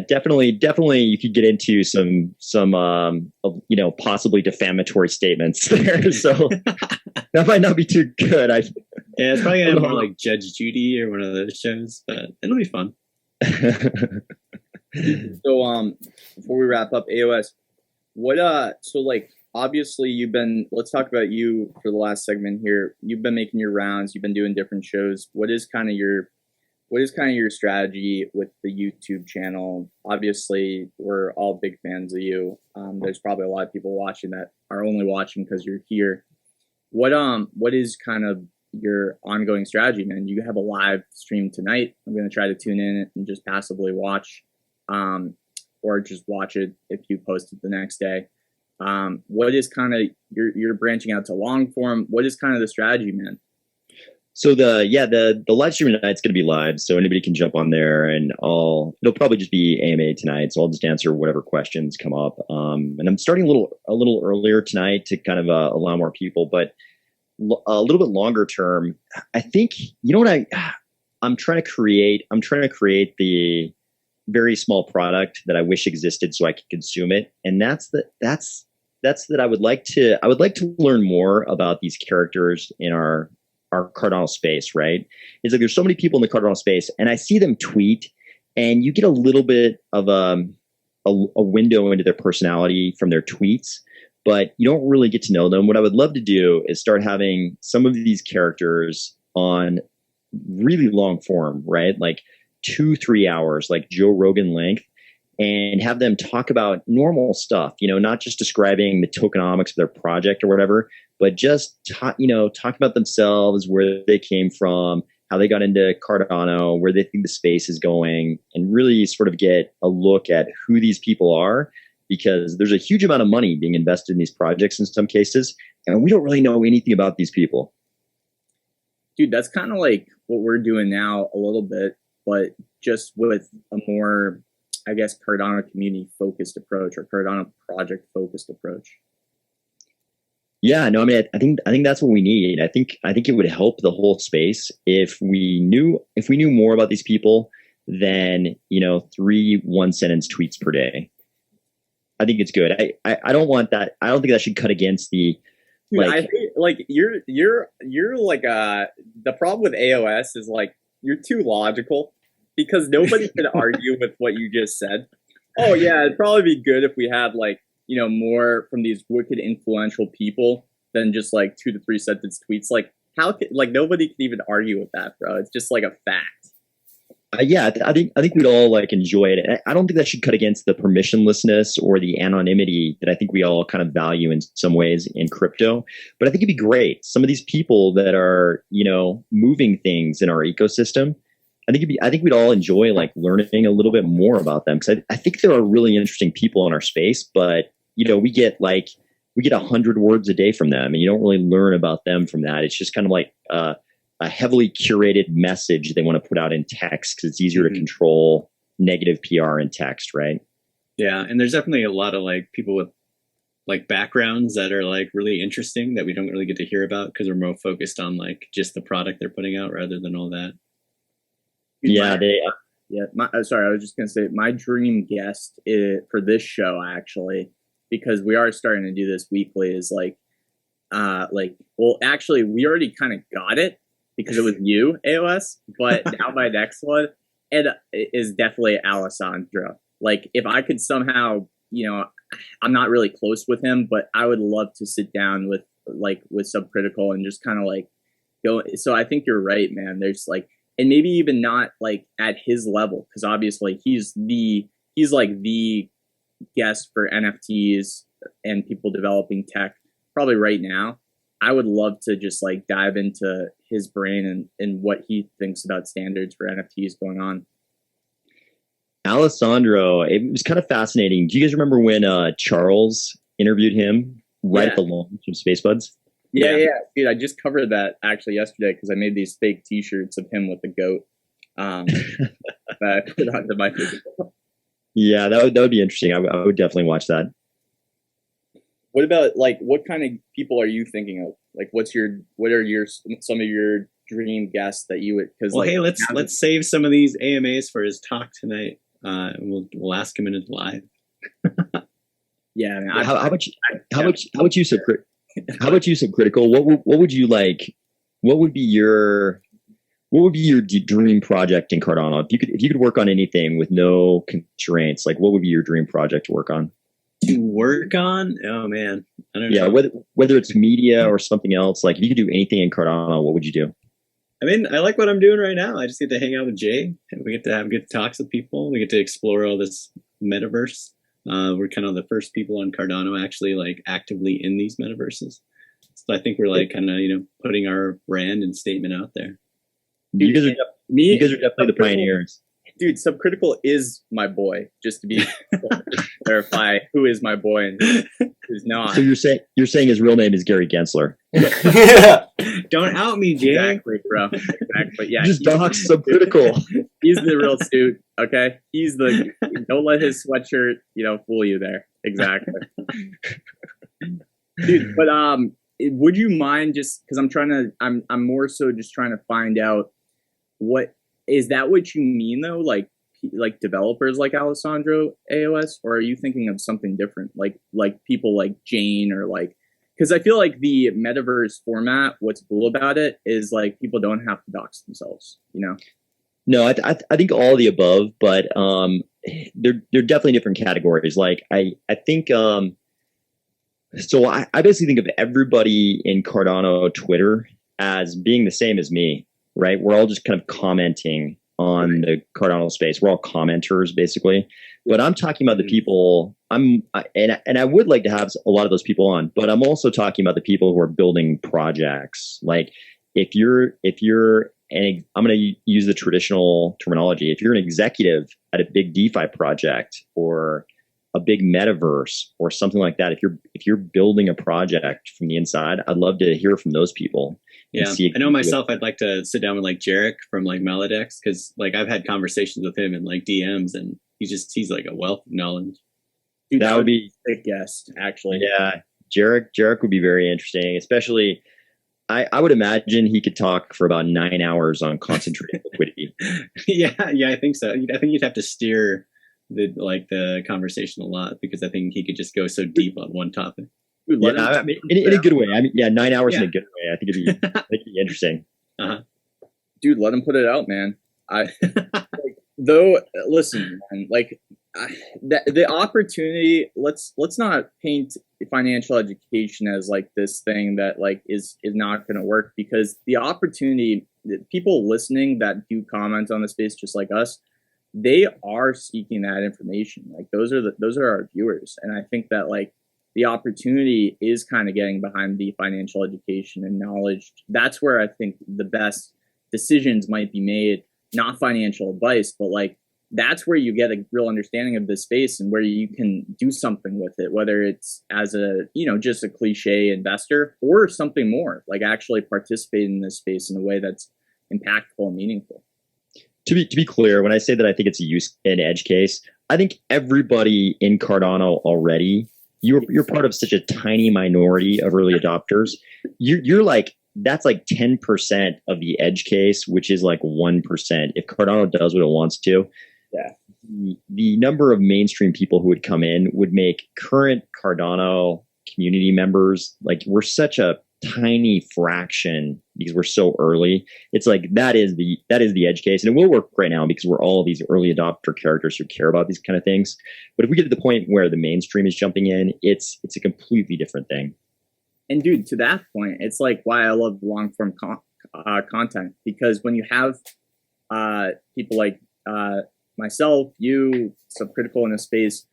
definitely, you could get into some you know, possibly defamatory statements there. So that might not be too good. Yeah, it's probably gonna have more like Judge Judy or one of those shows, but it'll be fun. So before we wrap up, AOS, so like, obviously let's talk about you for the last segment here. You've been making your rounds, you've been doing different shows. What is kind of your strategy with the YouTube channel? Obviously, we're all big fans of you. There's probably a lot of people watching that are only watching because you're here. What is kind of your ongoing strategy, man? You have a live stream tonight. I'm going to try to tune in and just passively watch, or just watch it if you post it the next day. What is kind of you're branching out to long form? What is kind of the strategy, man? So the live stream tonight's going to be live, so anybody can jump on there, and it'll probably just be AMA tonight. So I'll just answer whatever questions come up. And I'm starting a little earlier tonight to kind of allow more people, but a little bit longer term. I think, you know what I'm trying to create. I'm trying to create the very small product that I wish existed so I could consume it, and that's that I would like to learn more about these characters in our Cardano space, right? It's like there's so many people in the Cardano space, and I see them tweet, and you get a little bit of a window into their personality from their tweets, but you don't really get to know them. What I would love to do is start having some of these characters on really long form, right? Like 2-3 hours, like Joe Rogan length, and have them talk about normal stuff, not just describing the tokenomics of their project or whatever, but just talk about themselves, where they came from, how they got into Cardano, where they think the space is going, and really sort of get a look at who these people are, because there's a huge amount of money being invested in these projects in some cases, and we don't really know anything about these people. Dude, that's kind of like what we're doing now a little bit, but just with a more, I guess, Cardano community focused approach, or Cardano project focused approach. Yeah, no, I mean, I think that's what we need. I think it would help the whole space if we knew more about these people than 3 1-sentence tweets per day. I think it's good. I don't want that. I don't think that should cut against the. Dude, I hate, like, you're like the problem with AOS is like you're too logical, because nobody can argue with what you just said. Oh yeah, it'd probably be good if we had like, more from these wicked influential people than just like 2 to 3 sentence tweets. Like, how could, like, nobody can even argue with that, bro. It's just like a fact. Yeah, I think we'd all like enjoy it. I don't think that should cut against the permissionlessness or the anonymity that I think we all kind of value in some ways in crypto. But I think it'd be great. Some of these people that are, moving things in our ecosystem, I think we'd all enjoy like learning a little bit more about them, because I think there are really interesting people in our space, but we get 100 words a day from them, and you don't really learn about them from that. It's just kind of like a heavily curated message they want to put out in text, because it's easier to control negative PR in text, right? Yeah, and there's definitely a lot of like people with like backgrounds that are like really interesting that we don't really get to hear about, because we're more focused on like just the product they're putting out rather than all that. Yeah, sorry, I was just gonna say my dream guest for this show, actually, because we are starting to do this weekly, is well, actually, we already kind of got it because it was you, AOS, but now my next one is definitely Alessandro. Like, if I could somehow, I'm not really close with him, but I would love to sit down with Subcritical and just kind of like go. So I think you're right, man. There's like, and maybe even not like at his level, because obviously he's like the guest for NFTs and people developing tech probably right now. I would love to just like dive into his brain and what he thinks about standards for NFTs going on. Alessandro, it was kind of fascinating. Do you guys remember when Charles interviewed him at the launch of SpaceBuds? Yeah. Dude, I just covered that actually yesterday, because I made these fake T-shirts of him with the goat that I put onto my video. Yeah, that would be interesting. I would definitely watch that. What about like, what kind of people are you thinking of? Like, what are some of your dream guests that you would? Because hey, let's save some of these AMAs for his talk tonight. We'll ask him in his live. Yeah. I mean, how about you, Subcritical? What would you like? What would be your dream project in Cardano? If you could work on anything with no constraints, like what would be your dream project to work on? To work on? Oh man, I don't know. Yeah, whether it's media or something else, like if you could do anything in Cardano, what would you do? I mean, I like what I'm doing right now. I just get to hang out with Jay, and we get to have good talks with people. We get to explore all this metaverse. We're kind of the first people on Cardano actually like actively in these metaverses. So I think we're like kind of putting our brand and statement out there. You guys are definitely the pioneers. Dude, Subcritical is my boy. Just to be clarify, who is my boy and who's not. So you're saying his real name is Gary Gensler. Don't out me, Jay. Exactly, bro. Exactly. Yeah. Just dox Subcritical. He's the real suit. Okay. Don't let his sweatshirt, fool you there. Exactly. Dude, but would you mind, just because I'm more so just trying to find out, what is that what you mean though? Like developers like Alessandro AOS, or are you thinking of something different? Like people like Jane, or like, because I feel like the metaverse format, what's cool about it is like people don't have to dox themselves, No, I think all of the above, but they're definitely different categories. Like I think so I basically think of everybody in Cardano Twitter as being the same as me, right? We're all just kind of commenting on the Cardano space. We're all commenters basically. But I'm talking about the people and I would like to have a lot of those people on, but I'm also talking about the people who are building projects. Like if you're and I'm going to use the traditional terminology. If you're an executive at a big DeFi project or a big metaverse or something like that, if you're building a project from the inside, I'd love to hear from those people. Yeah, I know myself. I'd like to sit down with like Jarek from like Maladex, because like I've had conversations with him in like DMs, and he's like a wealth of knowledge. Dude, that would be a big guest, actually. Yeah, Jarek would be very interesting, especially. I would imagine he could talk for about 9 hours on concentrated liquidity. Yeah, I think so. I think you'd have to steer the conversation a lot, because I think he could just go so deep on one topic. Yeah, I mean, in a good way. I mean, yeah, 9 hours in a good way. I think it'd be interesting. Dude, let him put it out, man. Listen, man, like the opportunity. Let's not paint financial education as like this thing that like is not going to work, because the opportunity, people listening that do comment on the space just like us, they are seeking that information. Like those are our viewers, and I think that like the opportunity is kind of getting behind the financial education and knowledge. That's where I think the best decisions might be made, not financial advice, but like that's where you get a real understanding of this space and where you can do something with it, whether it's as a, just a cliche investor or something more, like actually participate in this space in a way that's impactful and meaningful. To be clear, when I say that I think it's an edge case, I think everybody in Cardano already, you're part of such a tiny minority of early adopters. You're like, that's like 10% of the edge case, which is like 1%. If Cardano does what it wants to, the number of mainstream people who would come in would make current Cardano community members, like we're such a tiny fraction because we're so early. It's like that is the edge case, and it will work right now because we're all these early adopter characters who care about these kind of things. But if we get to the point where the mainstream is jumping in, it's a completely different thing. And dude, to that point, it's like why I love long form content, because when you have people like myself, you, Subcritical in a space,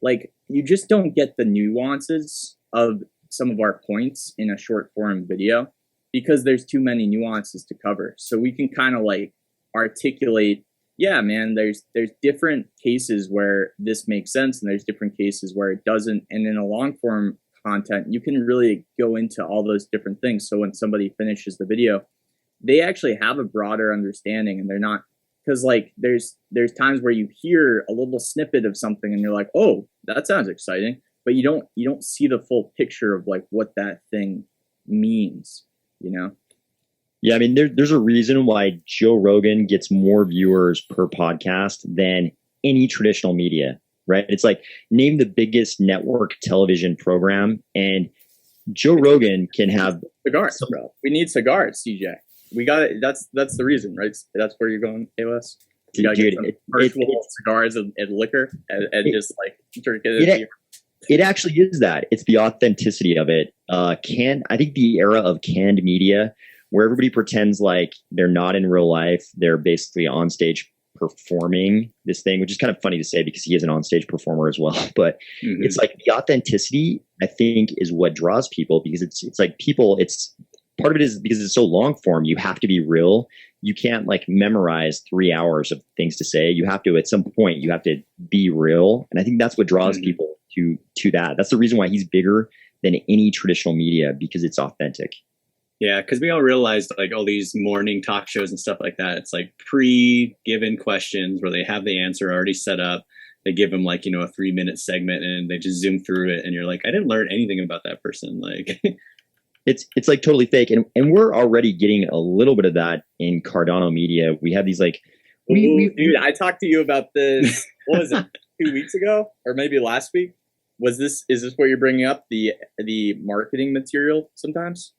like you just don't get the nuances of some of our points in a short form video because there's too many nuances to cover. So we can kind of like articulate, yeah, man, there's different cases where this makes sense and there's different cases where it doesn't. And in a long form content, you can really go into all those different things. So when somebody finishes the video, they actually have a broader understanding, and they're not, because like there's times where you hear a little snippet of something and you're like, oh, that sounds exciting, but you don't see the full picture of like what that thing means, Yeah, I mean, there's a reason why Joe Rogan gets more viewers per podcast than any traditional media, right? It's like, name the biggest network television program, and Joe Rogan can have cigars, bro. We need cigars, CJ. We got it. That's the reason, right? That's where you're going, AOS. You gotta get some virtual cigars and liquor and just like drink it. It actually is that. It's the authenticity of it. I think the era of canned media, where everybody pretends like they're not in real life, they're basically on stage performing this thing, which is kind of funny to say because he is an onstage performer as well. But it's like the authenticity, I think, is what draws people, because it's like people, it's part of it is because it's so long form, you have to be real. You can't like memorize 3 hours of things to say. You have to, at some point, you have to be real. And I think that's what draws people to that. That's the reason why he's bigger than any traditional media, because it's authentic. Yeah, because we all realized like all these morning talk shows and stuff like that, it's like pre-given questions where they have the answer already set up. They give them like, a 3-minute segment and they just zoom through it. And you're like, I didn't learn anything about that person. Like it's like totally fake. And we're already getting a little bit of that in Cardano media. We have these like, dude, I talked to you about this, what was it, 2 weeks ago or maybe last week? Is this what you're bringing up, the marketing material sometimes?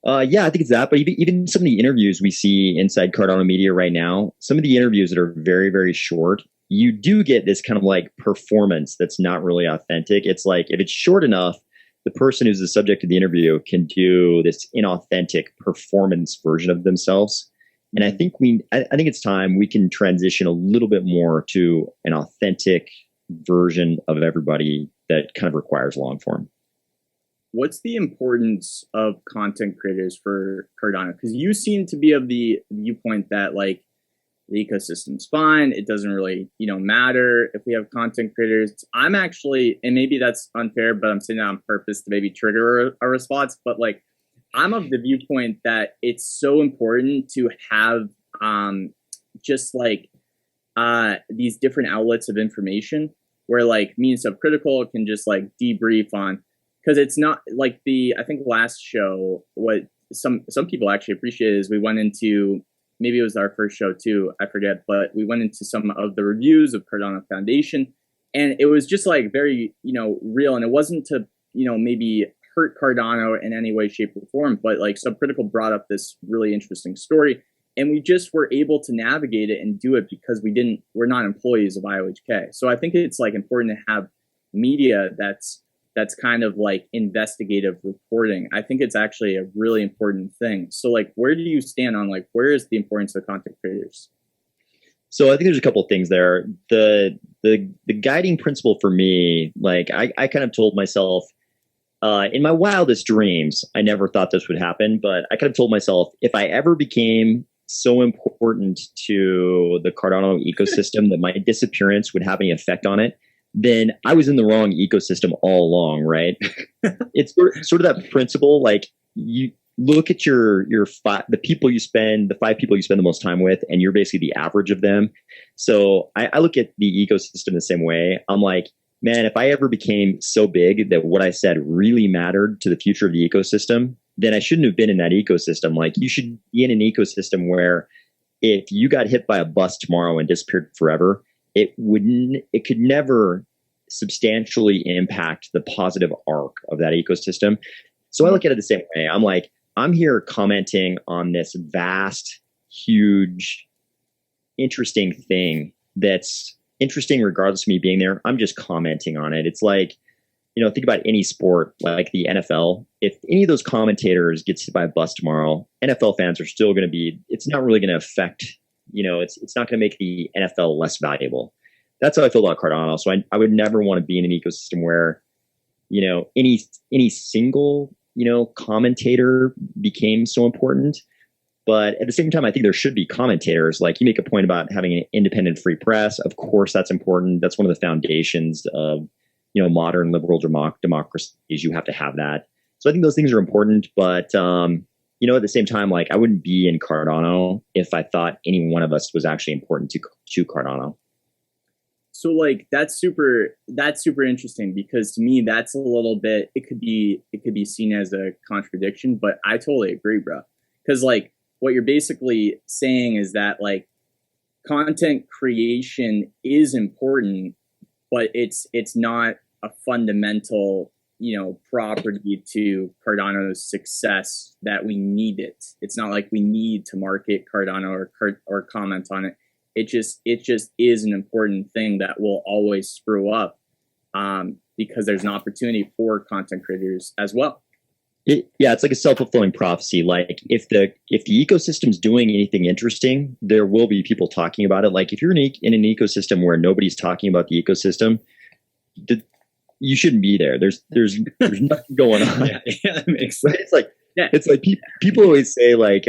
Yeah, I think it's that. But even some of the interviews we see inside Cardano media right now, some of the interviews that are very, very short, you do get this kind of like performance that's not really authentic. It's like, if it's short enough, the person who's the subject of the interview can do this inauthentic performance version of themselves. And I think I think it's time we can transition a little bit more to an authentic version of everybody that kind of requires long form. What's the importance of content creators for Cardano? Because you seem to be of the viewpoint that like the ecosystem's fine. It doesn't really, matter if we have content creators. I'm actually, and maybe that's unfair, but I'm saying that on purpose to maybe trigger a response. But like, I'm of the viewpoint that it's so important to have just like these different outlets of information where like me and Subcritical can just like debrief on, because it's not like I think last show, what some people actually appreciate is we went into, maybe it was our first show too, I forget, but we went into some of the reviews of Cardano Foundation, and it was just like very, real. And it wasn't to, maybe hurt Cardano in any way, shape, or form, but like Subcritical brought up this really interesting story, and we just were able to navigate it and do it because we're not employees of IOHK. So I think it's like important to have media that's kind of like investigative reporting. I think it's actually a really important thing. So like, where do you stand on like, where is the importance of content creators? So I think there's a couple of things there. The guiding principle for me, like I kind of told myself, in my wildest dreams, I never thought this would happen, but I kind of told myself, if I ever became so important to the Cardano ecosystem that my disappearance would have any effect on it, then I was in the wrong ecosystem all along, right? It's sort of that principle, like you look at the people you spend, the 5 people you spend the most time with, and you're basically the average of them. So I look at the ecosystem the same way. I'm like, man, if I ever became so big that what I said really mattered to the future of the ecosystem, then I shouldn't have been in that ecosystem. Like, you should be in an ecosystem where if you got hit by a bus tomorrow and disappeared forever, it could never substantially impact the positive arc of that ecosystem. So I look at it the same way. I'm like, I'm here commenting on this vast, huge, interesting thing that's interesting regardless of me being there. I'm just commenting on it. It's like, think about any sport like the NFL. If any of those commentators gets hit by a bus tomorrow, NFL fans are still going to be, it's not really going to affect, it's not going to make the NFL less valuable. That's how I feel about Cardano. So I would never want to be in an ecosystem where, any single, commentator became so important. But at the same time, I think there should be commentators. Like, you make a point about having an independent free press. Of course, that's important. That's one of the foundations of, modern liberal democracies. You have to have that. So I think those things are important. But, at the same time, like, I wouldn't be in Cardano if I thought any one of us was actually important to Cardano. So like, that's super interesting, because to me, that's a little bit, it could be seen as a contradiction, but I totally agree, bro. Because like, what you're basically saying is that like, content creation is important, but it's not a fundamental, property to Cardano's success that we need it. It's not like we need to market Cardano or comment on it. It just is an important thing that will always screw up, because there's an opportunity for content creators as well. It's like a self-fulfilling prophecy. Like, if the ecosystem's doing anything interesting, there will be people talking about it. Like, if you're in an ecosystem where nobody's talking about the ecosystem, you shouldn't be there. There's nothing going on. Yeah, that makes sense. Right? It's like people always say, like,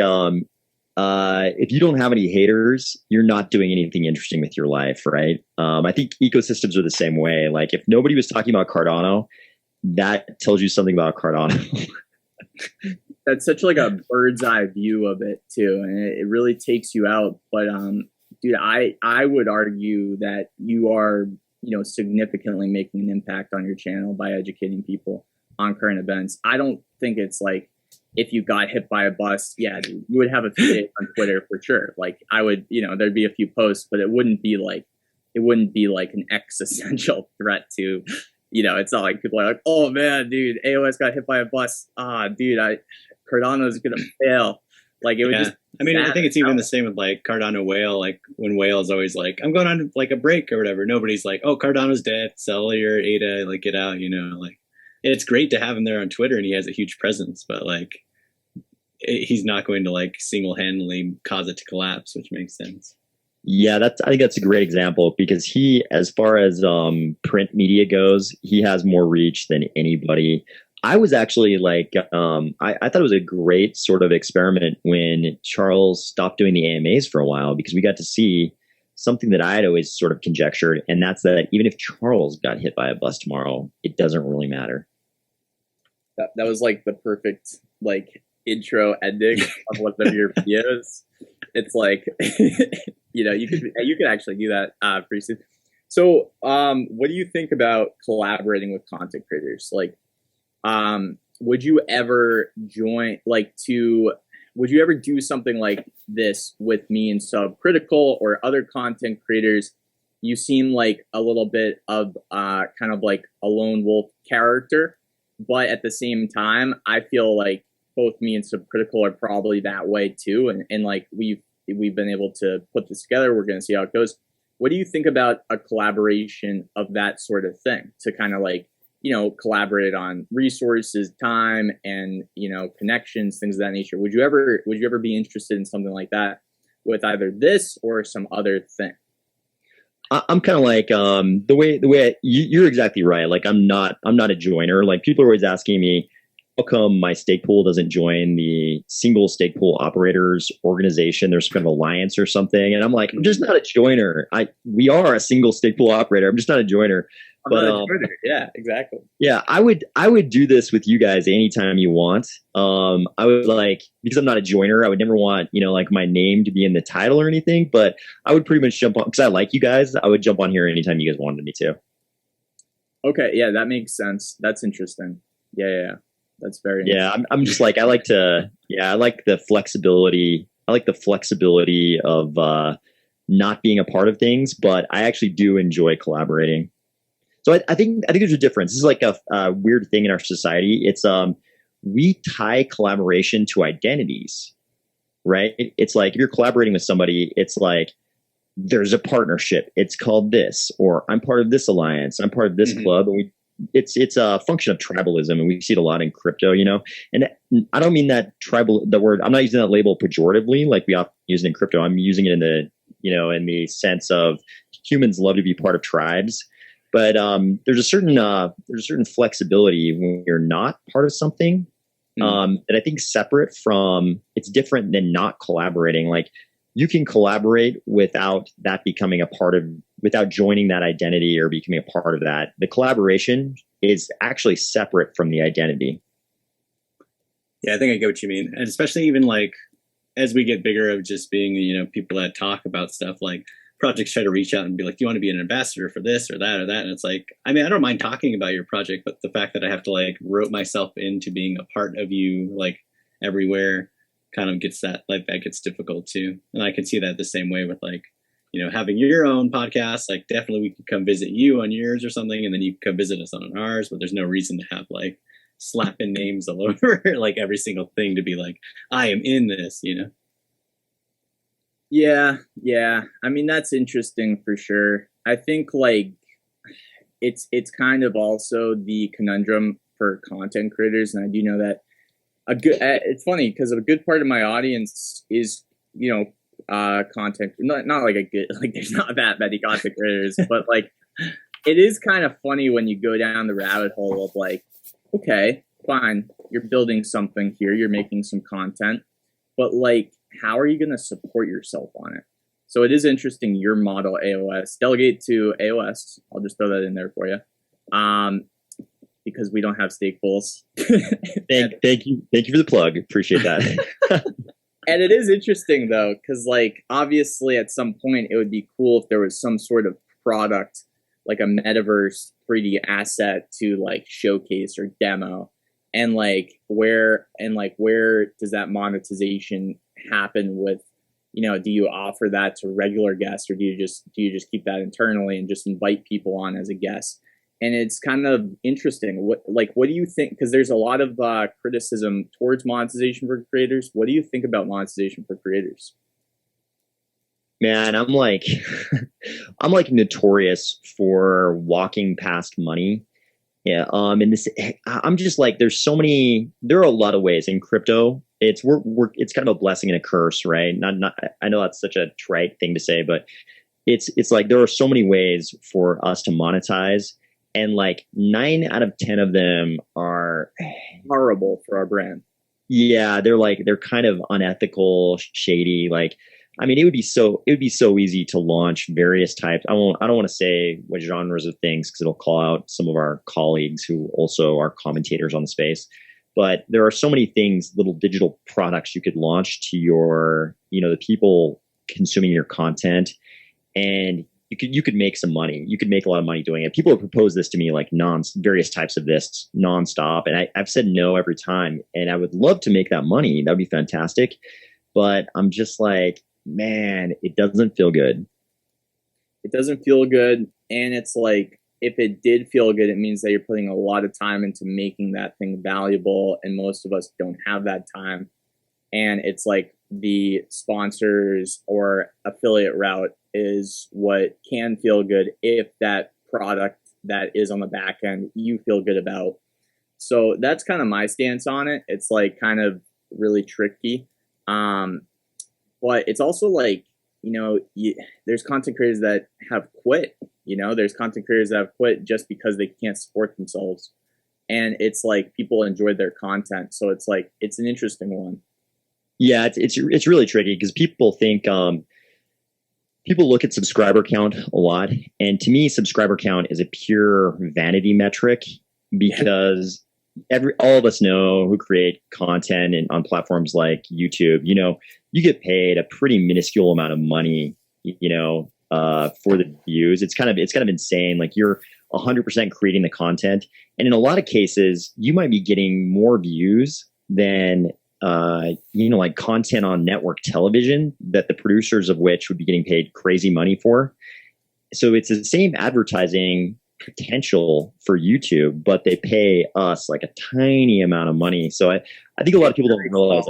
if you don't have any haters, you're not doing anything interesting with your life, right? I think ecosystems are the same way. Like, if nobody was talking about Cardano, that tells you something about Cardano. That's such like a bird's eye view of it too, and it really takes you out. But dude, I would argue that you are, significantly making an impact on your channel by educating people on current events. I don't think it's like, if you got hit by a bus, yeah, dude, you would have a few days on Twitter for sure. Like, I would, there'd be a few posts, but it wouldn't be like an existential threat to, it's not like people are like, oh man, dude, AOS got hit by a bus. Dude, Cardano's gonna fail. Like, it would just. I mean, I think it's even the same with like Cardano Whale. Like, when Whale is always like, I'm going on like a break or whatever. Nobody's like, oh, Cardano's dead. Sell your ADA, like, get out. Like, it's great to have him there on Twitter, and he has a huge presence. But like, he's not going to like single-handedly cause it to collapse, which makes sense. Yeah, I think that's a great example because he, as far as print media goes, he has more reach than anybody. I was actually like, I thought it was a great sort of experiment when Charles stopped doing the AMAs for a while, because we got to see something that I had always sort of conjectured, and that's that even if Charles got hit by a bus tomorrow, it doesn't really matter. That was like the perfect like intro ending of one of your videos. It's like, you could actually do that pretty soon. So, what do you think about collaborating with content creators? Like, would you ever would you ever do something like this with me and Subcritical or other content creators? You seem like a little bit of kind of like a lone wolf character, but at the same time, I feel like both me and Subcritical are probably that way too. And like we've been able to put this together. We're going to see how it goes. What do you think about a collaboration of that sort of thing to kind of like, collaborate on resources, time, and, connections, things of that nature? Would you ever be interested in something like that with either this or some other thing? I'm kind of like, the way you're exactly right. Like, I'm not a joiner. Like, people are always asking me, how come my stake pool doesn't join the single stake pool operators organization? There's kind of alliance or something. And I'm like, I'm just not a joiner. We are a single stake pool operator. I'm just not a joiner. But yeah, exactly. Yeah, I would do this with you guys anytime you want. I would like, because I'm not a joiner, I would never want, like my name to be in the title or anything, but I would pretty much jump on, because I like you guys. I would jump on here anytime you guys wanted me to. Okay, yeah, that makes sense. That's interesting. Yeah. That's very yeah. I'm just like, I like the flexibility. I like the flexibility of not being a part of things, but I actually do enjoy collaborating. So I think there's a difference. This is like a weird thing in our society. It's we tie collaboration to identities, right? It's like if you're collaborating with somebody, it's like there's a partnership. It's called this, or I'm part of this alliance. I'm part of this club, and it's a function of tribalism, and we see it a lot in crypto, And I don't mean that the word. I'm not using that label pejoratively, like we often use it in crypto. I'm using it in the in the sense of humans love to be part of tribes. But there's a certain flexibility when you're not part of something that I think it's different than not collaborating. Like, you can collaborate without that becoming without joining that identity or becoming a part of that. The collaboration is actually separate from the identity. Yeah, I think I get what you mean. And especially even like as we get bigger of just being, people that talk about stuff, like projects try to reach out and be like, do you want to be an ambassador for this or that or that? And it's like, I mean, I don't mind talking about your project, but the fact that I have to like rope myself into being a part of you, like everywhere, kind of gets that gets difficult too. And I can see that the same way with like, having your own podcast. Like, definitely we could come visit you on yours or something, and then you can come visit us on ours, but there's no reason to have like slapping names all over like every single thing to be like, I am in this, Yeah. I mean, that's interesting for sure. I think like it's kind of also the conundrum for content creators, and I do know that it's funny because a good part of my audience is content, not like a good, like there's not that many content creators, but like it is kind of funny when you go down the rabbit hole of like, okay, fine, you're building something here, you're making some content, but like, how are you going to support yourself on it? So it is interesting, your model AOS. Delegate to AOS. I'll just throw that in there for you. Because we don't have stake pools. Thank you for the plug. Appreciate that. And it is interesting though, because like obviously at some point it would be cool if there was some sort of product, like a metaverse 3D asset to like showcase or demo. And where does that monetization happen with, do you offer that to regular guests, or do you just keep that internally and just invite people on as a guest? And it's kind of interesting. What do you think? Because there's a lot of criticism towards monetization for creators. What do you think about monetization for creators? Man, I'm like notorious for walking past money. Yeah. And this, I'm just like, there are a lot of ways in crypto. It's kind of a blessing and a curse, right? I know that's such a trite thing to say, but it's like, there are so many ways for us to monetize, and like 9 out of 10 of them are horrible for our brand. Yeah. They're kind of unethical, shady. Like, I mean, it would be so easy to launch various types. I don't want to say what genres of things because it'll call out some of our colleagues who also are commentators on the space. But there are so many things, little digital products you could launch to the people consuming your content, and you could make some money. You could make a lot of money doing it. People have proposed this to me, like various types of this nonstop, and I've said no every time. And I would love to make that money. That would be fantastic. But I'm just like, man, it doesn't feel good. It doesn't feel good. And it's like, if it did feel good, it means that you're putting a lot of time into making that thing valuable. And most of us don't have that time. And it's like the sponsors or affiliate route is what can feel good if that product that is on the back end you feel good about. So that's kind of my stance on it. It's like kind of really tricky. But it's also like, there's content creators that have quit. There's content creators that have quit just because they can't support themselves. And it's like people enjoyed their content. So it's like, it's an interesting one. Yeah, it's really tricky because people think, people look at subscriber count a lot. And to me, subscriber count is a pure vanity metric because all of us know who create content and on platforms like YouTube, you get paid a pretty minuscule amount of money, for the views. It's kind of insane. Like, you're 100% creating the content. And in a lot of cases, you might be getting more views than, like content on network television that the producers of which would be getting paid crazy money for. So it's the same advertising potential for YouTube, but they pay us like a tiny amount of money. So I think a lot of people don't realize,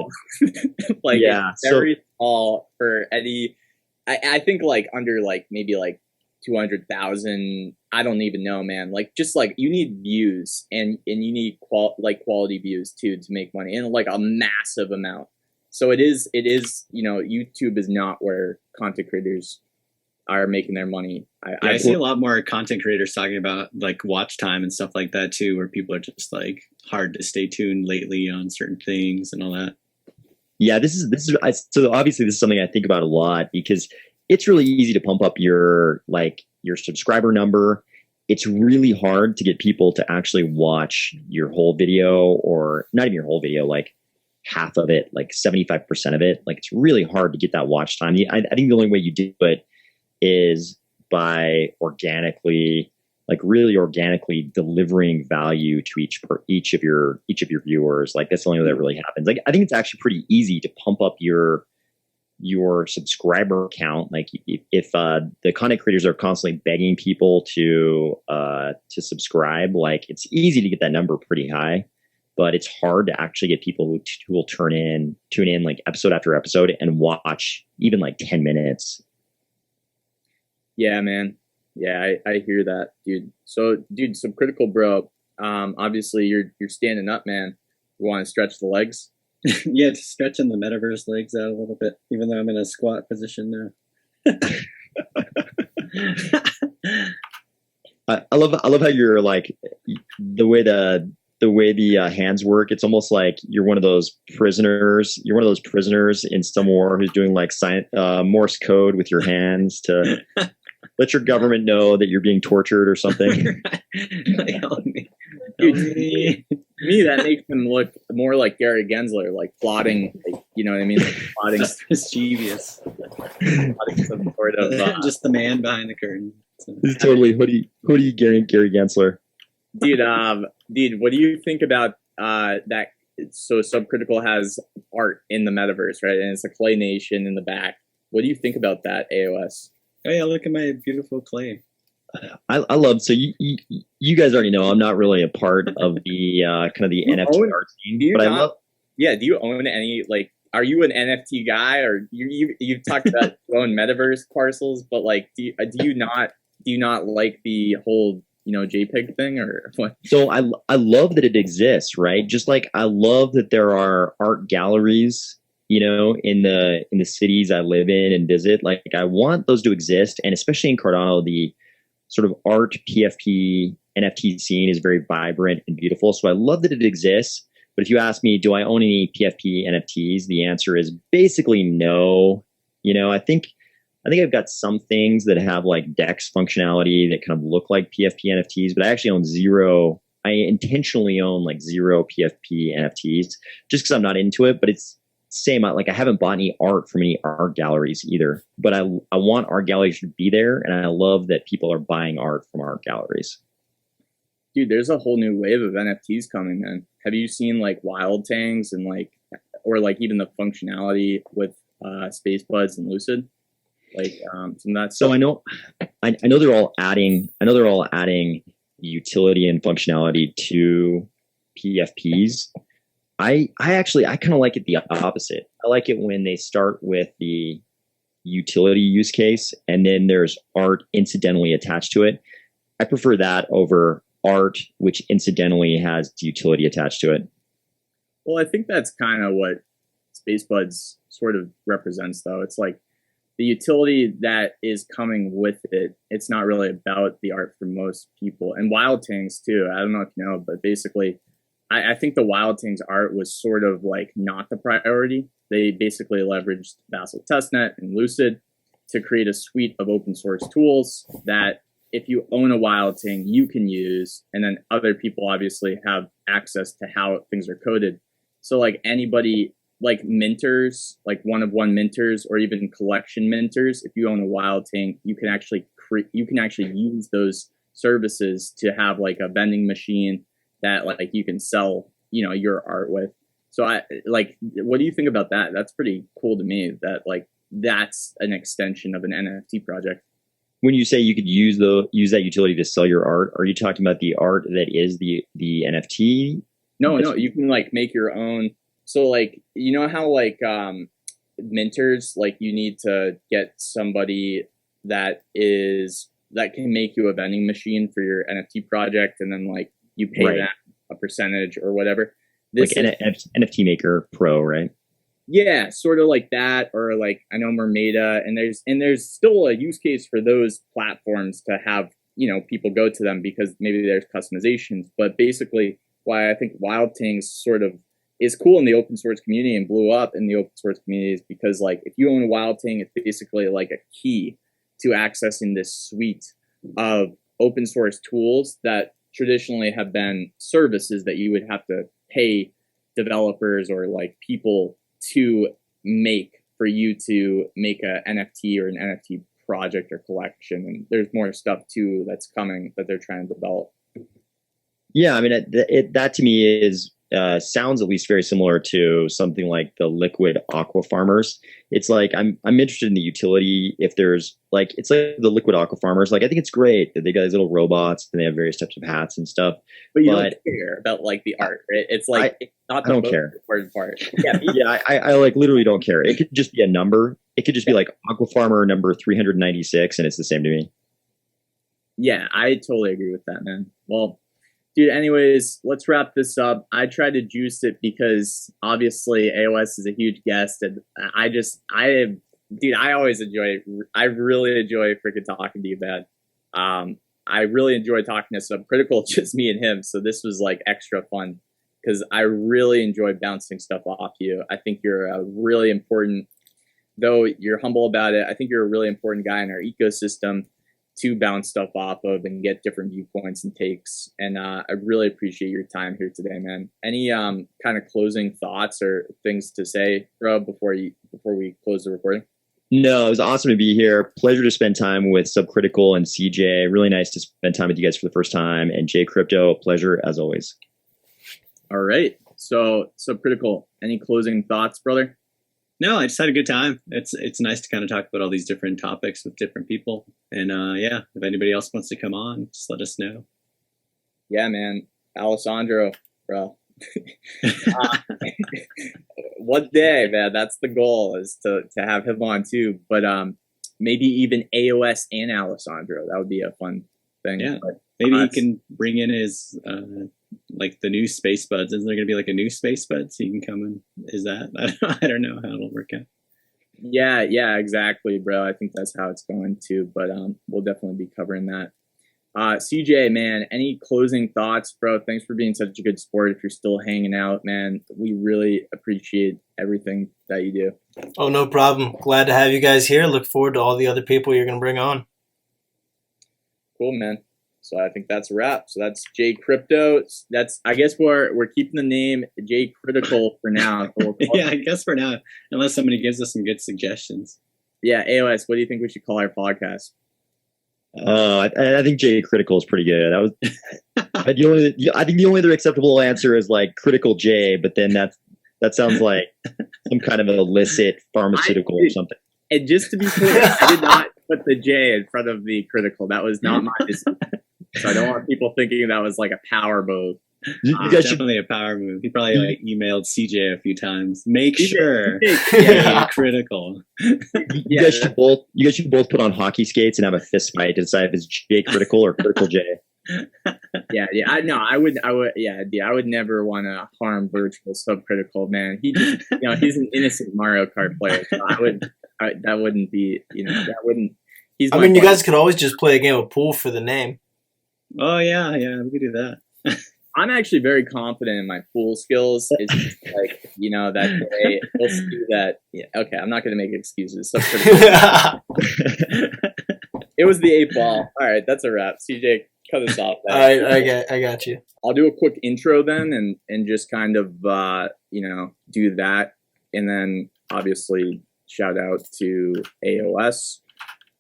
like, yeah, very small for any. I think like under like maybe like 200,000. I don't even know, man. Like, just like, you need views and you need quality views too to make money, and like a massive amount. So it is YouTube is not where content creators are making their money. I see a lot more content creators talking about like watch time and stuff like that too, where people are just like hard to stay tuned lately on certain things and all that. Yeah, so obviously this is something I think about a lot because it's really easy to pump up your subscriber number. It's really hard to get people to actually watch your whole video, or not even your whole video, like half of it, like 75% of it. Like, it's really hard to get that watch time. I think the only way you do it is by really organically delivering value to each of your viewers. Like, that's the only way that really happens. Like, I think it's actually pretty easy to pump up your subscriber count. Like, if the content creators are constantly begging people to subscribe, like, it's easy to get that number pretty high, but it's hard to actually get people who will tune in like episode after episode and watch even like 10 minutes. Yeah, man. Yeah, I hear that, dude. So, dude, Subcritical, bro. Obviously you're standing up, man. You want to stretch the legs? Yeah, just stretching the metaverse legs out a little bit, even though I'm in a squat position now. I love how you're like, the way the hands work. It's almost like you're one of those prisoners. You're one of those prisoners in some war who's doing like Morse code with your hands to let your government know that you're being tortured or something. Dude, me, that makes him look more like Gary Gensler, like plotting, like, you know what I mean? Like plotting. Just mischievous. Plotting some sort of, just the man behind the curtain. So. This is totally hoodie Gary Gensler. Dude, what do you think about that? So Subcritical has art in the metaverse, right? And it's a clay nation in the back. What do you think about that, AOS? Oh yeah, look at my beautiful clay. I love, so you guys already know I'm not really a part of the kind of the NFT art scene, but I love. Yeah, do you own any, like, are you an NFT guy, or you've talked about your own metaverse parcels, but like, do you not like the whole JPEG thing or what? So I love that it exists, right? Just like I love that there are art galleries, in the cities I live in and visit. Like I want those to exist, and especially in Cardano, the sort of art PFP NFT scene is very vibrant and beautiful. So I love that it exists. But if you ask me, do I own any PFP NFTs? The answer is basically no. I think I've got some things that have like DEX functionality that kind of look like PFP NFTs, but I actually own zero. I intentionally own like zero PFP NFTs just because I'm not into it. But it's same. Like I haven't bought any art from any art galleries either. But I want art galleries to be there, and I love that people are buying art from art galleries. Dude, there's a whole new wave of NFTs coming, man. Have you seen like Wild Tangs and or even the functionality with Space Buds and Lucid? Some of that stuff. So I know they're all adding utility and functionality to PFPs. I kind of like it the opposite. I like it when they start with the utility use case and then there's art incidentally attached to it. I prefer that over art which incidentally has utility attached to it. Well, I think that's kind of what Space Buds sort of represents, though. It's like the utility that is coming with it. It's not really about the art for most people. And Wild Tangs too. I don't know if you know, but basically, I think the Wild Tangs art was sort of like not the priority. They basically leveraged Vassal Testnet and Lucid to create a suite of open source tools that if you own a Wild Tang, you can use, and then other people obviously have access to how things are coded. So like anybody, like minters, like one-of-one minters, or even collection minters, if you own a Wild Tang, you can actually use those services to have like a vending machine that like you can sell, your art with. So what do you think about that? That's pretty cool to me. That like that's an extension of an NFT project. When you say you could use that utility to sell your art, are you talking about the art that is the NFT? No, you can like make your own. So like, how like minters, like you need to get somebody that can make you a vending machine for your NFT project, and then like you pay right. that a percentage or whatever. NFT Maker Pro, right? Yeah, sort of like that, or like I know Mermada, and there's still a use case for those platforms to have people go to them because maybe there's customizations. But basically, why I think Wild Tangs sort of is cool in the open source community and blew up in the open source community is because like if you own a Wild Tang, it's basically like a key to accessing this suite of open source tools that traditionally have been services that you would have to pay developers or like people to make for you to make a NFT or an NFT project or collection. And there's more stuff too that's coming that they're trying to develop. Yeah, I mean, that to me is sounds at least very similar to something like the liquid aqua farmers. It's like I'm interested in the utility. If there's like it's like the liquid aqua farmers. Like I think it's great that they got these little robots and they have various types of hats and stuff. But you don't care about like the art, right? It's like it's not the I don't care. important part. Yeah, I like literally don't care. It could just be a number. It could just be like aqua farmer number 396, and it's the same to me. Yeah, I totally agree with that, man. Well, dude, anyways, let's wrap this up. I tried to juice it because obviously AOS is a huge guest, and I really enjoy freaking talking to you, man. I really enjoy talking to Subcritical, just me and him. So this was like extra fun because I really enjoy bouncing stuff off you. I think you're a really important, though you're humble about it, I think you're a really important guy in our ecosystem to bounce stuff off of and get different viewpoints and takes. And I really appreciate your time here today, man. Any kind of closing thoughts or things to say, Rob, before we close the recording? No, it was awesome to be here. Pleasure to spend time with Subcritical and CJ. Really nice to spend time with you guys for the first time. And J Crypto, pleasure as always. All right. So Subcritical, any closing thoughts, brother? No, I just had a good time. It's nice to kind of talk about all these different topics with different people. And yeah, if anybody else wants to come on, just let us know. Yeah, man. Alessandro, bro. One day, man, that's the goal, is to have him on too. But maybe even AOS and Alessandro. That would be a fun thing. Yeah. But Maybe he can bring in his like the new space buds. Isn't there going to be like a new space bud so you can come in? Is that I don't know how it'll work out. Yeah, exactly, bro. I think that's how it's going to, but we'll definitely be covering that. CJ, man, any closing thoughts, bro? Thanks for being such a good sport. If you're still hanging out, man, we really appreciate everything that you do. Oh, no problem. Glad to have you guys here. Look forward to all the other people you're going to bring on. Cool, man. So I think that's a wrap. So that's J Crypto. That's, I guess we're keeping the name J Critical for now. Yeah, I guess for now, unless somebody gives us some good suggestions. Yeah, AOS, what do you think we should call our podcast? I think J Critical is pretty good. I think the only other acceptable answer is like Critical J, but then that sounds like some kind of an illicit pharmaceutical or something. And just to be clear, I did not put the J in front of the critical. That was not my decision. So I don't want people thinking that was like a power move. You guys definitely a power move. He probably like emailed CJ a few times. Make sure Yeah. critical. You guys should both put on hockey skates and have a fist fight to decide if it's J Critical or Critical J. I would never want to harm virtual subcritical, man. He just, he's an innocent Mario Kart player. So that wouldn't be, that wouldn't. I mean, you guys could always just play a game of pool for the name. Oh yeah, we could do that. I'm actually very confident in my pool skills. It's just like, that day we'll see that. Yeah, okay, I'm not going to make excuses. It was the 8-ball. All right, that's a wrap. CJ, cut us off. All right, I got you. I'll do a quick intro then and just kind of, do that. And then obviously shout out to AOS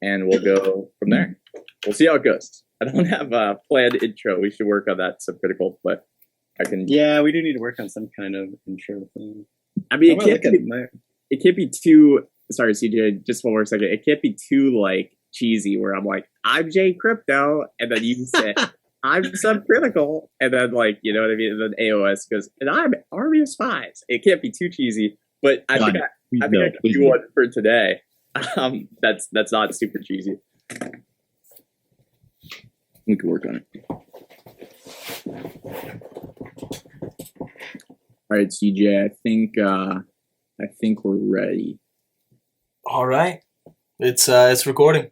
and we'll go from there. We'll see how it goes. I don't have a planned intro. We should work on that subcritical, but I can. Yeah, we do need to work on some kind of intro thing. I mean, it can't be too. Sorry, CJ. Just one more second. It can't be too like cheesy, where I'm like, I'm J Crypto, and then you say I'm subcritical, and then like, you know what I mean. And then AOS goes, and I'm Army of Spies. It can't be too cheesy, but I think I can do one for today. That's not super cheesy. We can work on it. All right, CJ. I think we're ready. All right, it's recording.